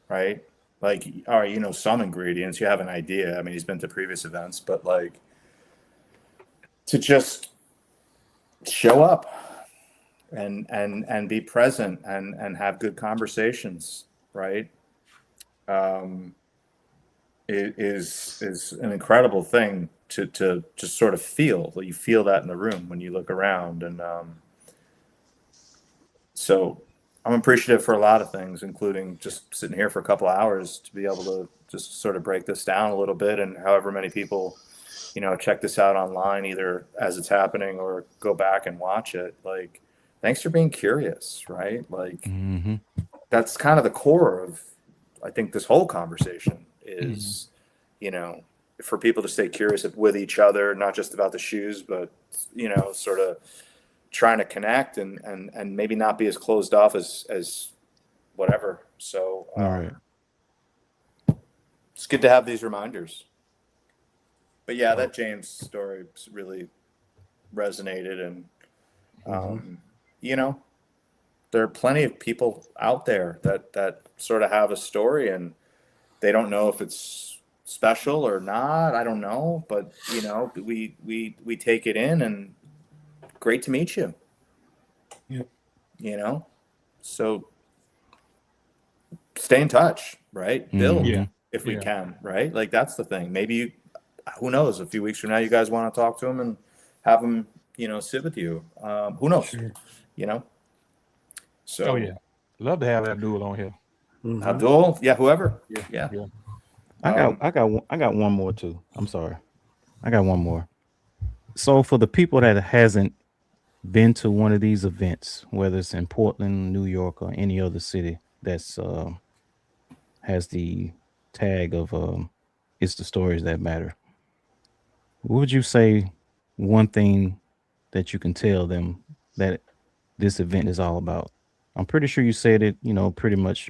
right? Like, all right, you know some ingredients, you have an idea. I mean, he's been to previous events, but like to just show up and be present and have good conversations, right? It is an incredible thing to just sort of feel. You feel that in the room when you look around, and so I'm appreciative for a lot of things, including just sitting here for a couple of hours to be able to just sort of break this down a little bit, and however many people, you know, check this out online, either as it's happening or go back and watch it. Like, thanks for being curious, right? Like, that's kind of the core of, I think, this whole conversation is, you know, for people to stay curious with each other, not just about the shoes, but, you know, sort of trying to connect and maybe not be as closed off as whatever. So it's good to have these reminders. But yeah, that James story really resonated, and you know, there are plenty of people out there that sort of have a story, and they don't know if it's special or not. I don't know, but you know, we take it in, and great to meet you. Yep. You know, so stay in touch, right? Build if we can, right? Like, that's the thing. Maybe who knows? A few weeks from now, you guys want to talk to him and have him, you know, sit with you. Who knows? Sure. You know. So. Oh yeah, love to have Abdul on here. Abdul, whoever. Yeah. I got one more too. I'm sorry. I got one more. So for the people that hasn't been to one of these events, whether it's in Portland, New York, or any other city that's has the tag of it's the stories that matter, what would you say one thing that you can tell them that this event is all about. I'm pretty sure you said it, pretty much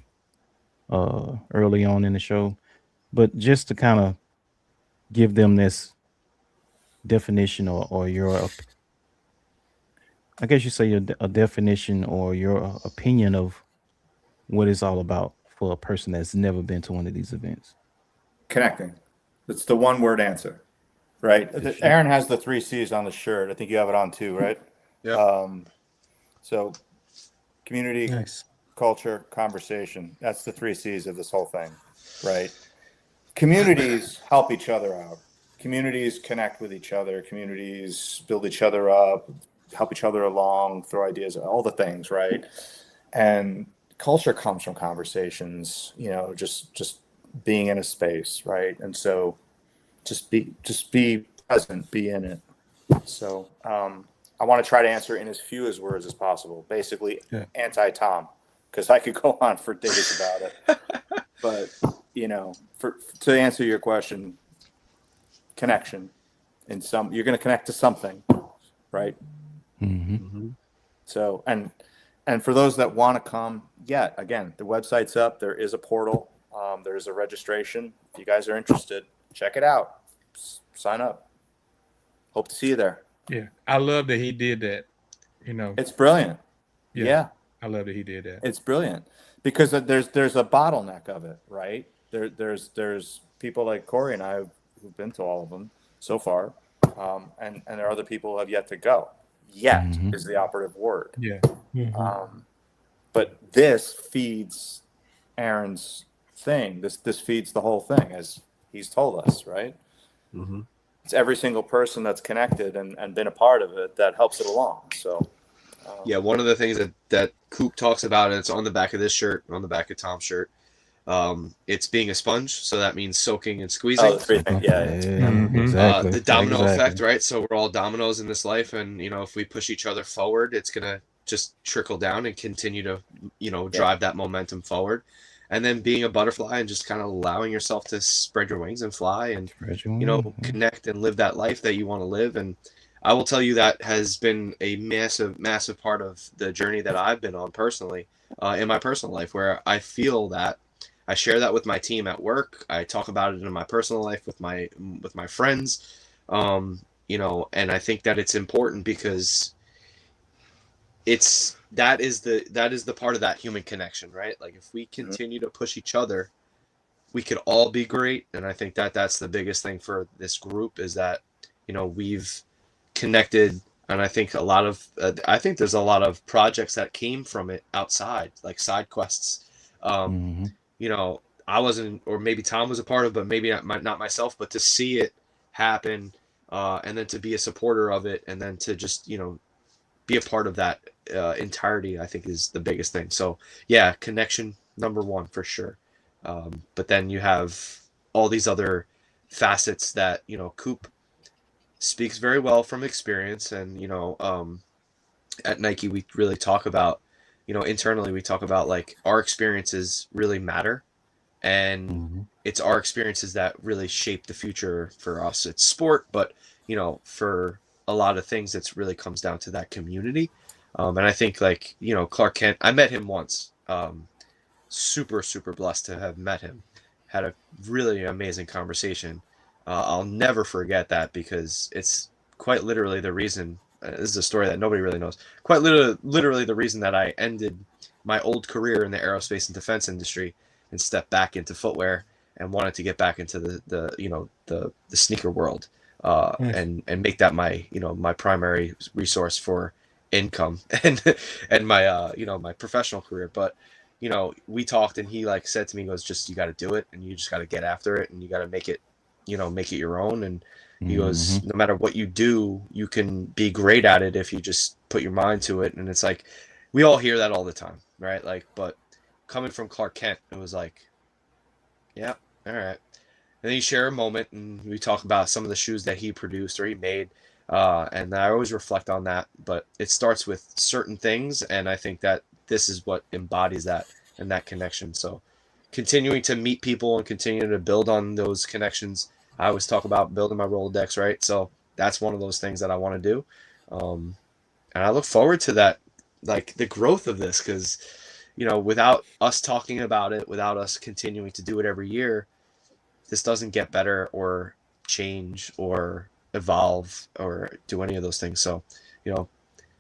early on in the show, but just to kind of give them this definition or I guess you say a definition or your opinion of what it's all about for a person that's never been to one of these events. Connecting. It's the one word answer, right? Aaron has the 3 C's on the shirt. I think you have it on too, right? Yeah. So community, Nice. culture, conversation. That's the 3 C's of this whole thing, right? Communities help each other out. Communities connect with each other. Communities build each other up, help each other along, throw ideas, all the things, right? And culture comes from conversations, just being in a space, right? And so just be present, be in it. So I want to try to answer in as few as words as possible. Basically, anti-Tom, because I could go on for days about it. But to answer your question, connection you're going to connect to something, right? Mm-hmm. So and for those that want to come, again, the website's up. There is a portal. There's a registration. If you guys are interested, check it out. Sign up. Hope to see you there. Yeah, I love that he did that. It's brilliant. Yeah. I love that he did that. It's brilliant because there's a bottleneck of it, right? There's people like Corey and I who've been to all of them so far, and there are other people who have yet to go. Yet is the operative word. Yeah. Mm-hmm. But this feeds Aaron's thing. This feeds the whole thing, as he's told us, right? Mm-hmm. It's every single person that's connected and been a part of it that helps it along. So yeah, one of the things that Coop talks about, and it's on the back of this shirt, on the back of Tom's shirt, it's being a sponge. So that means soaking and squeezing. Oh, the 3 things. Yeah. Exactly. The domino effect, right? So we're all dominoes in this life, and if we push each other forward, it's gonna just trickle down and continue to drive that momentum forward. And then being a butterfly and just kind of allowing yourself to spread your wings and fly and connect and live that life that you want to live. And I will tell you that has been a massive part of the journey that I've been on personally, in my personal life, where I feel that I share that with my team at work. I talk about it in my personal life with my friends, and I think that it's important because that is the part of that human connection, right? Like if we continue to push each other, we could all be great. And I think that that's the biggest thing for this group is that, we've connected. And I think I think there's a lot of projects that came from it outside, like side quests. I wasn't, or maybe Tom was a part of, but maybe not myself, but to see it happen, and then to be a supporter of it, and then to just, be a part of that entirety, I think is the biggest thing. So yeah, connection number one for sure. But then you have all these other facets that, Coop speaks very well from experience. And, at Nike, we really talk about, internally, we talk about like our experiences really matter. And it's our experiences that really shape the future for us. It's sport, but, for a lot of things, it's really comes down to that community. And I think like, Clark Kent, I met him once, super, super blessed to have met him, had a really amazing conversation. I'll never forget that because it's quite literally the reason, this is a story that nobody really knows, quite literally the reason that I ended my old career in the aerospace and defense industry and stepped back into footwear and wanted to get back into the sneaker world. And make that my my primary resource for income and my my professional career. But we talked and he like said to me, he goes, just you got to do it and you just got to get after it and you got to make it your own. And he goes, no matter what you do, you can be great at it if you just put your mind to it. And it's like we all hear that all the time, right? Like, but coming from Clark Kent, it was like, yeah, all right. And then you share a moment and we talk about some of the shoes that he produced or he made. And I always reflect on that, but it starts with certain things. And I think that this is what embodies that and that connection. So continuing to meet people and continue to build on those connections. I always talk about building my Rolodex, right? So that's one of those things that I want to do. And I look forward to that like the growth of this, because without us talking about it, without us continuing to do it every year, this doesn't get better or change or evolve or do any of those things. So,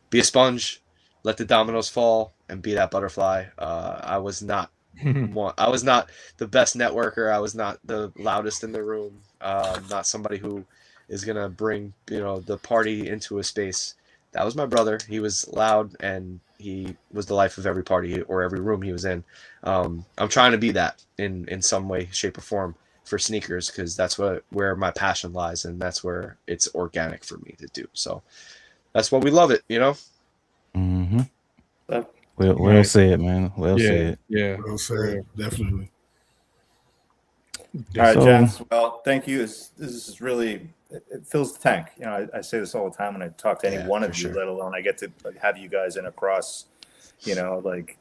be a sponge, let the dominoes fall, and be that butterfly. I was not the best networker. I was not the loudest in the room. Not somebody who is gonna bring the party into a space. That was my brother. He was loud, and he was the life of every party or every room he was in. I'm trying to be that in some way, shape, or form for sneakers, because that's where my passion lies, and that's where it's organic for me to do. So that's what we love it, Mm-hmm. So, Well said, man. Well said. Yeah. Well said. Definitely. all right, So- gents. Well, thank you. This is really, it fills the tank. I say this all the time when I talk to any Yeah, one for of you, sure. let alone I get to have you guys in across, like,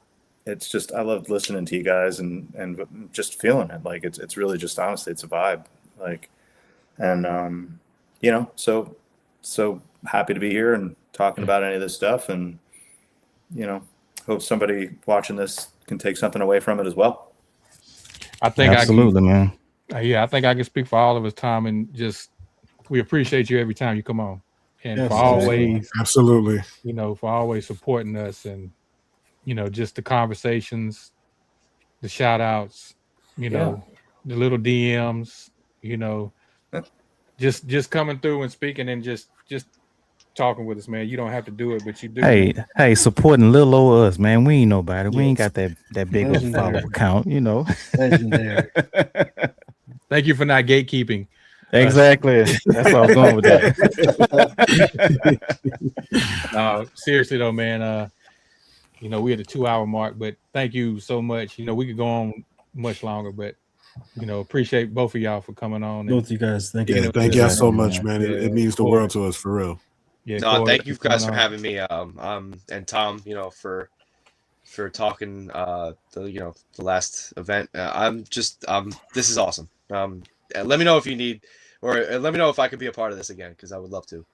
it's just, I love listening to you guys and just feeling it. Like, it's really just, honestly, it's a vibe. Like, and, so happy to be here and talking about any of this stuff, and, hope somebody watching this can take something away from it as well. I think Absolutely, man. I think I can speak for all of us, Tom, and just we appreciate you every time you come on, and Yes, for always, Absolutely. for always supporting us, and just the conversations, the shout outs, the little DMs, just coming through and speaking and just talking with us, man. You don't have to do it, but you do. Hey, supporting little old us, man. We ain't nobody. We ain't Yes. got that big of a Legendary. follower count, Legendary. Thank you for not gatekeeping. Exactly. That's where I was going with that. No, seriously though, man. We're at the 2-hour mark, but thank you so much. We could go on much longer, but appreciate both of y'all for coming on. Both you guys. Thank Yeah, you. thank y'all so Yeah. much, man. Yeah, It means the world to us, for real. Yeah, No, Corey, thank you guys for coming on. having me. And Tom, for talking. The last event. This is awesome. Let me know if you need, or let me know if I could be a part of this again, because I would love to.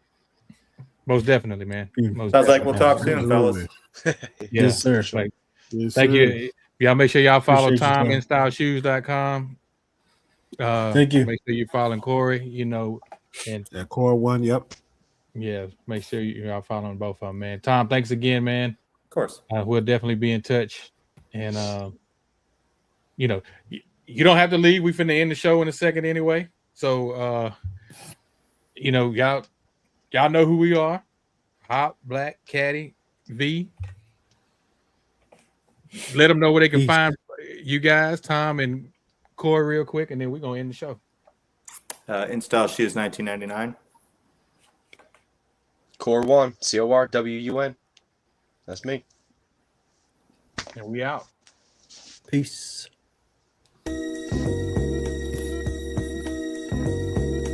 Most definitely, man. Most Sounds like definitely. we'll talk soon, fellas. Absolutely. Yeah, Yes, sir. like, Yes, thank sir. you. Y'all make sure y'all follow Appreciate you, Tom, Tom. InStyleShoes.com. Thank you. Make sure you're following Corey, and That Corwun, yep. yeah, make sure y'all following both of them, man. Tom, thanks again, man. Of course. We'll definitely be in touch. And you don't have to leave. We finna end the show in a second anyway. So y'all know who we are. Hot Black Caddy V. Let them know where they can Peace. find you guys, Tom and Corey, real quick, and then we're gonna end the show. InStyleShoes 1999. Corwun, CORWUN. That's me. And we out. Peace.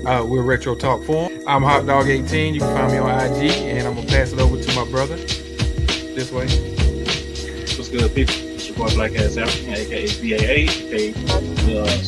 We're Retro Talk Forum. I'm Hot Dog 18. You can find me on IG, and I'm gonna pass it over to my brother this way. What's good, people? It's your boy Black Ass African, aka BAA, aka